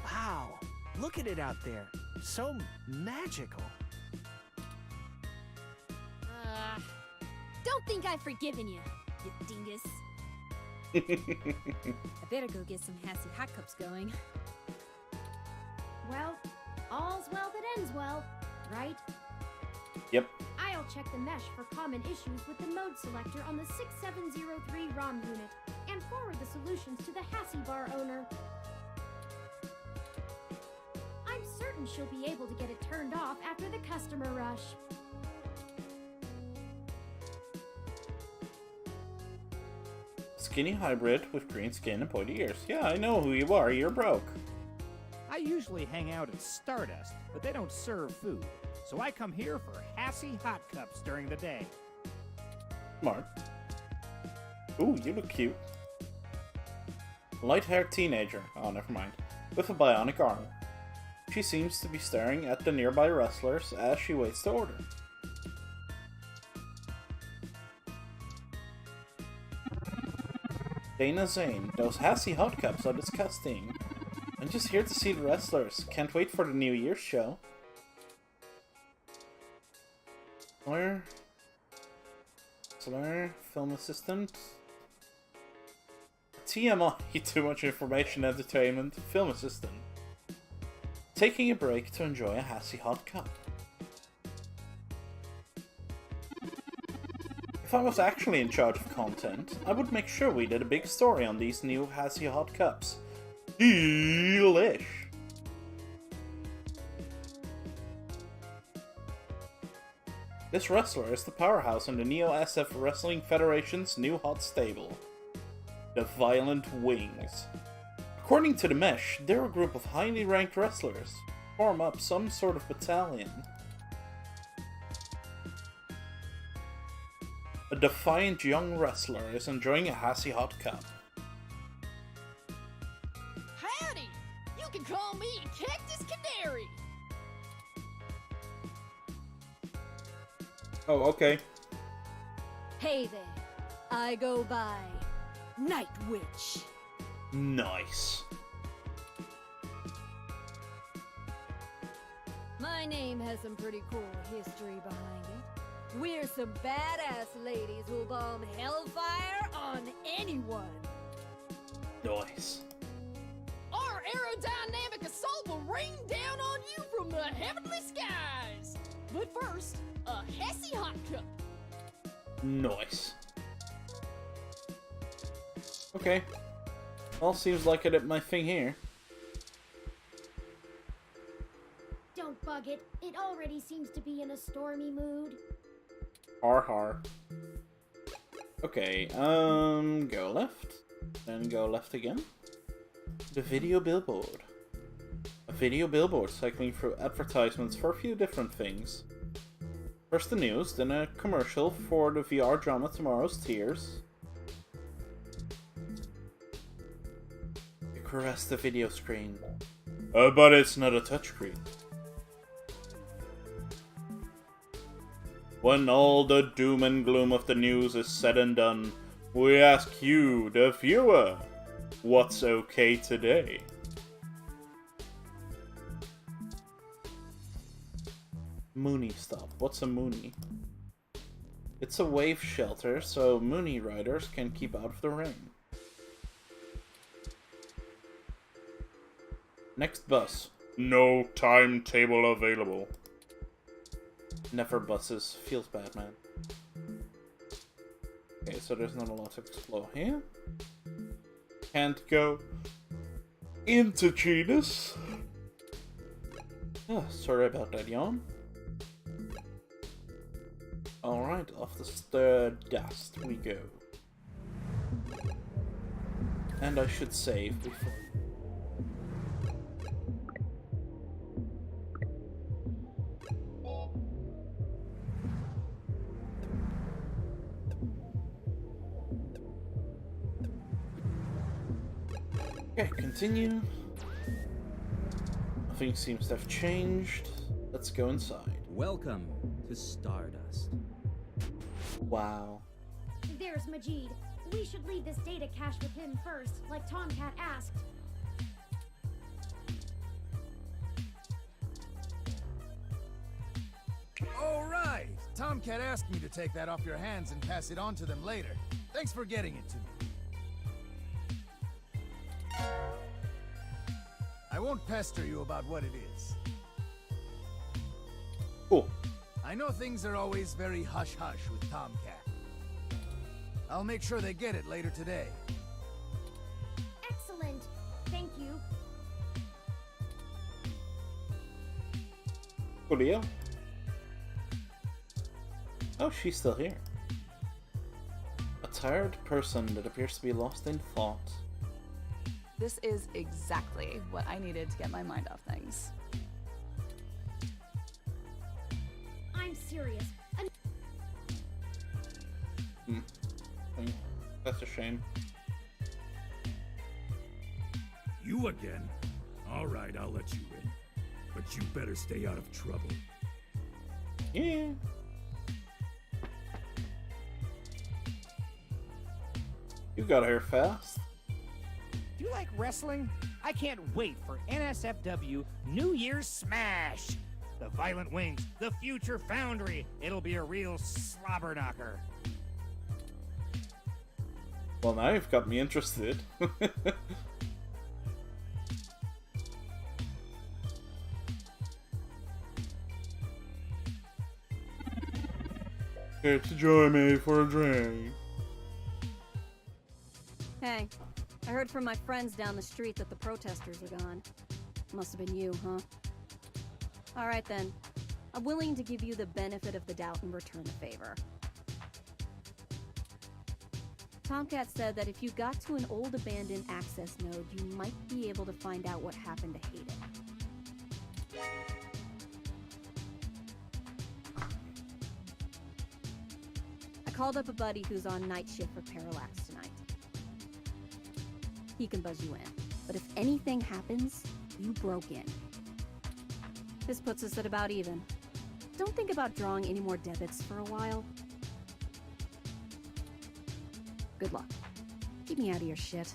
Wow, look at it out there. So magical. Don't think I've forgiven you, you dingus. I better go get some Hassy Hot Cups going. Well, all's well that ends well, right? Yep. I'll check the mesh for common issues with the mode selector on the 6703 ROM unit and forward the solutions to the Hassy Bar owner. I'm certain she'll be able to get it turned off after the customer rush. Skinny hybrid with green skin and pointy ears. Yeah, I know who you are. You're broke. I usually hang out at Stardust, but they don't serve food. So I come here for Hassy Hot Cups during the day. Smart. Ooh, you look cute. Light-haired teenager. Oh, never mind. With a bionic arm. She seems to be staring at the nearby wrestlers as she waits to order. Dana Zane. Those Hassy Hot Cups are disgusting. I'm just here to see the wrestlers. Can't wait for the New Year's show. Where? Film assistant. TMI, too much information entertainment, film assistant. Taking a break to enjoy a Hassy Hot Cup. If I was actually in charge of content, I would make sure we did a big story on these new Hassy Hot Cups. Delish! This wrestler is the powerhouse in the Neo SF Wrestling Federation's new hot stable, the Violent Wings. According to the Mesh, they're a group of highly ranked wrestlers, form up some sort of battalion. A defiant young wrestler is enjoying a Hassy Hot Cup. Howdy! You can call me Cactus Canary! Oh, okay. Hey there, I go by Night Witch. Nice. My name has some pretty cool history behind it. We're some badass ladies who'll bomb hellfire on anyone. Nice. Our aerodynamic assault will rain down on you from the heavenly skies! But first, a Hesse hot cup. Nice. Okay. Well, seems like I did my thing here. Don't bug it. It already seems to be in a stormy mood. Har har. Okay, go left. Then go left again. The video billboard. A video billboard cycling through advertisements for a few different things. First the news, then a commercial for the VR drama Tomorrow's Tears. You caress the video screen. But it's not a touchscreen. When all the doom and gloom of the news is said and done, we ask you, the viewer, what's okay today? Moonie stop. What's a Moonie? It's a wave shelter so Moonie riders can keep out of the rain. Next bus. No timetable available. Never buses. Feels bad, man. Okay, so there's not a lot to explore here. Can't go into Genus. Oh, sorry about that, yawn. Alright, off the Stardust we go. And I should save before. Okay, continue. Nothing seems to have changed. Let's go inside. Welcome to Stardust. Wow. There's Majid. We should leave this data cache with him first, like Tomcat asked. All right. Tomcat asked me to take that off your hands and pass it on to them later. Thanks for getting it to me. I won't pester you about what it is. Cool. I know things are always very hush-hush with Tomcat. I'll make sure they get it later today. Excellent. Thank you. Coolio. Oh, she's still here. A tired person that appears to be lost in thought. This is exactly what I needed to get my mind off things. I'm serious. That's a shame. You again? All right, I'll let you in. But you better stay out of trouble. Yeah. You got here fast. Do you like wrestling? I can't wait for NSFW New Year's Smash! The Violent Wings, the Future Foundry. It'll be a real slobber knocker. Well, now you've got me interested. Here to join me for a drink. Hey, I heard from my friends down the street that the protesters are gone. Must have been you, huh? Alright then. I'm willing to give you the benefit of the doubt and return the favor. Tomcat said that if you got to an old abandoned access node, you might be able to find out what happened to Hayden. I called up a buddy who's on night shift for Parallax tonight. He can buzz you in, but if anything happens, you broke in. This puts us at about even. Don't think about drawing any more debits for a while. Good luck. Keep me out of your shit.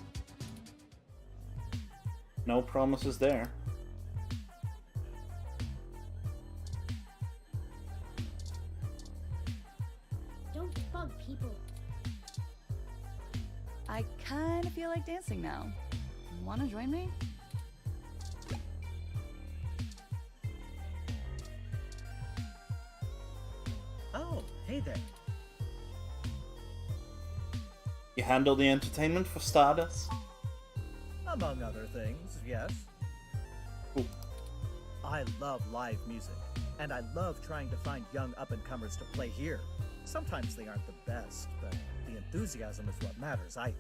No promises there. people. I kind of feel like dancing now. Wanna join me? Oh, hey there. You handle the entertainment for Stardust? Among other things, yes. Cool. I love live music, and I love trying to find young up-and-comers to play here. Sometimes they aren't the best, but the enthusiasm is what matters, I think.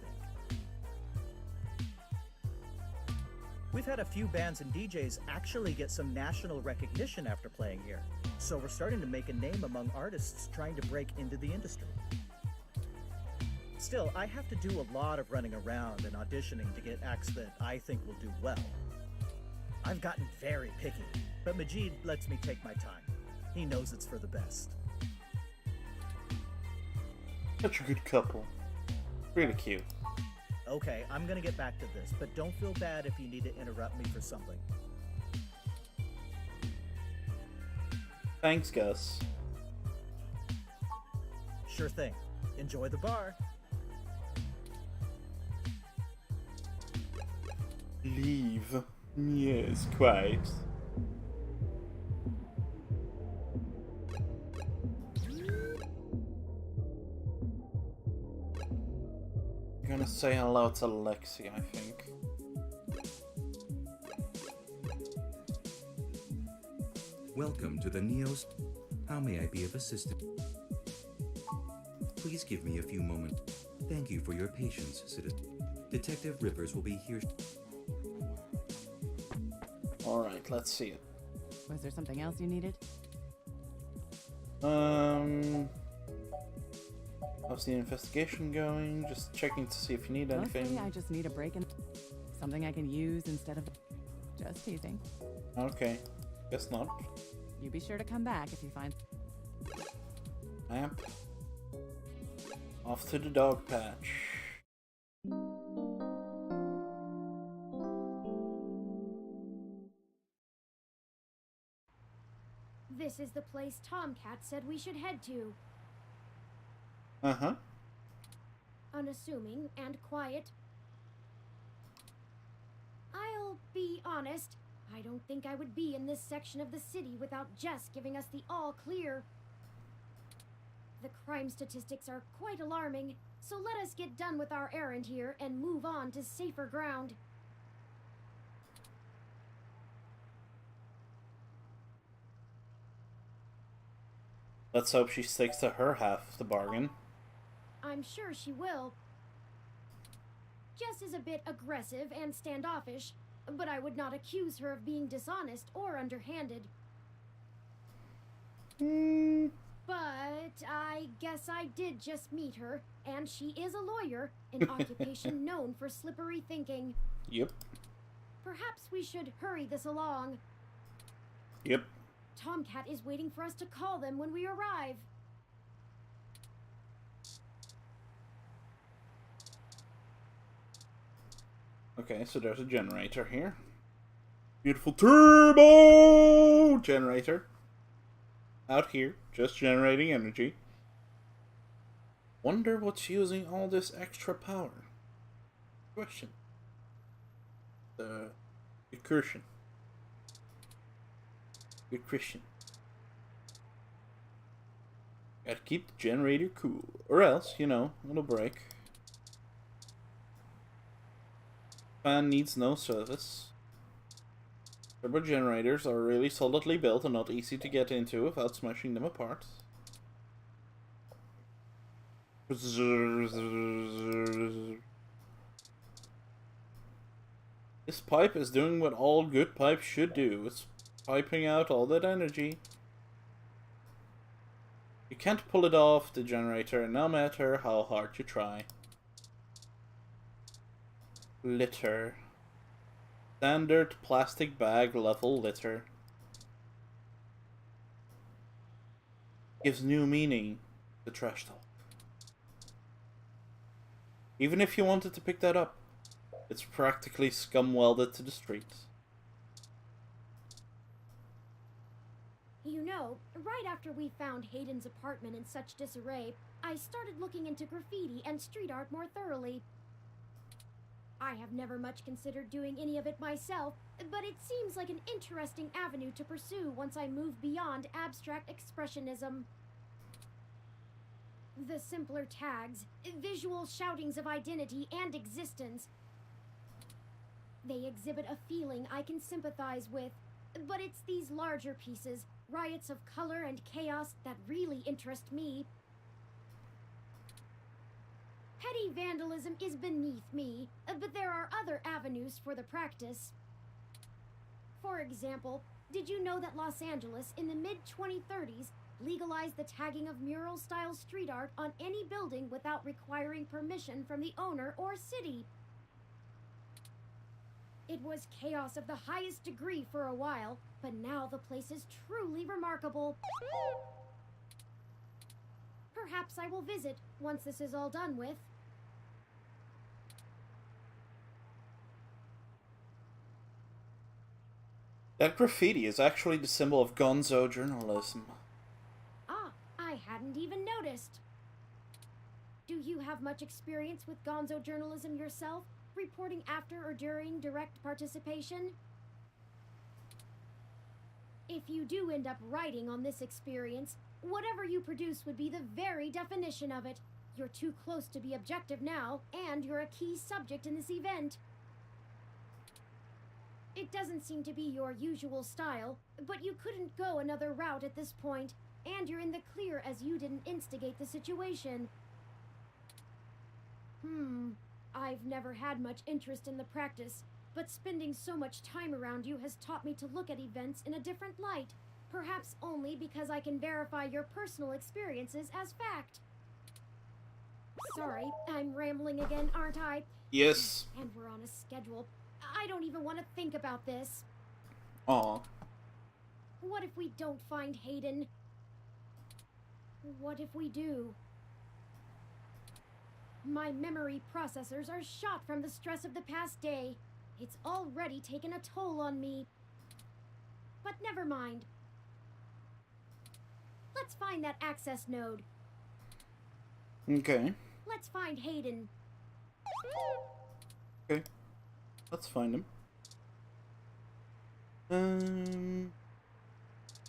We've had a few bands and DJs actually get some national recognition after playing here, so we're starting to make a name among artists trying to break into the industry. Still, I have to do a lot of running around and auditioning to get acts that I think will do well. I've gotten very picky, but Majid lets me take my time. He knows it's for the best. Such a good couple. Really cute. Okay, I'm gonna get back to this, but don't feel bad if you need to interrupt me for something. Thanks, Gus. Sure thing. Enjoy the bar. Leave. Yes, quite. I'm gonna say hello to Lexi, I think. Welcome to the Neos. How may I be of assistance? Please give me a few moments. Thank you for your patience, citizen. Detective Rivers will be here. Alright, let's see it. Was there something else you needed? How's the investigation going? Just checking to see if you need anything. Mostly, I just need a break and something I can use instead of just teasing. Okay, guess not. You be sure to come back if you find. Map. Off to the dog patch. This is the place Tomcat said we should head to. Uh-huh. Unassuming and quiet. I'll be honest, I don't think I would be in this section of the city without Jess giving us the all clear. The crime statistics are quite alarming, so let us get done with our errand here and move on to safer ground. Let's hope she sticks to her half of the bargain. I'm sure she will. Jess is a bit aggressive and standoffish, but I would not accuse her of being dishonest or underhanded. But I guess I did just meet her, and she is a lawyer, an occupation known for slippery thinking. Yep. Perhaps we should hurry this along. Yep. Tomcat is waiting for us to call them when we arrive. Okay, so there's a generator here. Beautiful turbo generator. Out here, just generating energy. Wonder what's using all this extra power. Question. The recursion. Good Christian. Gotta keep the generator cool, or else, you know, it'll break. Fan needs no service. Turbo generators are really solidly built and not easy to get into without smashing them apart. This pipe is doing what all good pipes should do. It's piping out all that energy. You can't pull it off the generator no matter how hard you try. Litter. Standard plastic bag level litter. Gives new meaning to trash talk. Even if you wanted to pick that up, it's practically scum welded to the street. You know, right after we found Hayden's apartment in such disarray, I started looking into graffiti and street art more thoroughly. I have never much considered doing any of it myself, but it seems like an interesting avenue to pursue once I move beyond abstract expressionism. The simpler tags, visual shoutings of identity and existence, they exhibit a feeling I can sympathize with, but it's these larger pieces, riots of color and chaos, that really interest me. Petty vandalism is beneath me, but there are other avenues for the practice. For example, did you know that Los Angeles in the mid-2030s legalized the tagging of mural-style street art on any building without requiring permission from the owner or city? It was chaos of the highest degree for a while, but now the place is truly remarkable. Perhaps I will visit once this is all done with. That graffiti is actually the symbol of gonzo journalism. Ah, I hadn't even noticed. Do you have much experience with gonzo journalism yourself? Reporting after or during direct participation? If you do end up writing on this experience, whatever you produce would be the very definition of it. You're too close to be objective now, and you're a key subject in this event. It doesn't seem to be your usual style, but you couldn't go another route at this point, and you're in the clear as you didn't instigate the situation. I've never had much interest in the practice, but spending so much time around you has taught me to look at events in a different light, perhaps only because I can verify your personal experiences as fact. Sorry, I'm rambling again, aren't I? Yes. And we're on a schedule. I don't even want to think about this. Aw. What if we don't find Hayden? What if we do? My memory processors are shot from the stress of the past day. It's already taken a toll on me. But never mind. Let's find that access node. Okay. Let's find Hayden. Okay. Let's find him.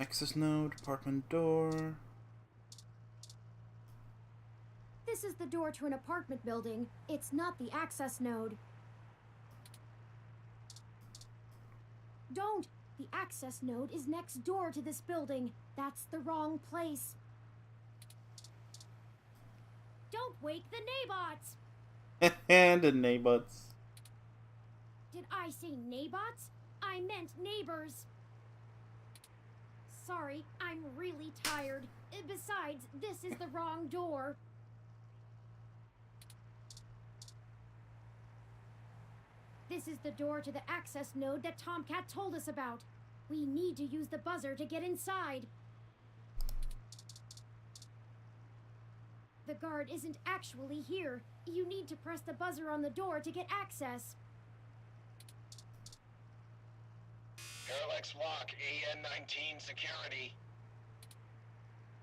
Access node, apartment door. This is the door to an apartment building. It's not the access node. Don't! The access node is next door to this building. That's the wrong place. Don't wake the Nabots! And the Nabots. Did I say Nabots? I meant neighbors. Sorry, I'm really tired. Besides, this is the wrong door. This is the door to the access node that Tomcat told us about. We need to use the buzzer to get inside. The guard isn't actually here. You need to press the buzzer on the door to get access. Parallax Walk, AN-19 security.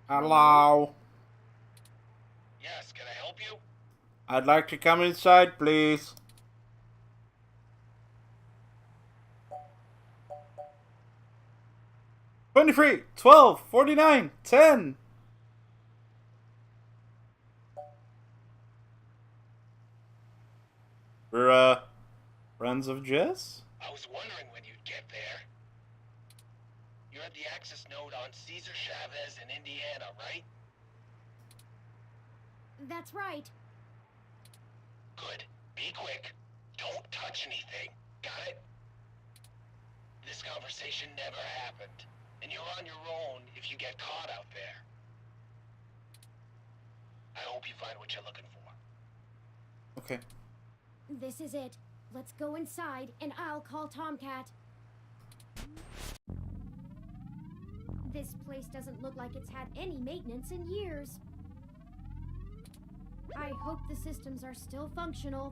Hello. Yes, can I help you? I'd like to come inside, please. $23, $12, $49, $10. We're, friends of Jess? I was wondering when you'd get there. You're at the access node on Cesar Chavez in Indiana, right? That's right. Good. Be quick. Don't touch anything. Got it? This conversation never happened. And you're on your own if you get caught out there. I hope you find what you're looking for. Okay. This is it. Let's go inside, and I'll call Tomcat. This place doesn't look like it's had any maintenance in years. I hope the systems are still functional.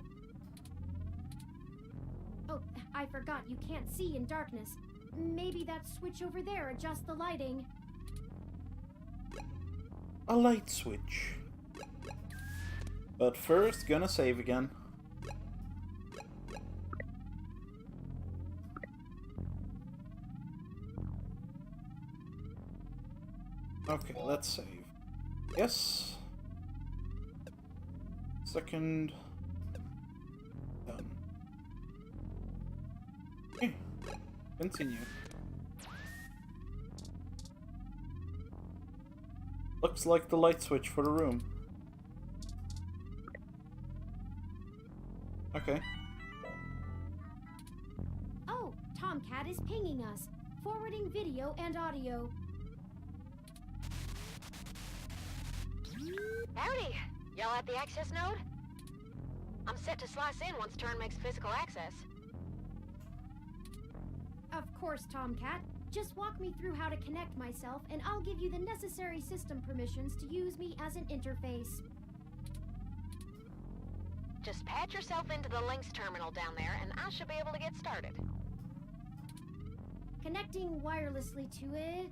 Oh, I forgot you can't see in darkness. Maybe that switch over there adjusts the lighting. a light switch. But first, gonna save again. Okay, let's save. Yes. Second. Done. Okay. Continue. Looks like the light switch for the room. Okay. Oh, Tomcat is pinging us, forwarding video and audio. Howdy! Y'all at the access node? I'm set to slice in once Turn makes physical access. Of course, Tomcat. Just walk me through how to connect myself, and I'll give you the necessary system permissions to use me as an interface. Just patch yourself into the Lynx terminal down there, and I should be able to get started. Connecting wirelessly to it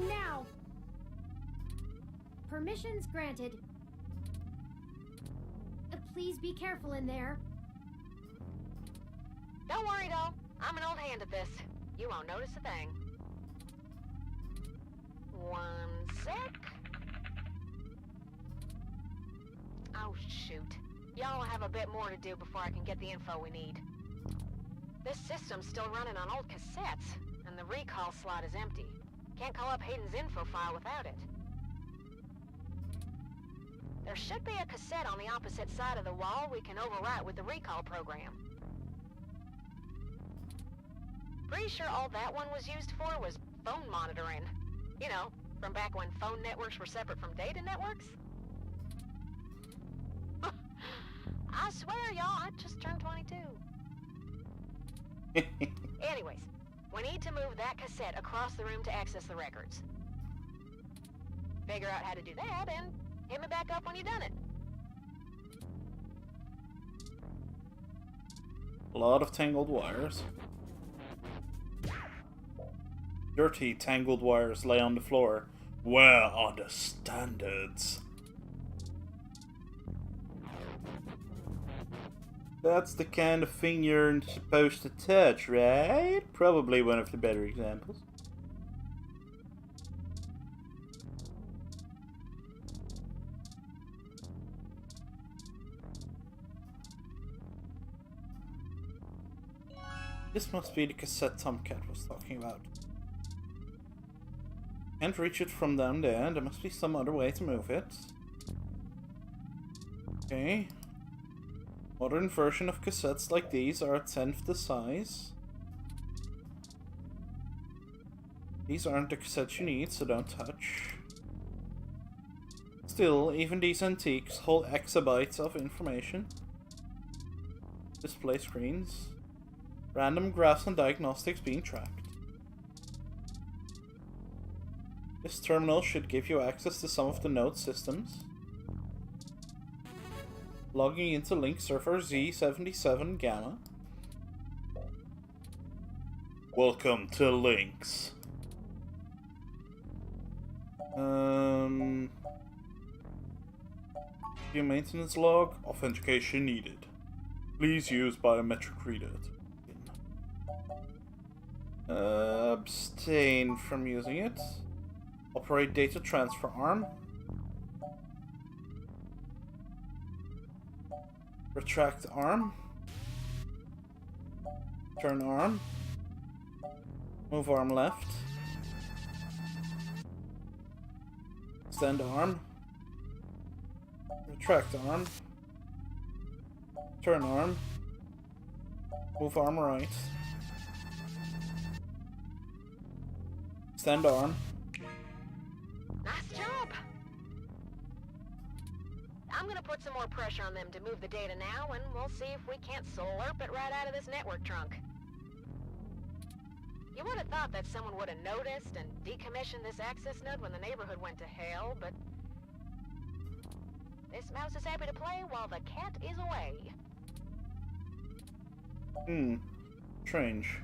now. Permissions granted. Please be careful in there. Don't worry, doll. I'm an old hand at this. You won't notice a thing. One sec. Oh, shoot. Y'all have a bit more to do before I can get the info we need. This system's still running on old cassettes, and the recall slot is empty. Can't call up Hayden's info file without it. There should be a cassette on the opposite side of the wall we can overwrite with the recall program. Pretty sure all that one was used for was phone monitoring. You know, from back when phone networks were separate from data networks. I swear, y'all, I just turned 22. Anyways, we need to move that cassette across the room to access the records. Figure out how to do that and hit me back up when you've done it. A lot of tangled wires. Dirty tangled wires lay on the floor. Where are the standards? That's the kind of thing you're supposed to touch, right? Probably one of the better examples. This must be the cassette Tomcat was talking about. Can't reach it from down there. There must be some other way to move it. Okay. Modern version of cassettes like these are a tenth the size. These aren't the cassettes you need, so don't touch. Still, even these antiques hold exabytes of information. Display screens. Random graphs and diagnostics being tracked. This terminal should give you access to some of the node systems. Logging into Link server Z77 Gamma. Welcome to Lynx. View maintenance log. Authentication needed. Please use biometric reader. Abstain from using it. Operate data transfer arm. Retract arm. Turn arm. Move arm left. Extend arm. Retract arm. Turn arm. Move arm right. Extend arm. Nice job! I'm gonna put some more pressure on them to move the data now, and we'll see if we can't slurp it right out of this network trunk. You would have thought that someone would have noticed and decommissioned this access node when the neighborhood went to hell, but this mouse is happy to play while the cat is away. Strange.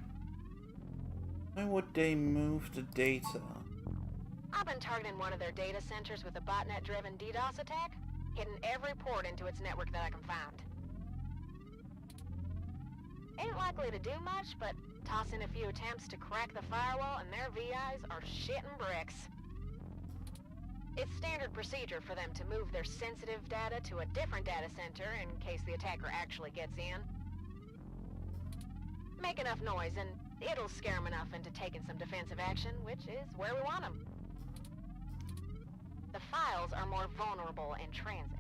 Why would they move the data? I've been targeting one of their data centers with a botnet-driven DDoS attack, hitting every port into its network that I can find. Ain't likely to do much, but toss in a few attempts to crack the firewall and their VIs are shitting bricks. It's standard procedure for them to move their sensitive data to a different data center in case the attacker actually gets in. Make enough noise and it'll scare them enough into taking some defensive action, which is where we want them. The files are more vulnerable in transit.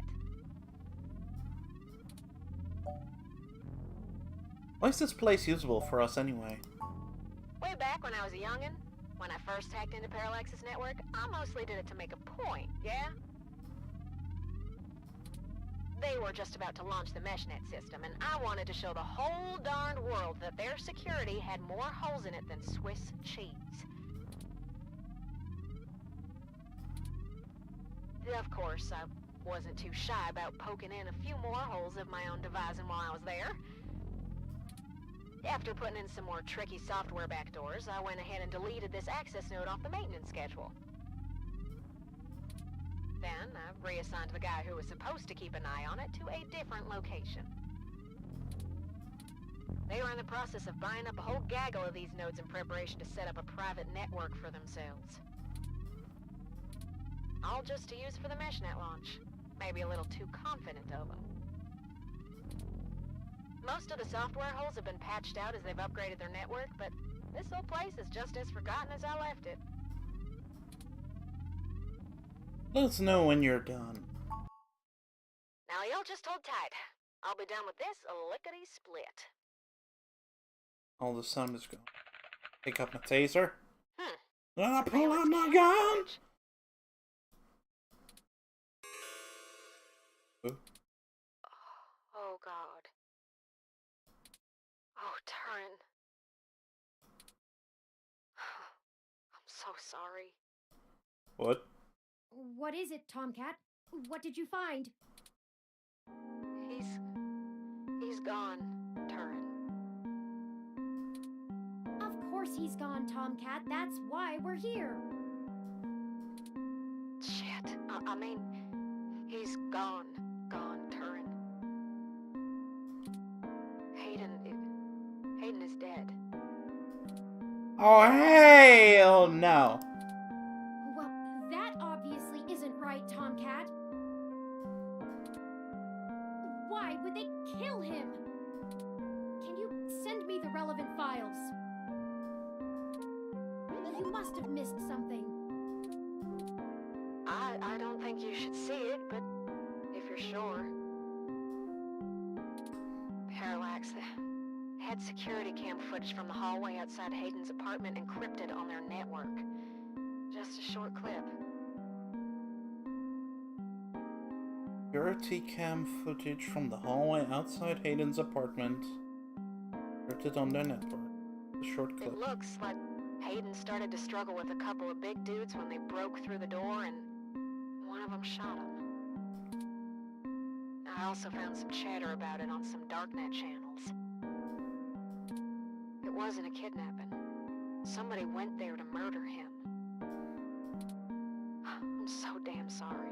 Why is this place usable for us anyway? Way back when I was a youngin', when I first hacked into Parallax's network, I mostly did it to make a point, yeah? They were just about to launch the MeshNet system, and I wanted to show the whole darned world that their security had more holes in it than Swiss cheese. Of course, I wasn't too shy about poking in a few more holes of my own devising while I was there. After putting in some more tricky software backdoors, I went ahead and deleted this access node off the maintenance schedule. Then, I reassigned the guy who was supposed to keep an eye on it to a different location. They were in the process of buying up a whole gaggle of these nodes in preparation to set up a private network for themselves. All just to use for the MeshNet launch. Maybe a little too confident of them. Most of the software holes have been patched out as they've upgraded their network, but this old place is just as forgotten as I left it. Let us know when you're done. Now y'all just hold tight. I'll be done with this lickety-split. All the sound is gone. Pick up my taser. Ah, pull out my gun! Ooh. Oh, God. Oh, Turin. I'm so sorry. What? What is it, Tomcat? What did you find? He's gone, Turin. Of course he's gone, Tomcat. That's why we're here. Shit. I mean, he's gone, Turin. Hayden is dead. Oh, hell no. Well, that obviously isn't right, Tomcat. Why would they kill him? Can you send me the relevant files? You must have missed something. I don't think you should see it, but if you're sure. Parallax, had security cam footage from the hallway outside Hayden's apartment encrypted on their network. Just a short clip. Security cam footage from the hallway outside Hayden's apartment. Encrypted on their network. A short clip. It looks like Hayden started to struggle with a couple of big dudes when they broke through the door and one of them shot him. I also found some chatter about it on some darknet channels. It wasn't a kidnapping. Somebody went there to murder him. I'm so damn sorry.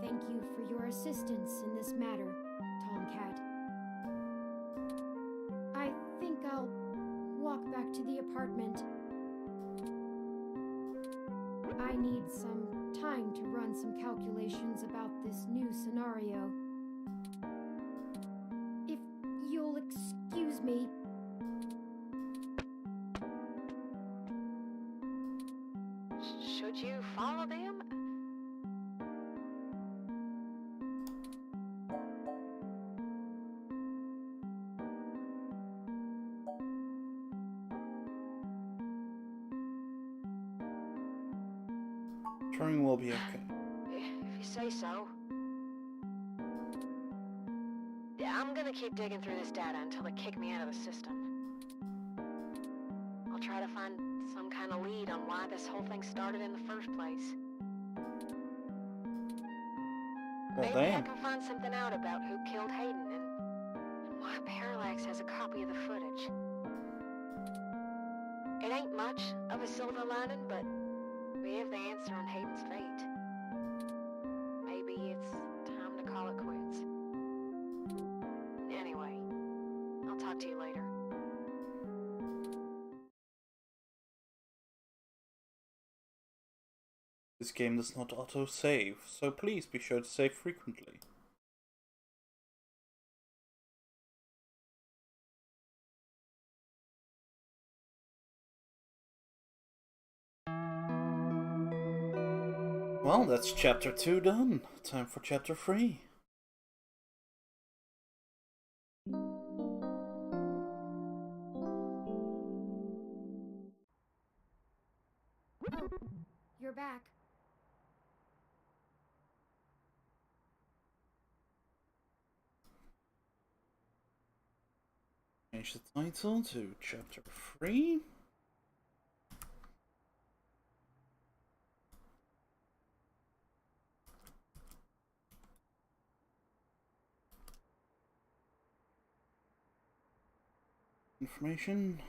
Thank you for your assistance in this matter, Tomcat. I think I'll walk back to the apartment. I need some time to run some calculations about this new scenario. If you'll excuse me. Should you follow them? Turing will be okay. If you say so. I'm gonna keep digging through this data until they kick me out of the system. I'll try to find some kind of lead on why this whole thing started in the first place. Well, Maybe I damn. can find something out about who killed Hayden and why Parallax has a copy of the footage. It ain't much of a silver lining, but we have the answer on Hayden's fate. Maybe it's time to call it quits. Anyway, I'll talk to you later. This game does not auto-save, so please be sure to save frequently. Well, that's chapter 2 done. Time for chapter 3. You're back. Change the title to chapter 3. Information.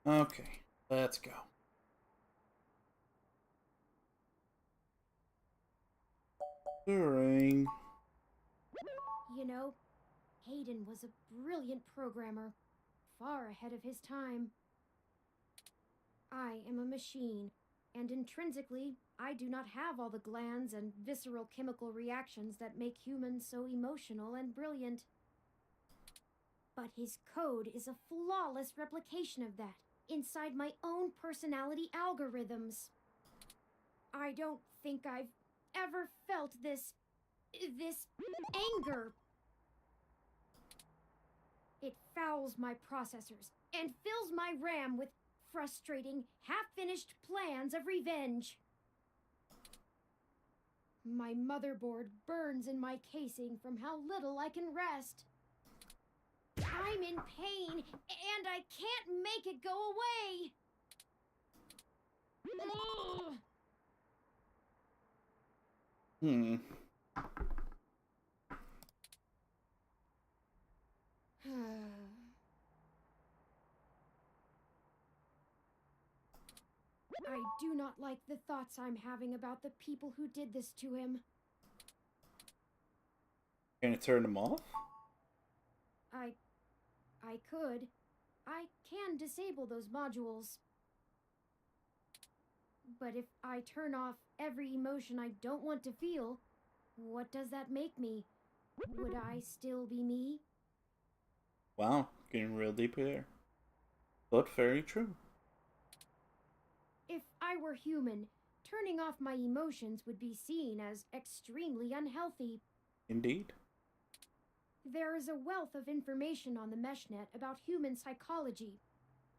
Okay, let's go. Turing. You know, Hayden was a brilliant programmer, far ahead of his time. I am a machine, and intrinsically, I do not have all the glands and visceral chemical reactions that make humans so emotional and brilliant. But his code is a flawless replication of that, inside my own personality algorithms. I don't think I've ever felt this anger. It fouls my processors and fills my RAM with frustrating, half-finished plans of revenge. My motherboard burns in my casing from how little I can rest. I'm in pain, and I can't make it go away! Ugh. I do not like the thoughts I'm having about the people who did this to him. Can you turn them off? I could. I can disable those modules. But if I turn off every emotion I don't want to feel, what does that make me? Would I still be me? Wow, getting real deep here. But very true. If I were human, turning off my emotions would be seen as extremely unhealthy. Indeed. There is a wealth of information on the MeshNet about human psychology.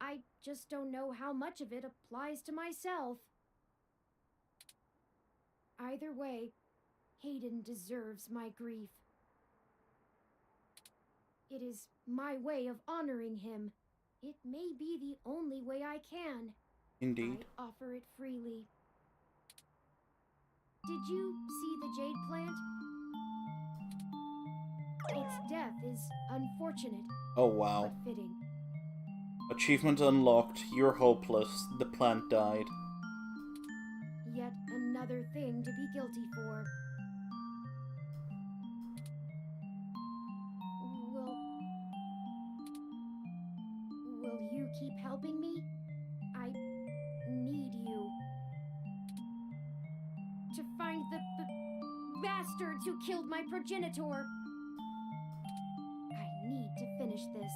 I just don't know how much of it applies to myself. Either way, Hayden deserves my grief. It is my way of honoring him. It may be the only way I can. Indeed. I offer it freely. Did you see the jade plant? Its death is unfortunate. Oh wow. But fitting. Achievement unlocked. You're hopeless. The plant died. Yet another thing to be guilty for. Will you keep helping me? I need you. To find the bastards who killed my progenitor. I need to finish this.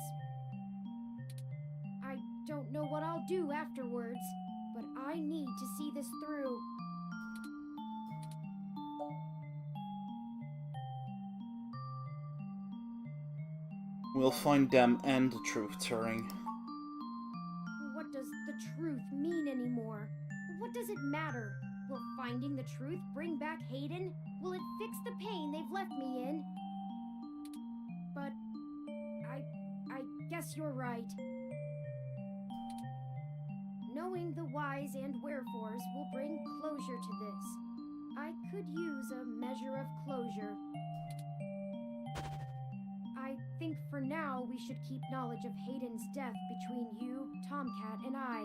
I don't know what I'll do afterwards, but I need to see this through. We'll find them and the truth, Turing. What does the truth mean anymore? What does it matter? Will finding the truth bring back Hayden? Will it fix the pain they've left me in? But I guess you're right. Knowing the whys and wherefores will bring closure to this. I could use a measure of closure. I think for now we should keep knowledge of Hayden's death between you, Tomcat, and I.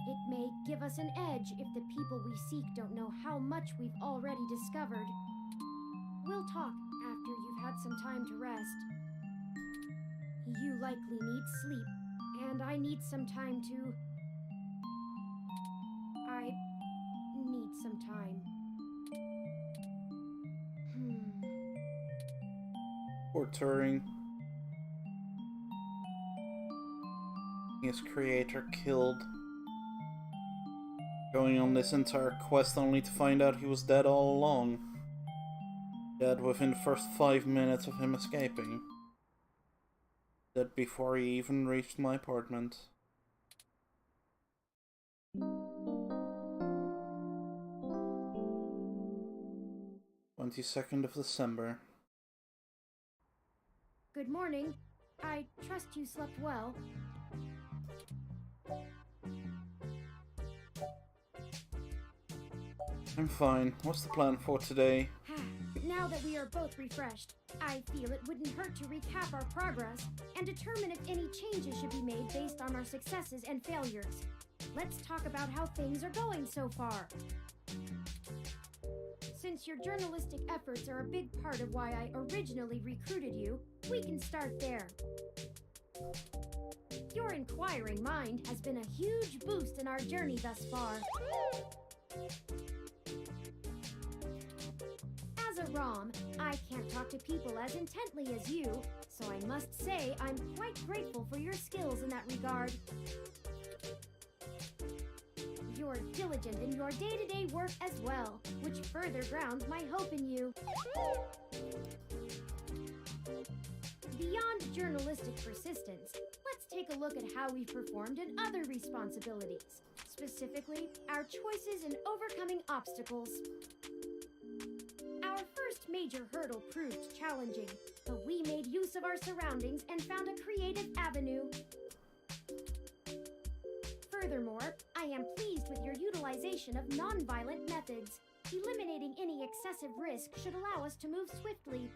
It may give us an edge if the people we seek don't know how much we've already discovered. We'll talk after you've had some time to rest. You likely need sleep, and I need some time to... I need some time. Poor Turing. His creator killed. Going on this entire quest only to find out he was dead all along. Dead within the first 5 minutes of him escaping. Dead before he even reached my apartment. 22nd of December. Good morning. I trust you slept well. I'm fine. What's the plan for today? Now that we are both refreshed, I feel it wouldn't hurt to recap our progress and determine if any changes should be made based on our successes and failures. Let's talk about how things are going so far. Since your journalistic efforts are a big part of why I originally recruited you, we can start there. Your inquiring mind has been a huge boost in our journey thus far. As a ROM, I can't talk to people as intently as you, so I must say I'm quite grateful for your skills in that regard. You're diligent in your day-to-day work as well, which further grounds my hope in you. Beyond journalistic persistence, let's take a look at how we've performed in other responsibilities, specifically our choices in overcoming obstacles. Our first major hurdle proved challenging, but we made use of our surroundings and found a creative avenue. Furthermore, I am pleased with your utilization of non-violent methods. Eliminating any excessive risk should allow us to move swiftly.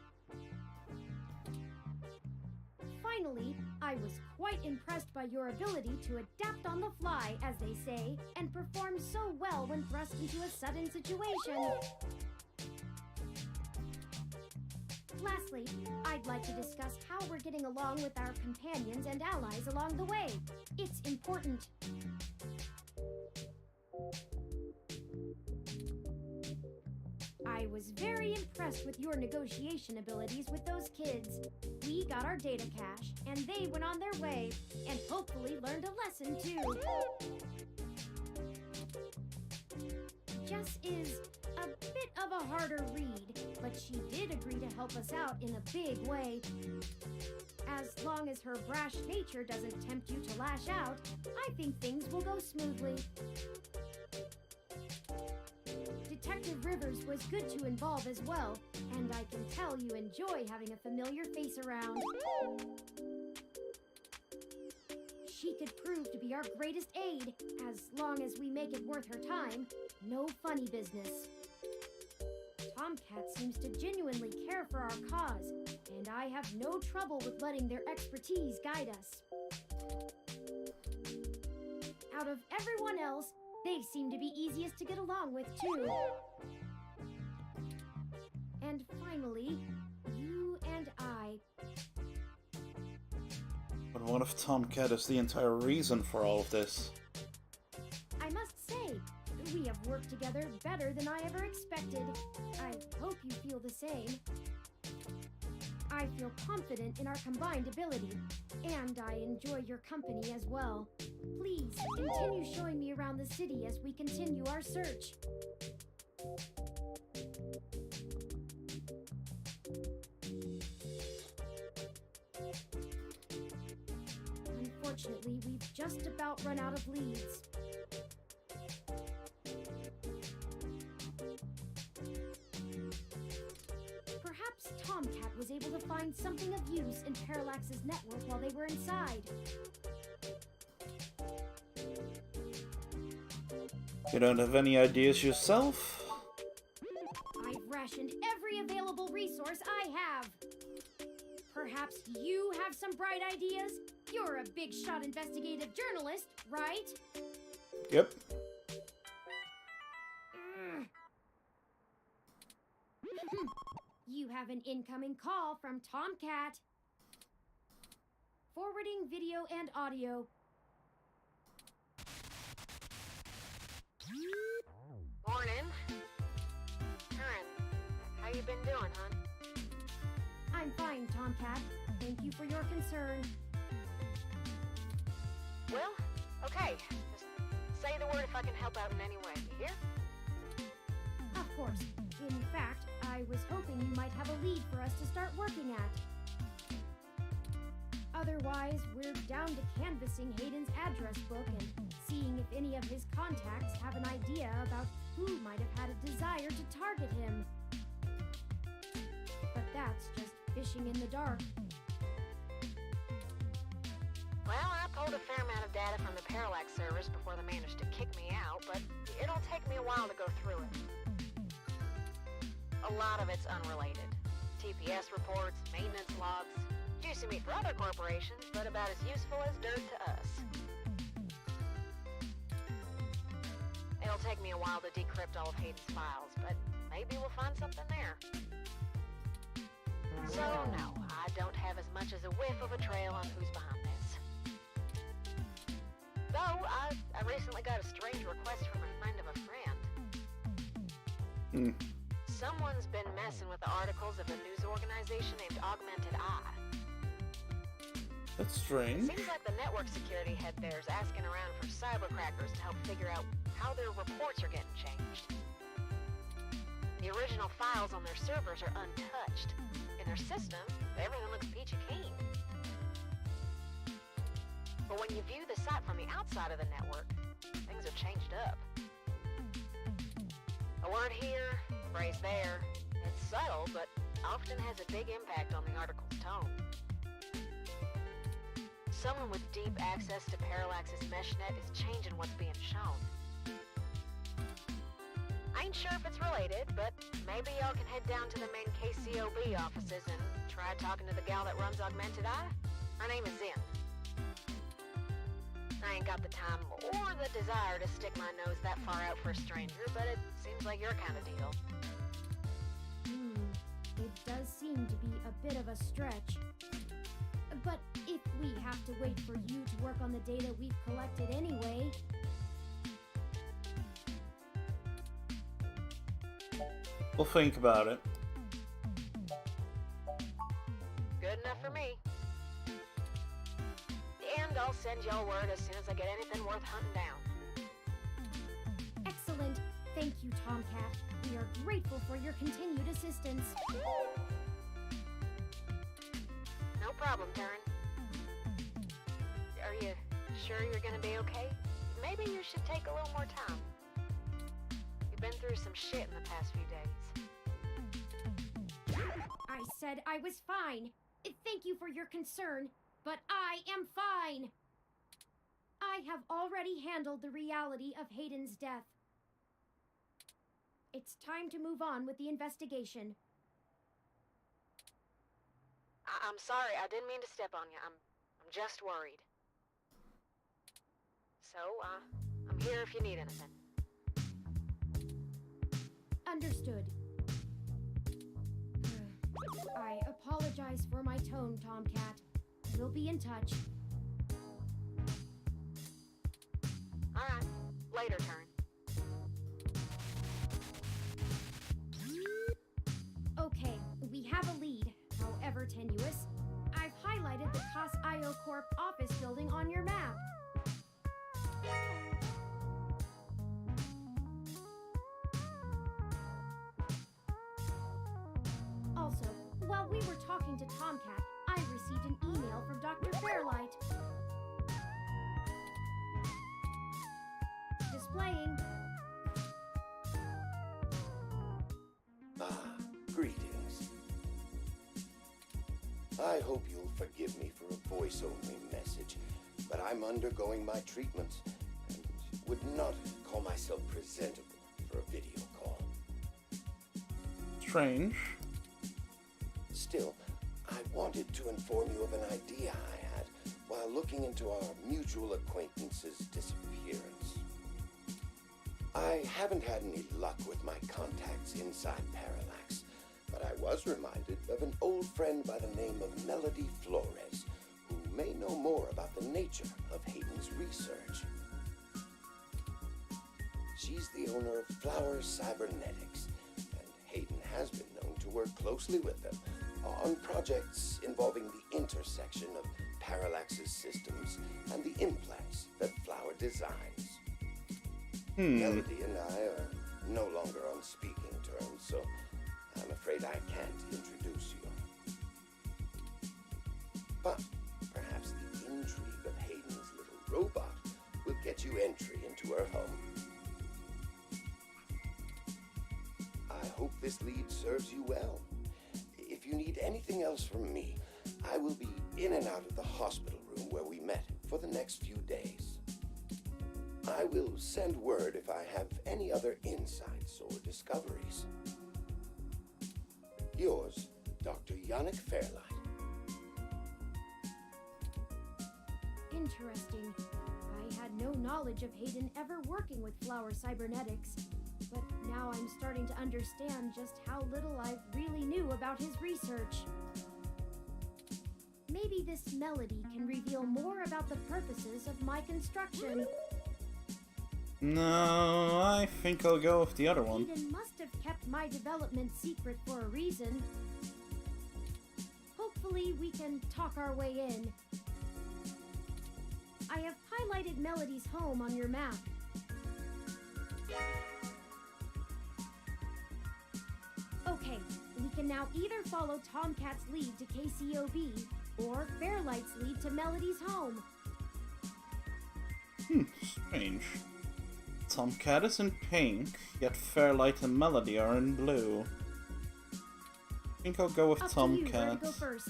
Finally, I was quite impressed by your ability to adapt on the fly, as they say, and perform so well when thrust into a sudden situation. Lastly, I'd like to discuss how we're getting along with our companions and allies along the way. It's important. I was very impressed with your negotiation abilities with those kids. We got our data cache, and they went on their way, and hopefully learned a lesson too. Jess is a bit of a harder read, but she did agree to help us out in a big way. As long as her brash nature doesn't tempt you to lash out, I think things will go smoothly. Detective Rivers was good to involve as well, and I can tell you enjoy having a familiar face around. She could prove to be our greatest aid, as long as we make it worth her time. No funny business. Tomcat seems to genuinely care for our cause, and I have no trouble with letting their expertise guide us. Out of everyone else, they seem to be easiest to get along with, too. And finally, you and I. But what if Tomcat is the entire reason for all of this? I must say, we have worked together better than I ever expected. I hope you feel the same. I feel confident in our combined ability, and I enjoy your company as well. Please, continue showing me around the city as we continue our search. Unfortunately, we've just about run out of leads. Perhaps Tomcat was able to find something of use in Parallax's network while they were inside. You don't have any ideas yourself? I've rationed every available resource I have. Perhaps you have some bright ideas? You're a big-shot investigative journalist, right? Yep. You have an incoming call from Tomcat. Forwarding video and audio. Morning. Karen, how you been doing, hon? I'm fine, Tomcat. Thank you for your concern. Well, okay. Just say the word if I can help out in any way. You hear? Of course. In fact, I was hoping you might have a lead for us to start working at. Otherwise, we're down to canvassing Hayden's address book and seeing if any of his contacts have an idea about who might have had a desire to target him. But that's just fishing in the dark. Well, I pulled a fair amount of data from the Parallax servers before they managed to kick me out, but it'll take me a while to go through it. A lot of it's unrelated. TPS reports, maintenance logs, juicy meat for other corporations, but about as useful as dirt to us. It'll take me a while to decrypt all of Hayden's files, but maybe we'll find something there. So, no, I don't have as much as a whiff of a trail on who's behind this. Though, I recently got a strange request from a friend of a friend. Someone's been messing with the articles of a news organization named Augmented Eye. That's strange. Seems like the network security head there is asking around for cybercrackers to help figure out how their reports are getting changed. The original files on their servers are untouched. In their system, everything looks peachy keen. But when you view the site from the outside of the network, things are changed up. A word here, a phrase there. It's subtle, but often has a big impact on the article's tone. Someone with deep access to Parallax's meshnet is changing what's being shown. I ain't sure if it's related, but maybe y'all can head down to the main KCOB offices and try talking to the gal that runs Augmented Eye. Her name is Zen. I ain't got the time or the desire to stick my nose that far out for a stranger, but it seems like your kind of deal. It does seem to be a bit of a stretch. But if we have to wait for you to work on the data we've collected anyway... We'll think about it. Good enough for me. And I'll send y'all word as soon as I get anything worth hunting down. Excellent. Thank you, Tomcat. We are grateful for your continued assistance. No problem, Taryn. Are you sure you're gonna be okay? Maybe you should take a little more time. You've been through some shit in the past few days. I said I was fine. Thank you for your concern, but I am fine. I have already handled the reality of Hayden's death. It's time to move on with the investigation. I'm sorry, I didn't mean to step on you. I'm just worried. So, I'm here if you need anything. Understood. I apologize for my tone, Tomcat. We'll be in touch. Alright, later, Turn. Okay, we have a lead, however tenuous. I've highlighted the COS IO Corp office building on your map. Also, while we were talking to Tomcat, I received an email from Dr. Fairlight. playing. Greetings. I hope you'll forgive me for a voice-only message, but I'm undergoing my treatments and would not call myself presentable for a video call. Strange. Still, I wanted to inform you of an idea I had while looking into our mutual acquaintance's disappearance. I haven't had any luck with my contacts inside Parallax, but I was reminded of an old friend by the name of Melody Flores, who may know more about the nature of Hayden's research. She's the owner of Flower Cybernetics, and Hayden has been known to work closely with them on projects involving the intersection of Parallax's systems and the implants that Flower designs. Melody and I are no longer on speaking terms, so I'm afraid I can't introduce you. But perhaps the intrigue of Hayden's little robot will get you entry into her home. I hope this lead serves you well. If you need anything else from me, I will be in and out of the hospital room where we met for the next few days. I will send word if I have any other insights or discoveries. Yours, Dr. Yannick Fairlight. Interesting. I had no knowledge of Hayden ever working with Flower Cybernetics, but now I'm starting to understand just how little I really knew about his research. Maybe this Melody can reveal more about the purposes of my construction. No, I think I'll go with the other one. Hayden must have kept my development secret for a reason. Hopefully we can talk our way in. I have highlighted Melody's home on your map. Okay, we can now either follow Tomcat's lead to KCOB, or Fairlight's lead to Melody's home. Strange. Tomcat is in pink, yet Fairlight and Melody are in blue. I think I'll go with Up to you, where to Tomcat. go first.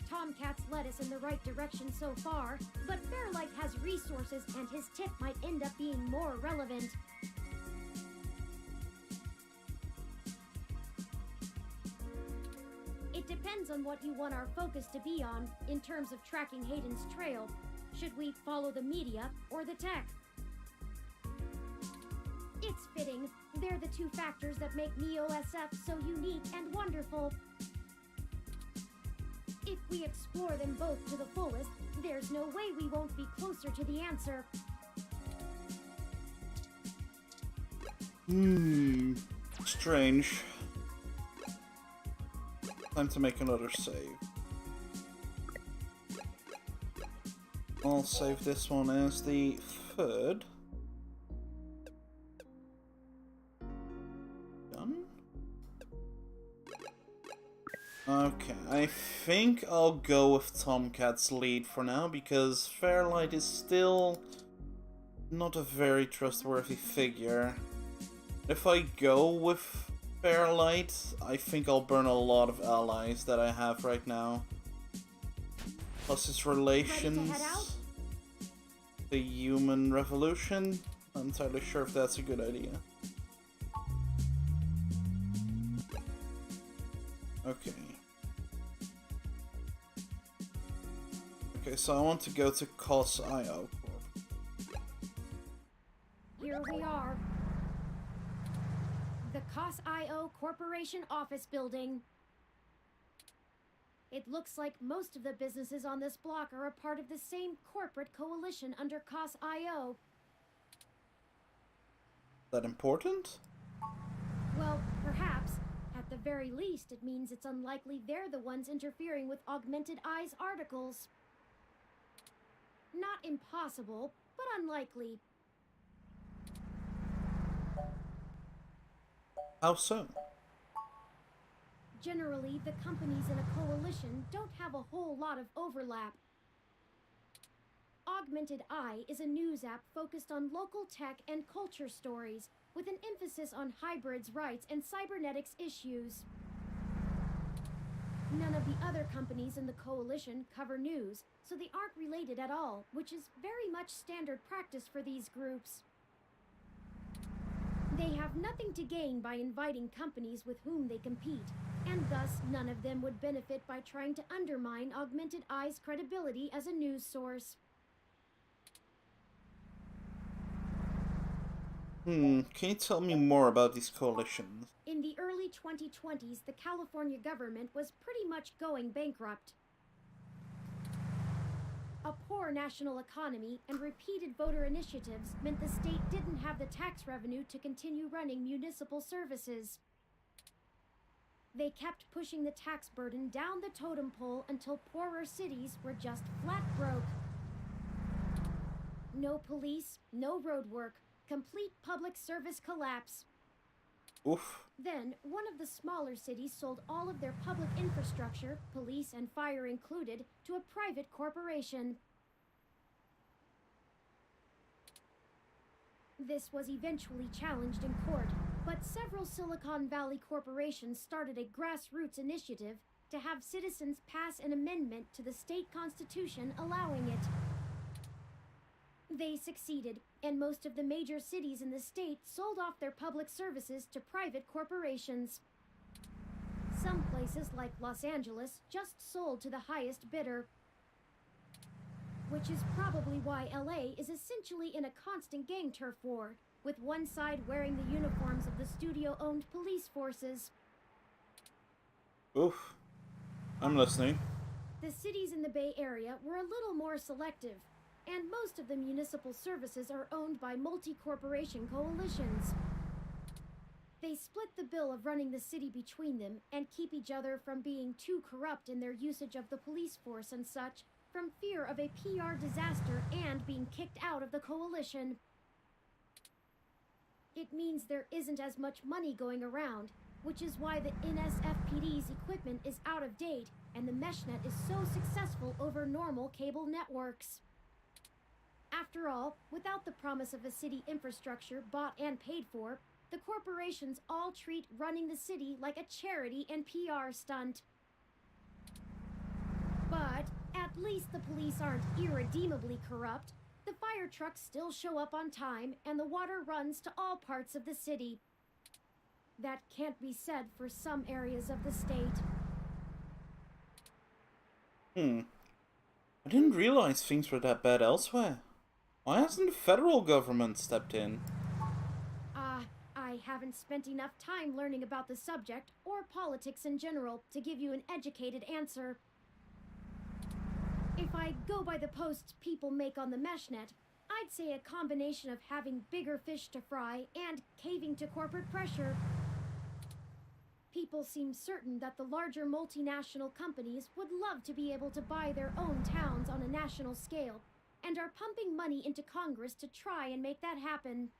Tomcat's led us in the right direction so far, but Fairlight has resources and his tip might end up being more relevant. It depends on what you want our focus to be on in terms of tracking Hayden's trail. Should we follow the media or the tech? It's fitting. They're the two factors that make NeoSF so unique and wonderful. If we explore them both to the fullest, there's no way we won't be closer to the answer. Strange. Time to make another save. I'll save this one as the third. Done? Okay, I think I'll go with Tomcat's lead for now, because Fairlight is still not a very trustworthy figure. If I go with Fairlight, I think I'll burn a lot of allies that I have right now. Plus his relations, the human revolution. I'm not entirely sure if that's a good idea. Okay. Okay, so I want to go to COS.io. Here we are. The COS.io Corporation office building. It looks like most of the businesses on this block are a part of the same corporate coalition under COS.io. That important? Well, perhaps. At the very least, it means it's unlikely they're the ones interfering with Augmented Eye's articles. Not impossible, but unlikely. How so? Generally, the companies in a coalition don't have a whole lot of overlap. Augmented Eye is a news app focused on local tech and culture stories, with an emphasis on hybrids' rights and cybernetics issues. None of the other companies in the coalition cover news, so they aren't related at all, which is very much standard practice for these groups. They have nothing to gain by inviting companies with whom they compete, and thus none of them would benefit by trying to undermine Augmented Eye's credibility as a news source. Can you tell me more about these coalitions? In the early 2020s, the California government was pretty much going bankrupt. A poor national economy and repeated voter initiatives meant the state didn't have the tax revenue to continue running municipal services. They kept pushing the tax burden down the totem pole until poorer cities were just flat broke. No police, no road work, complete public service collapse. Oof. Then, one of the smaller cities sold all of their public infrastructure, police and fire included, to a private corporation. This was eventually challenged in court, but several Silicon Valley corporations started a grassroots initiative to have citizens pass an amendment to the state constitution allowing it. They succeeded, and most of the major cities in the state sold off their public services to private corporations. Some places, like Los Angeles, just sold to the highest bidder. Which is probably why LA is essentially in a constant gang turf war, with one side wearing the uniforms of the studio-owned police forces. Oof. I'm listening. The cities in the Bay Area were a little more selective, and most of the municipal services are owned by multi-corporation coalitions. They split the bill of running the city between them and keep each other from being too corrupt in their usage of the police force and such, from fear of a PR disaster and being kicked out of the coalition. It means there isn't as much money going around, which is why the NSFPD's equipment is out of date and the meshnet is so successful over normal cable networks. After all, without the promise of a city infrastructure bought and paid for, the corporations all treat running the city like a charity and PR stunt. But at least the police aren't irredeemably corrupt. The fire trucks still show up on time, and the water runs to all parts of the city. That can't be said for some areas of the state. I didn't realize things were that bad elsewhere. Why hasn't the federal government stepped in? I haven't spent enough time learning about the subject, or politics in general, to give you an educated answer. If I go by the posts people make on the meshnet, I'd say a combination of having bigger fish to fry and caving to corporate pressure. People seem certain that the larger multinational companies would love to be able to buy their own towns on a national scale, and are pumping money into Congress to try and make that happen.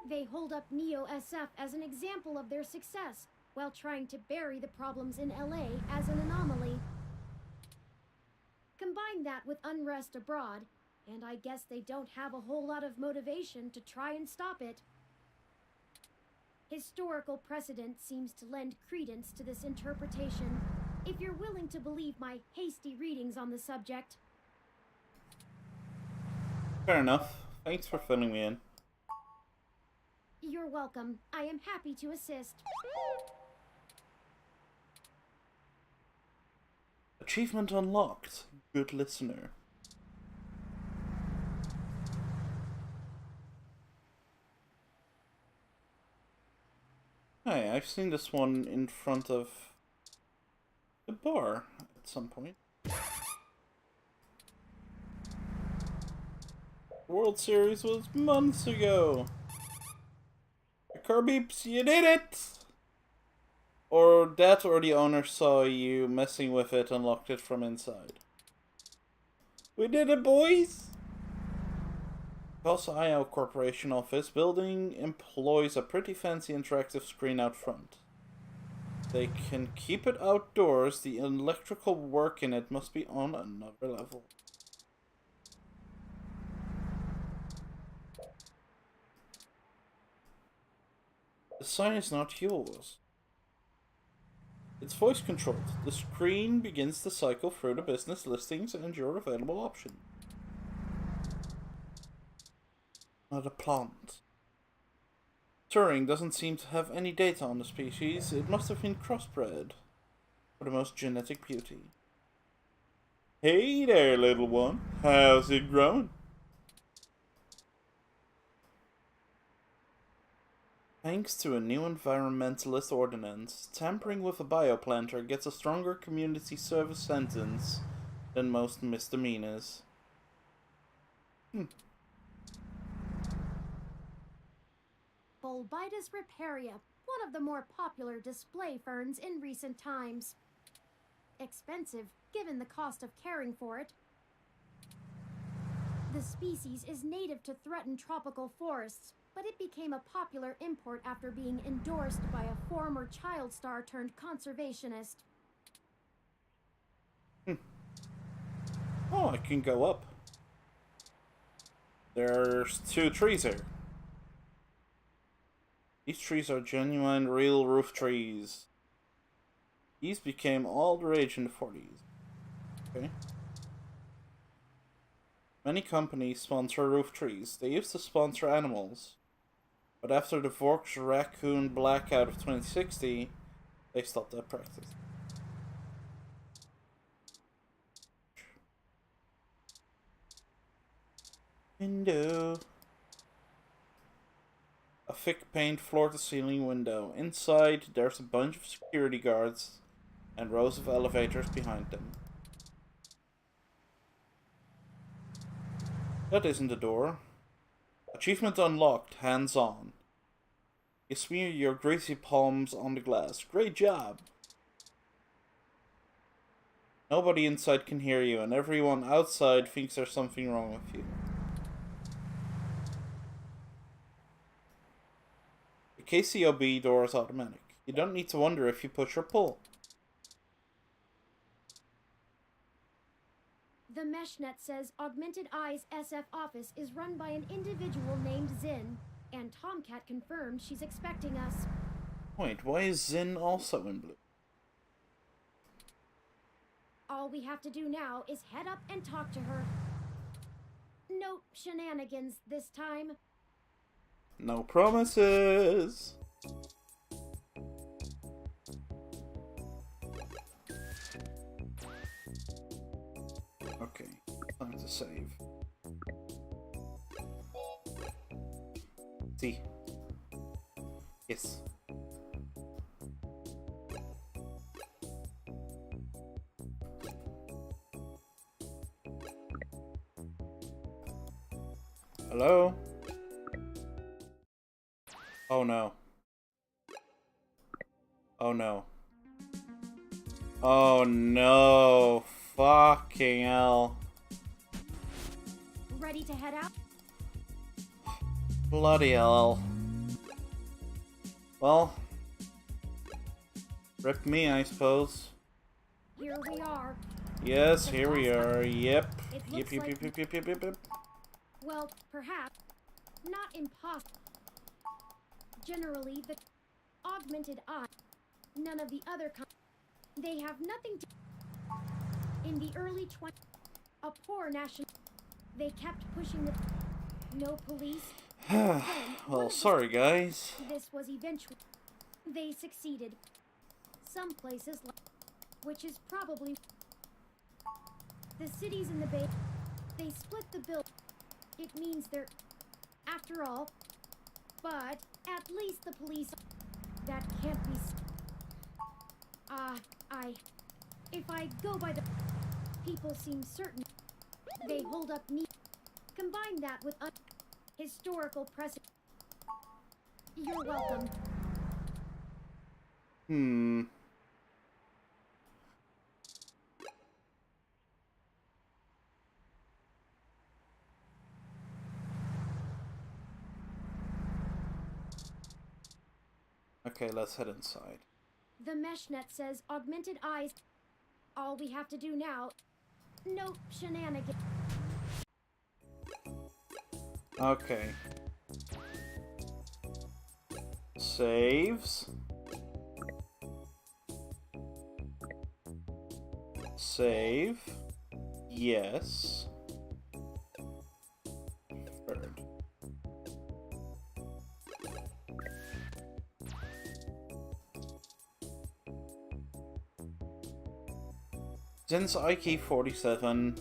They hold up Neo-SF as an example of their success, while trying to bury the problems in LA as an anomaly. Combine that with unrest abroad, and I guess they don't have a whole lot of motivation to try and stop it. Historical precedent seems to lend credence to this interpretation, if you're willing to believe my hasty readings on the subject. Fair enough. Thanks for filling me in. You're welcome. I am happy to assist. Achievement unlocked. Good listener. Hey, I've seen this one in front of the bar at some point. World Series was months ago. Kirbeeps, you did it! Or that or the owner saw you messing with it and locked it from inside. We did it, boys! Tulsa IO Corporation office building employs a pretty fancy interactive screen out front. They can keep it outdoors, the electrical work in it must be on another level. The sign is not yours. It's voice controlled. The screen begins to cycle through the business listings and your available options. Not a plant. Turing doesn't seem to have any data on the species. It must have been crossbred for the most genetic beauty. Hey there, little one. How's it growing? Thanks to a new environmentalist ordinance, tampering with a bioplanter gets a stronger community service sentence than most misdemeanors. Bolbitis riparia, one of the more popular display ferns in recent times. Expensive, given the cost of caring for it. The species is native to threatened tropical forests, but it became a popular import after being endorsed by a former child star turned conservationist. Oh, I can go up. There's 2 trees here. These trees are genuine, real roof trees. These became all the rage in the 40s. Okay. Many companies sponsor roof trees. They used to sponsor animals. But after the Vork's raccoon blackout of 2060, they stopped that practice. Window. A thick paint floor-to-ceiling window. Inside, there's a bunch of security guards and rows of elevators behind them. That isn't the door. Achievement unlocked, hands-on. You smear your greasy palms on the glass. Great job! Nobody inside can hear you, and everyone outside thinks there's something wrong with you. The KCOB door is automatic. You don't need to wonder if you push or pull. The MeshNet says Augmented Eye's SF office is run by an individual named Zin, and Tomcat confirmed she's expecting us. Wait, why is Zin also in blue? All we have to do now is head up and talk to her. No shenanigans this time. No promises! Okay, time to save. See. Yes. Hello? Oh no. Oh no. Oh no. Fucking hell. Ready to head out? Bloody hell. Well. Rip me, I suppose. Here we are. Yes, here we are. Yep. It Yep. looks well, perhaps. Not impossible. Generally, the Augmented Eye, none of the other they have nothing to. In the early 20s, a poor national, they kept pushing the no police. Well, sorry guys. This was eventually, they succeeded. Some places, which is probably the cities in the Bay, they split the bill. It means they're, after all, but at least the police, that can't be. If I go by the, people seem certain they hold up me. Combine that with historical precedent. You're welcome. Okay, let's head inside. The MeshNet says Augmented Eyes. All we have to do now. No shenanigans. Okay. Saves. Save. Yes. Third. Zen's IK-47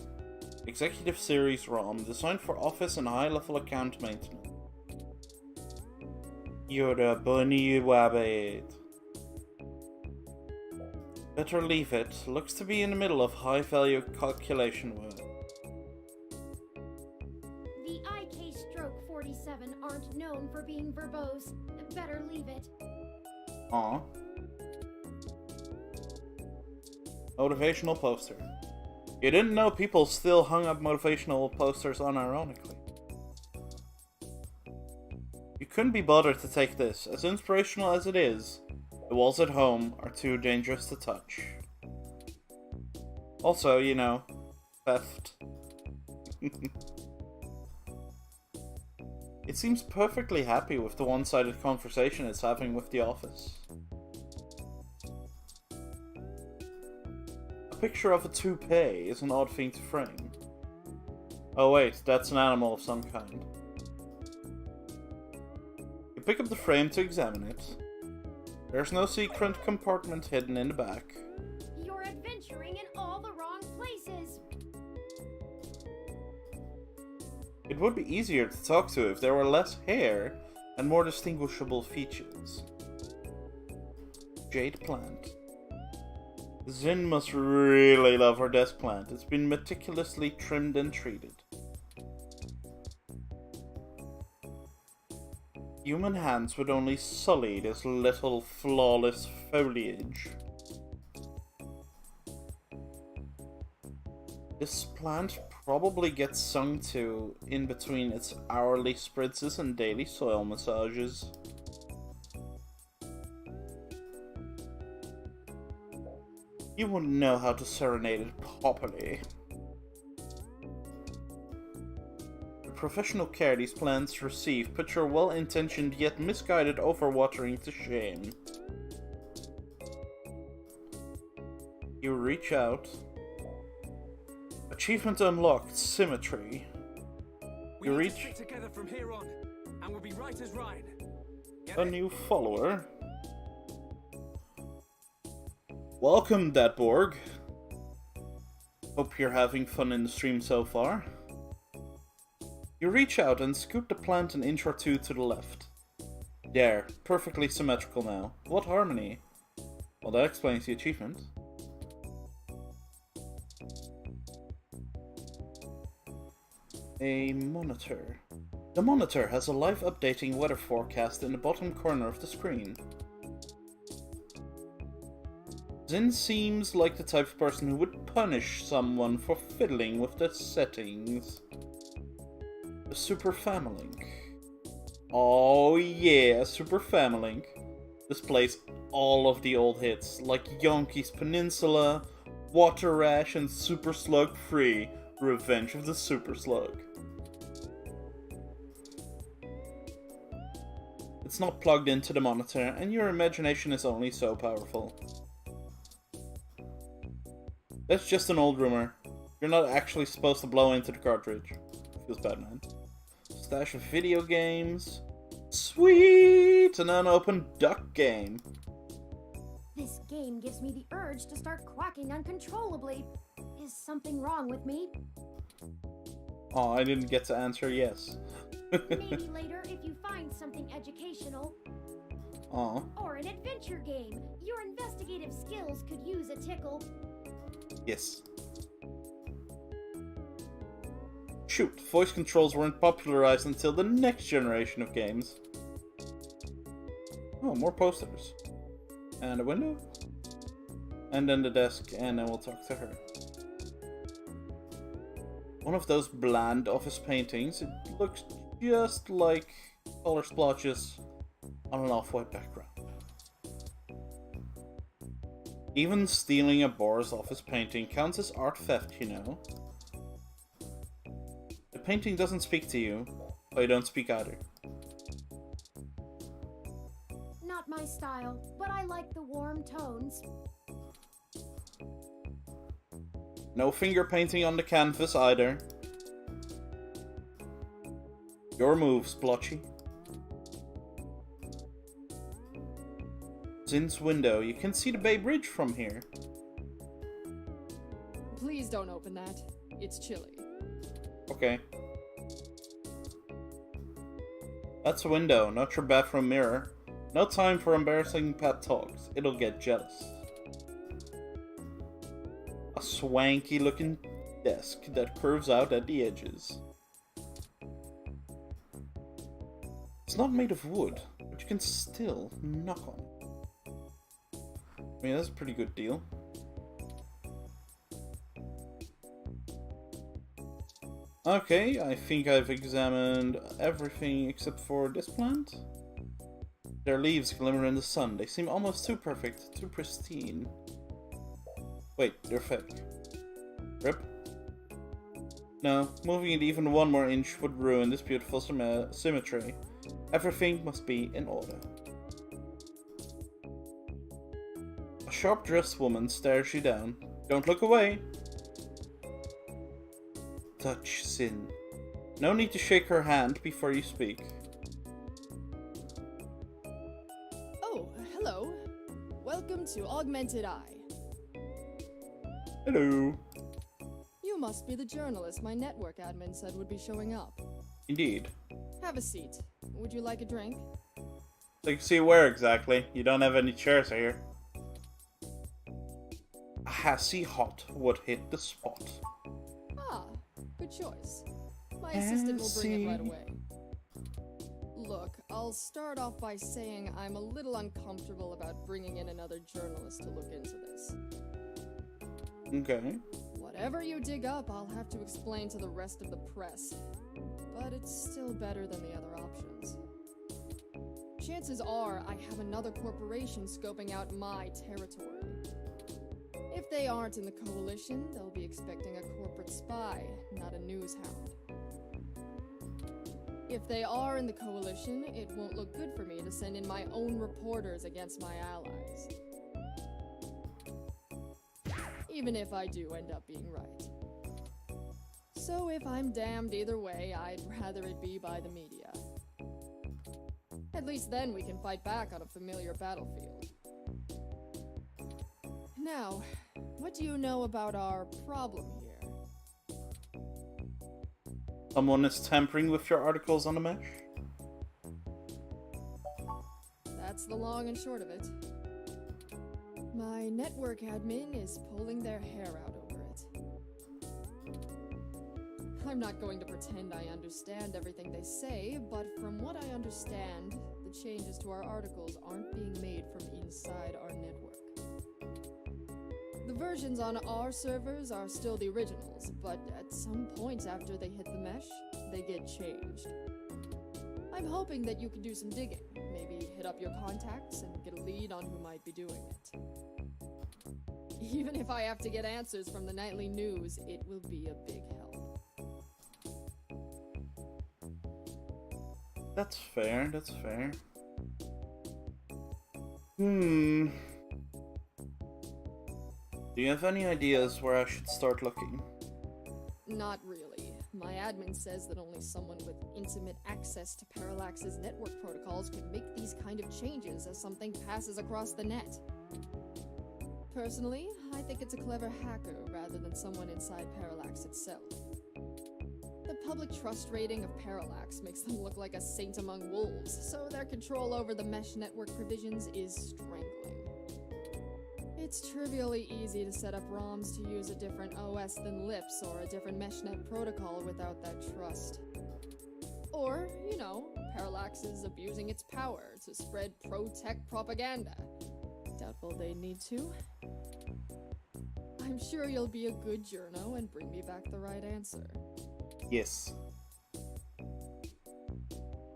Executive Series ROM, designed for office and high-level account maintenance. You're a bunny wabbit. Better leave it. Looks to be in the middle of high-value calculation work. The IK-47 aren't known for being verbose. Better leave it. Aw. Motivational poster. You didn't know people still hung up motivational posters unironically. You couldn't be bothered to take this. As inspirational as it is, the walls at home are too dangerous to touch. Also, you know, theft. It seems perfectly happy with the one-sided conversation it's having with the office. A picture of a toupee is an odd thing to frame. Oh wait, that's an animal of some kind. You pick up the frame to examine it. There's no secret compartment hidden in the back. You're adventuring in all the wrong places. It would be easier to talk to if there were less hair and more distinguishable features. Jade plant. Zin must really love her desk plant. It's been meticulously trimmed and treated. Human hands would only sully this little flawless foliage. This plant probably gets sung to in between its hourly spritzes and daily soil massages. You wouldn't know how to serenade it properly. The professional care these plants receive put your well-intentioned yet misguided overwatering to shame. You reach out. Achievement unlocked, Symmetry. You reach together from here on, and we'll be right as Ryan. a new follower. Welcome, Deadborg. Hope you're having fun in the stream so far. You reach out and scoot the plant an inch or two to the left. There, perfectly symmetrical now. What harmony? Well, that explains the achievement. A monitor. The monitor has a live updating weather forecast in the bottom corner of the screen. Zin seems like the type of person who would punish someone for fiddling with the settings. The Super Familink. Oh yeah, Super Familink displays all of the old hits, like Yonkey's Peninsula, Water Rash, and Super Slug Free, Revenge of the Super Slug. It's not plugged into the monitor, and your imagination is only so powerful. That's just an old rumor. You're not actually supposed to blow into the cartridge. Feels bad, man. Stash of video games. Sweet! An unopened duck game. This game gives me the urge to start quacking uncontrollably. Is something wrong with me? Oh, I didn't get to answer yes. Maybe later if you find something educational. Aw. Or an adventure game. Your investigative skills could use a tickle. Yes. Shoot, voice controls weren't popularized until the next generation of games. Oh, more posters. And a window. And then the desk, and then we'll talk to her. One of those bland office paintings. It looks just like color splotches on an off-white background. Even stealing a Boris office painting counts as art theft, you know. The painting doesn't speak to you, but you don't speak either. not my style, but I like the warm tones. No finger painting on the canvas either. Your moves, Blotchy. Zin's window. You can see the Bay Bridge from here. Please don't open that. It's chilly. Okay. That's a window, not your bathroom mirror. No time for embarrassing pep talks. It'll get jealous. A swanky looking desk that curves out at the edges. It's not made of wood, but you can still knock on it. I mean, that's a pretty good deal. Okay, I think I've examined everything except for this plant. Their leaves glimmer in the sun. They seem almost too perfect, too pristine. Wait, they're fake. Rip? No, moving it even one more inch would ruin this beautiful symmetry. Everything must be in order. A sharp-dressed woman stares you down. Don't look away! Touch Zin. No need to shake her hand before you speak. Oh, hello. Welcome to Augmented Eye. Hello. You must be the journalist my network admin said would be showing up. Indeed. Have a seat. Would you like a drink? So you can see where exactly. You don't have any chairs here. A hassy hot would hit the spot. Ah, good choice. My assistant will bring it right away. Look, I'll start off by saying I'm a little uncomfortable about bringing in another journalist to look into this. Okay. Whatever you dig up, I'll have to explain to the rest of the press. But it's still better than the other options. Chances are I have another corporation scoping out my territory. If they aren't in the coalition, they'll be expecting a corporate spy, not a news hound. If they are in the coalition, it won't look good for me to send in my own reporters against my allies. Even if I do end up being right. So if I'm damned either way, I'd rather it be by the media. At least then we can fight back on a familiar battlefield. Now, what do you know about our problem here? Someone is tampering with your articles on the mesh? That's the long and short of it. My network admin is pulling their hair out over it. I'm not going to pretend I understand everything they say, but from what I understand, the changes to our articles aren't being made from inside our network. The versions on our servers are still the originals, but at some point after they hit the mesh, they get changed. I'm hoping that you can do some digging, maybe hit up your contacts and get a lead on who might be doing it. Even if I have to get answers from the nightly news, it will be a big help. That's fair, that's fair. Do you have any ideas where I should start looking? Not really. My admin says that only someone with intimate access to Parallax's network protocols can make these kind of changes as something passes across the net. Personally, I think it's a clever hacker rather than someone inside Parallax itself. The public trust rating of Parallax makes them look like a saint among wolves, so their control over the mesh network provisions is strangling. It's trivially easy to set up ROMs to use a different OS than LIPS or a different meshnet protocol without that trust. Or, you know, Parallax is abusing its power to spread pro-tech propaganda. Doubtful they need to. I'm sure you'll be a good journo and bring me back the right answer. Yes.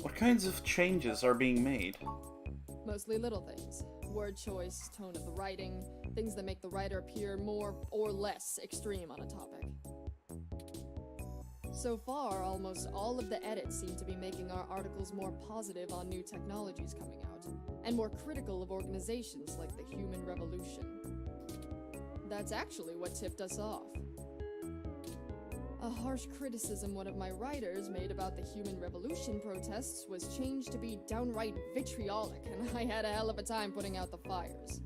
What kinds of changes are being made? Mostly little things. Word choice, tone of the writing, things that make the writer appear more or less extreme on a topic. So far, almost all of the edits seem to be making our articles more positive on new technologies coming out, and more critical of organizations like the Human Revolution. That's actually what tipped us off. A harsh criticism one of my writers made about the Human Revolution protests was changed to be downright vitriolic, and I had a hell of a time putting out the fires.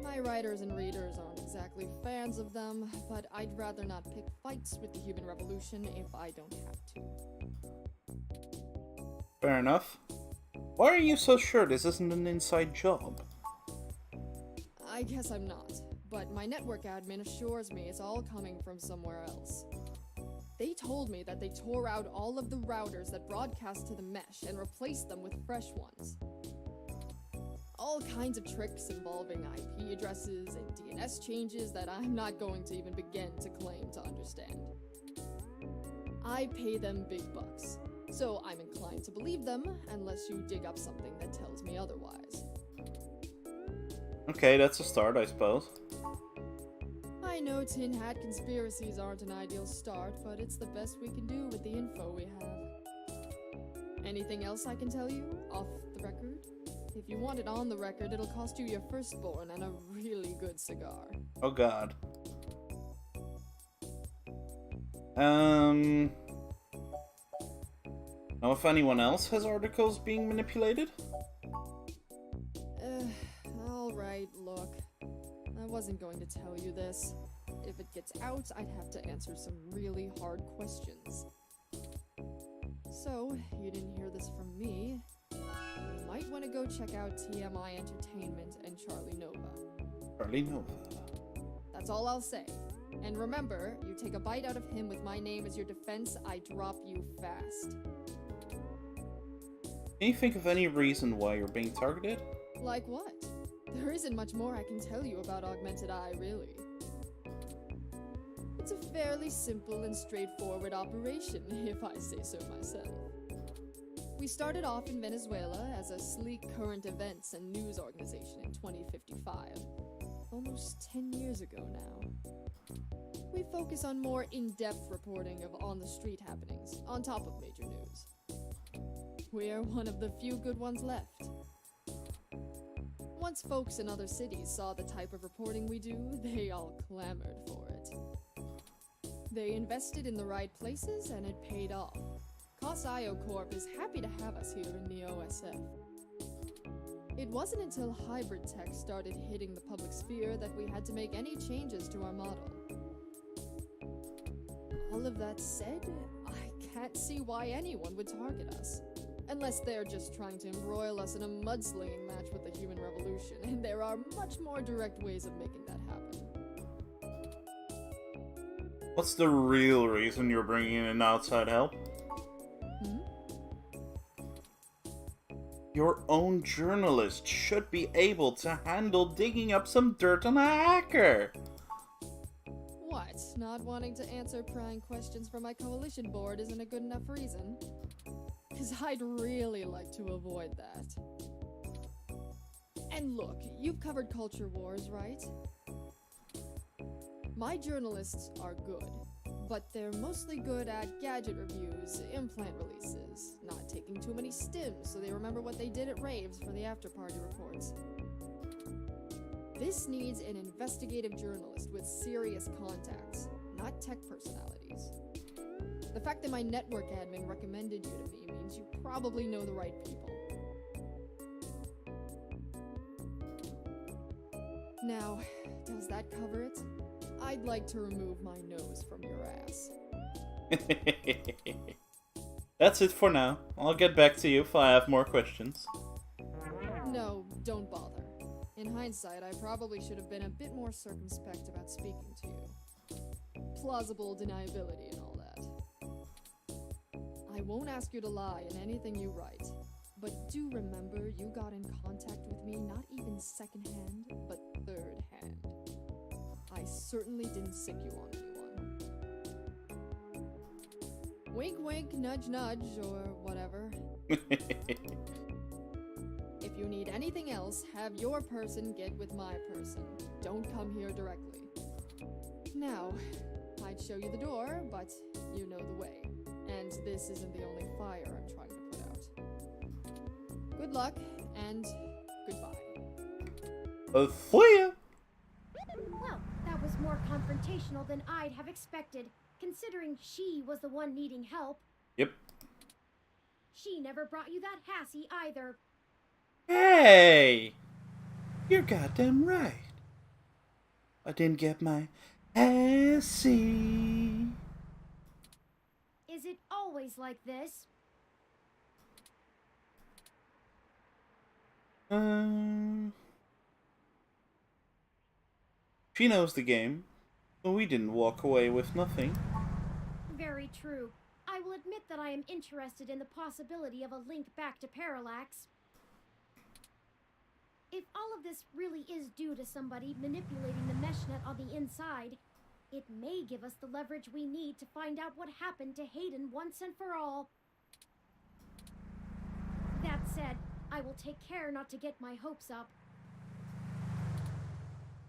My writers and readers aren't exactly fans of them, but I'd rather not pick fights with the Human Revolution if I don't have to. Fair enough. Why are you so sure this isn't an inside job? I guess I'm not, but my network admin assures me it's all coming from somewhere else. They told me that they tore out all of the routers that broadcast to the mesh and replaced them with fresh ones. All kinds of tricks involving IP addresses and DNS changes that I'm not going to even begin to claim to understand. I pay them big bucks, so I'm inclined to believe them unless you dig up something that tells me otherwise. Okay, that's a start, I suppose. I know tin hat conspiracies aren't an ideal start, but it's the best we can do with the info we have. Anything else I can tell you, off the record? If you want it on the record, it'll cost you your firstborn and a really good cigar. Oh god. Know if anyone else has articles being manipulated? Alright, look. I wasn't going to tell you this. If it gets out, I'd have to answer some really hard questions. So, you didn't hear this from me. You might want to go check out TMI Entertainment and Charlie Nova. Charlie Nova. That's all I'll say. And remember, you take a bite out of him with my name as your defense, I drop you fast. Can you think of any reason why you're being targeted? Like what? There isn't much more I can tell you about Augmented Eye, really. It's a fairly simple and straightforward operation, if I say so myself. We started off in Venezuela as a sleek current events and news organization in 2055. Almost 10 years ago now. We focus on more in-depth reporting of on-the-street happenings, on top of major news. We're one of the few good ones left. Once folks in other cities saw the type of reporting we do, they all clamored for it. They invested in the right places and it paid off. COS-IO Corp is happy to have us here in NeoSF. It wasn't until hybrid tech started hitting the public sphere that we had to make any changes to our model. All of that said, I can't see why anyone would target us. Unless they're just trying to embroil us in a mudslinging match with the Human Revolution, and there are much more direct ways of making that happen. What's the real reason you're bringing in outside help? Your own journalist should be able to handle digging up some dirt on a hacker! What? Not wanting to answer prying questions from my coalition board isn't a good enough reason? Because I'd really like to avoid that. And look, you've covered culture wars, right? My journalists are good, but they're mostly good at gadget reviews, implant releases, not taking too many stims so they remember what they did at raves for the after-party reports. This needs an investigative journalist with serious contacts, not tech personalities. The fact that my network admin recommended you to me means you probably know the right people. Now, does that cover it? I'd like to remove my nose from your ass. That's it for now. I'll get back to you if I have more questions. No, don't bother. In hindsight, I probably should have been a bit more circumspect about speaking to you. Plausible deniability and all that. I won't ask you to lie in anything you write, but do remember you got in contact with me not even second-hand, but third-hand. I certainly didn't sick you on anyone. Wink wink, nudge nudge, or whatever. If you need anything else, have your person get with my person. Don't come here directly. Now, I'd show you the door, but you know the way. And this isn't the only fire I'm trying to put out. Good luck, and goodbye. See ya! Well, that was more confrontational than I'd have expected, considering she was the one needing help. Yep. She never brought you that hassy either. Hey! You're goddamn right. I didn't get my assy. Is it always like this? She knows the game, but we didn't walk away with nothing. Very true. I will admit that I am interested in the possibility of a link back to Parallax. If all of this really is due to somebody manipulating the mesh net on the inside, it may give us the leverage we need to find out what happened to Hayden once and for all. That said, I will take care not to get my hopes up.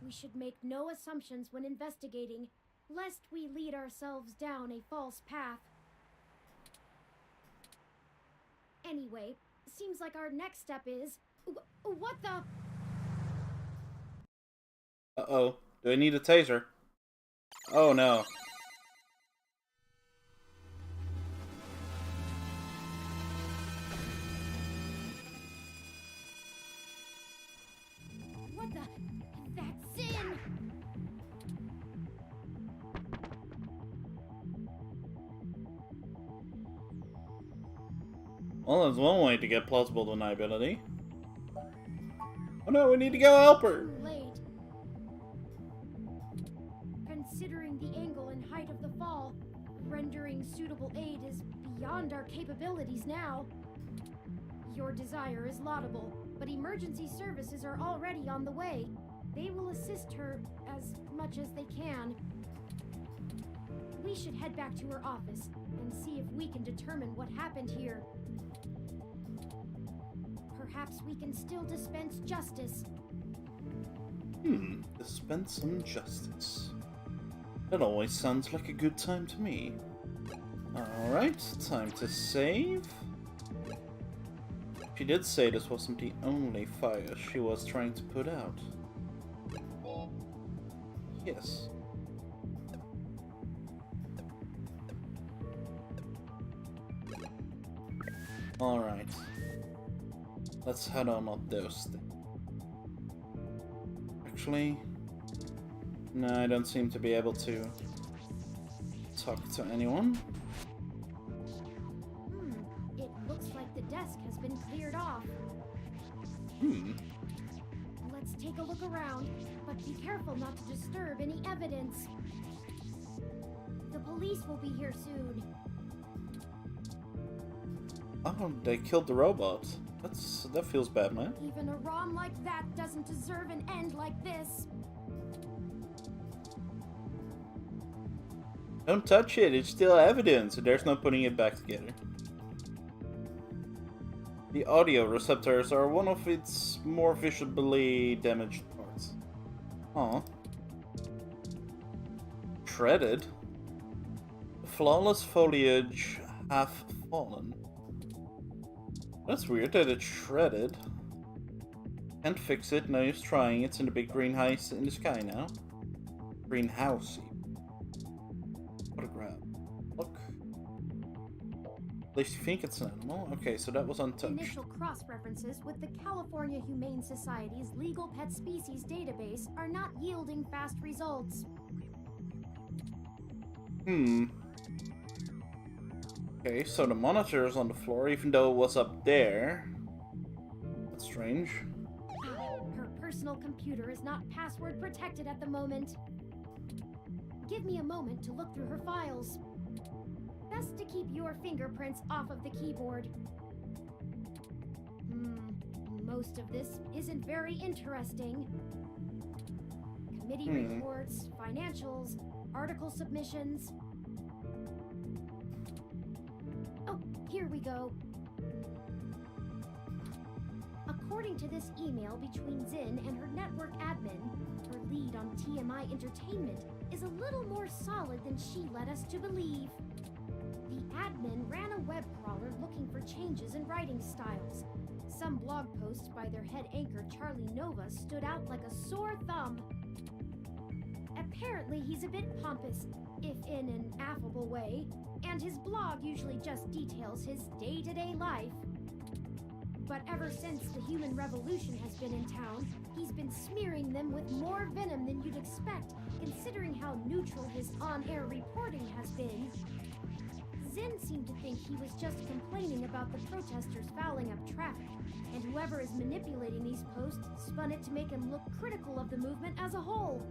We should make no assumptions when investigating, lest we lead ourselves down a false path. Anyway, seems like our next step is... What the... Uh-oh. Do I need a taser? Oh no. What the... That's in! Well, there's one way to get plausible deniability. Oh no, we need to go help her! Too late. Considering the angle and height of the fall, rendering suitable aid is beyond our capabilities now. Your desire is laudable, but emergency services are already on the way. They will assist her as much as they can. We should head back to her office and see if we can determine what happened here. Perhaps we can still dispense justice. Dispense some justice. That always sounds like a good time to me. Alright, time to save. She did say this wasn't the only fire she was trying to put out. Yes. Alright. Let's head on up those things. Actually, no, I don't seem to be able to talk to anyone. It looks like the desk has been cleared off. Let's take a look around, but be careful not to disturb any evidence. The police will be here soon. Oh, they killed the robot. That feels bad, man. Even a ROM like that doesn't deserve an end like this. Don't touch it, it's still evidence. There's no putting it back together. The audio receptors are one of its more visibly damaged parts. Aw. Shredded? The flawless foliage half fallen. That's weird that it's shredded. Can't fix it, no use trying. It's in the big greenhouse in the sky now. Greenhouse. What a grab. Look. At least you think it's an animal. Okay, so that was untouched. Initial cross-references with the California Humane Society's legal pet species database are not yielding fast results. Okay, so the monitor is on the floor, even though it was up there. That's strange. Her personal computer is not password protected at the moment. Give me a moment to look through her files. Best to keep your fingerprints off of the keyboard. Most of this isn't very interesting. Committee reports, financials, article submissions. Oh, here we go. According to this email between Zin and her network admin, her lead on TMI Entertainment is a little more solid than she led us to believe. The admin ran a web crawler looking for changes in writing styles. Some blog posts by their head anchor Charlie Nova stood out like a sore thumb. Apparently he's a bit pompous, if in an affable way, and his blog usually just details his day-to-day life. But ever since the Human Revolution has been in town, he's been smearing them with more venom than you'd expect, considering how neutral his on-air reporting has been. Zin seemed to think he was just complaining about the protesters fouling up traffic, and whoever is manipulating these posts spun it to make him look critical of the movement as a whole.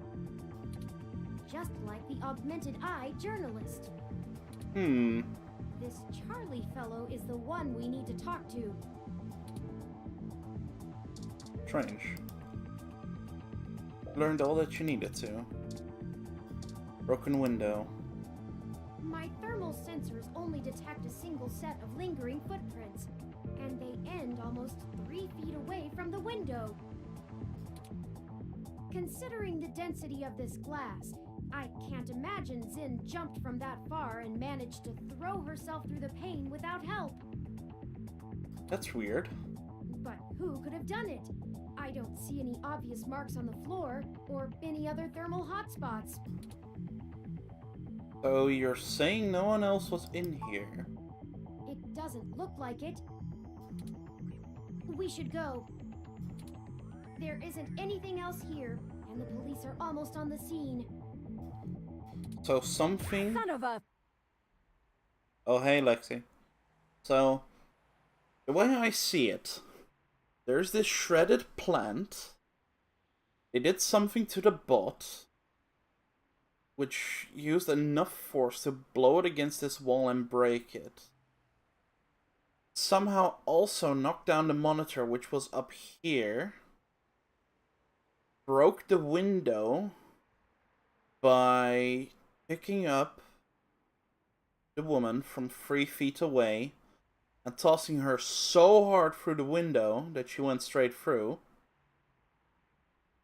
Just like the Augmented Eye journalist. This Charlie fellow is the one we need to talk to. Strange. Learned all that you needed to. Broken window. My thermal sensors only detect a single set of lingering footprints, and they end almost 3 feet away from the window. Considering the density of this glass, I can't imagine Zin jumped from that far and managed to throw herself through the pane without help. That's weird. But who could have done it? I don't see any obvious marks on the floor or any other thermal hotspots. So you're saying no one else was in here? It doesn't look like it. We should go. There isn't anything else here, and the police are almost on the scene. So something... Son of a... Oh, hey, Lexi. So, the way I see it, there's this shredded plant. They did something to the bot, which used enough force to blow it against this wall and break it. Somehow also knocked down the monitor, which was up here. Broke the window by picking up the woman from 3 feet away and tossing her so hard through the window that she went straight through,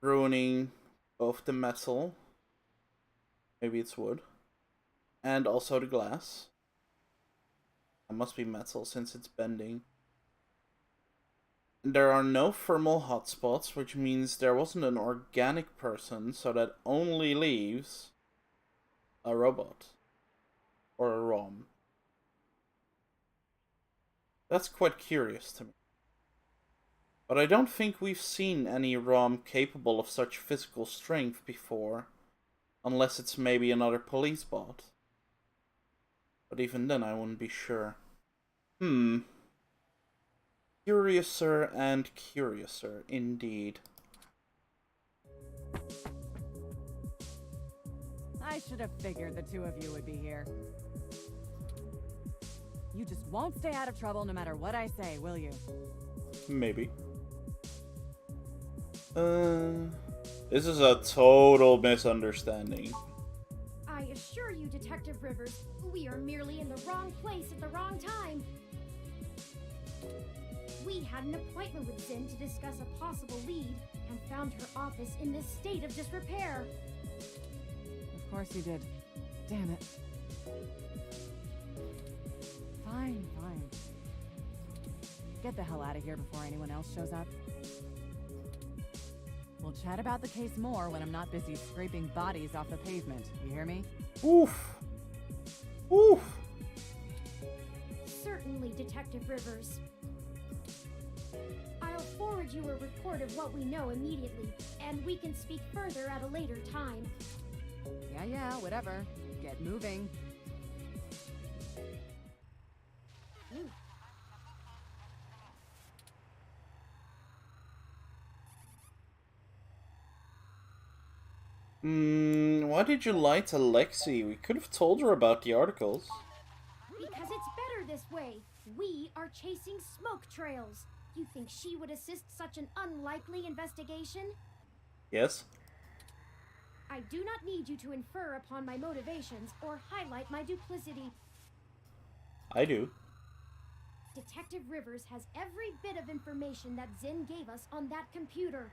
ruining both the metal, maybe it's wood, and also the glass. It must be metal since it's bending. There are no thermal hotspots, which means there wasn't an organic person, so that only leaves a robot or a ROM. That's quite curious to me. But I don't think we've seen any ROM capable of such physical strength before, unless it's maybe another police bot. But even then I wouldn't be sure. Curiouser and curiouser, indeed. I should have figured the two of you would be here. You just won't stay out of trouble no matter what I say, will you? Maybe. This is a total misunderstanding. I assure you, Detective Rivers, we are merely in the wrong place at the wrong time. We had an appointment with Zin to discuss a possible lead and found her office in this state of disrepair. Of course you did. Damn it. Fine, fine. Get the hell out of here before anyone else shows up. We'll chat about the case more when I'm not busy scraping bodies off the pavement. You hear me? Oof. Oof. Certainly, Detective Rivers. I'll forward you a report of what we know immediately, and we can speak further at a later time. Yeah, whatever. Get moving. Why did you lie to Lexi? We could have told her about the articles. Because it's better this way. We are chasing smoke trails. You think she would assist such an unlikely investigation? Yes. I do not need you to infer upon my motivations or highlight my duplicity. I do. Detective Rivers has every bit of information that Zinn gave us on that computer.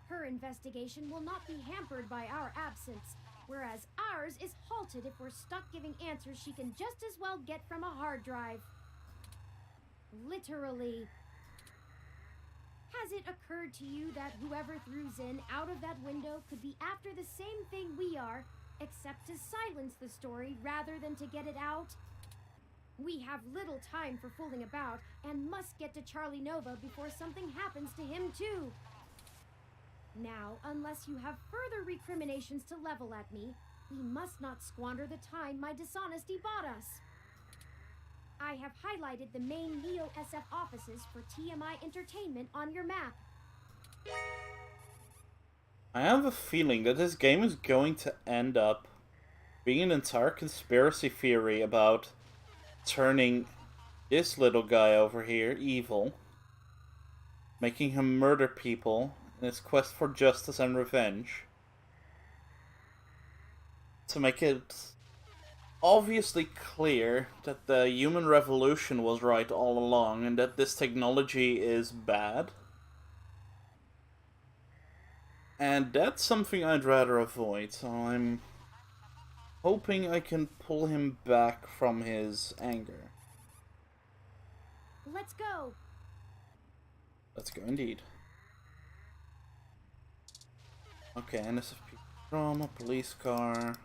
Her investigation will not be hampered by our absence, whereas ours is halted if we're stuck giving answers she can just as well get from a hard drive. Literally. Has it occurred to you that whoever threw Zinn out of that window could be after the same thing we are, except to silence the story rather than to get it out? We have little time for fooling about and must get to Charlie Nova before something happens to him too. Now, unless you have further recriminations to level at me, we must not squander the time my dishonesty bought us. I have highlighted the main Neo SF offices for TMI Entertainment on your map. I have a feeling that this game is going to end up being an entire conspiracy theory about turning this little guy over here evil, making him murder people in his quest for justice and revenge, to make it obviously clear that the human revolution was right all along and that this technology is bad. And that's something I'd rather avoid, so I'm hoping I can pull him back from his anger. Let's go! Let's go indeed. Okay, NSFP drama, police car.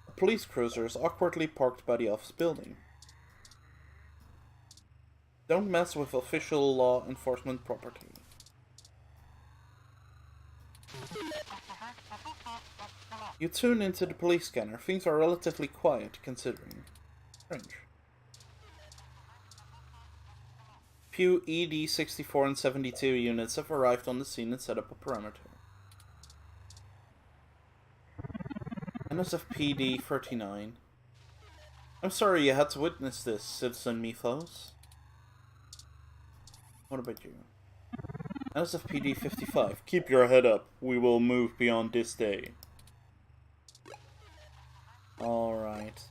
A police cruiser is awkwardly parked by the office building. Don't mess with official law enforcement property. You tune into the police scanner. Things are relatively quiet, considering. Strange. Few ED 64 and 72 units have arrived on the scene and set up a perimeter. NSFPD 39. I'm sorry you had to witness this, Citizen Mythos. What about you? NSFPD 55. Keep your head up. We will move beyond this day. Alright.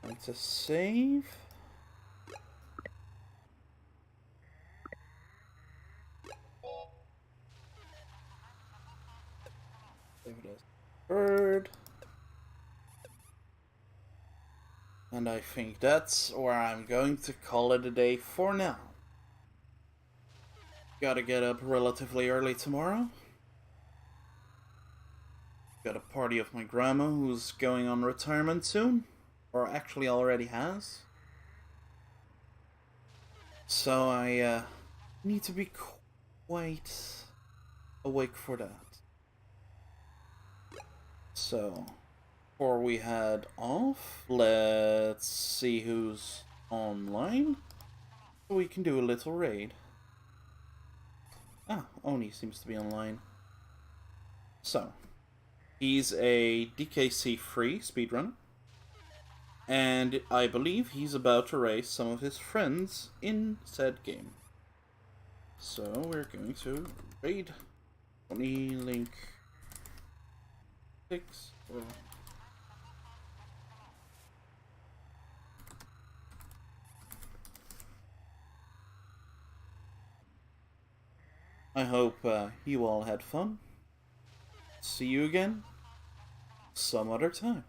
Time to save. Save it as bird. And I think that's where I'm going to call it a day for now. Gotta get up relatively early tomorrow. Got a party of my grandma who's going on retirement soon. Or actually already has. So I need to be quite awake for that. So, before we head off, let's see who's online. We can do a little raid. Ah, Oni seems to be online. So, he's a DKC free speedrunner. And I believe he's about to race some of his friends in said game. So we're going to raid Oni Link 6 or I hope you all had fun. See you again some other time.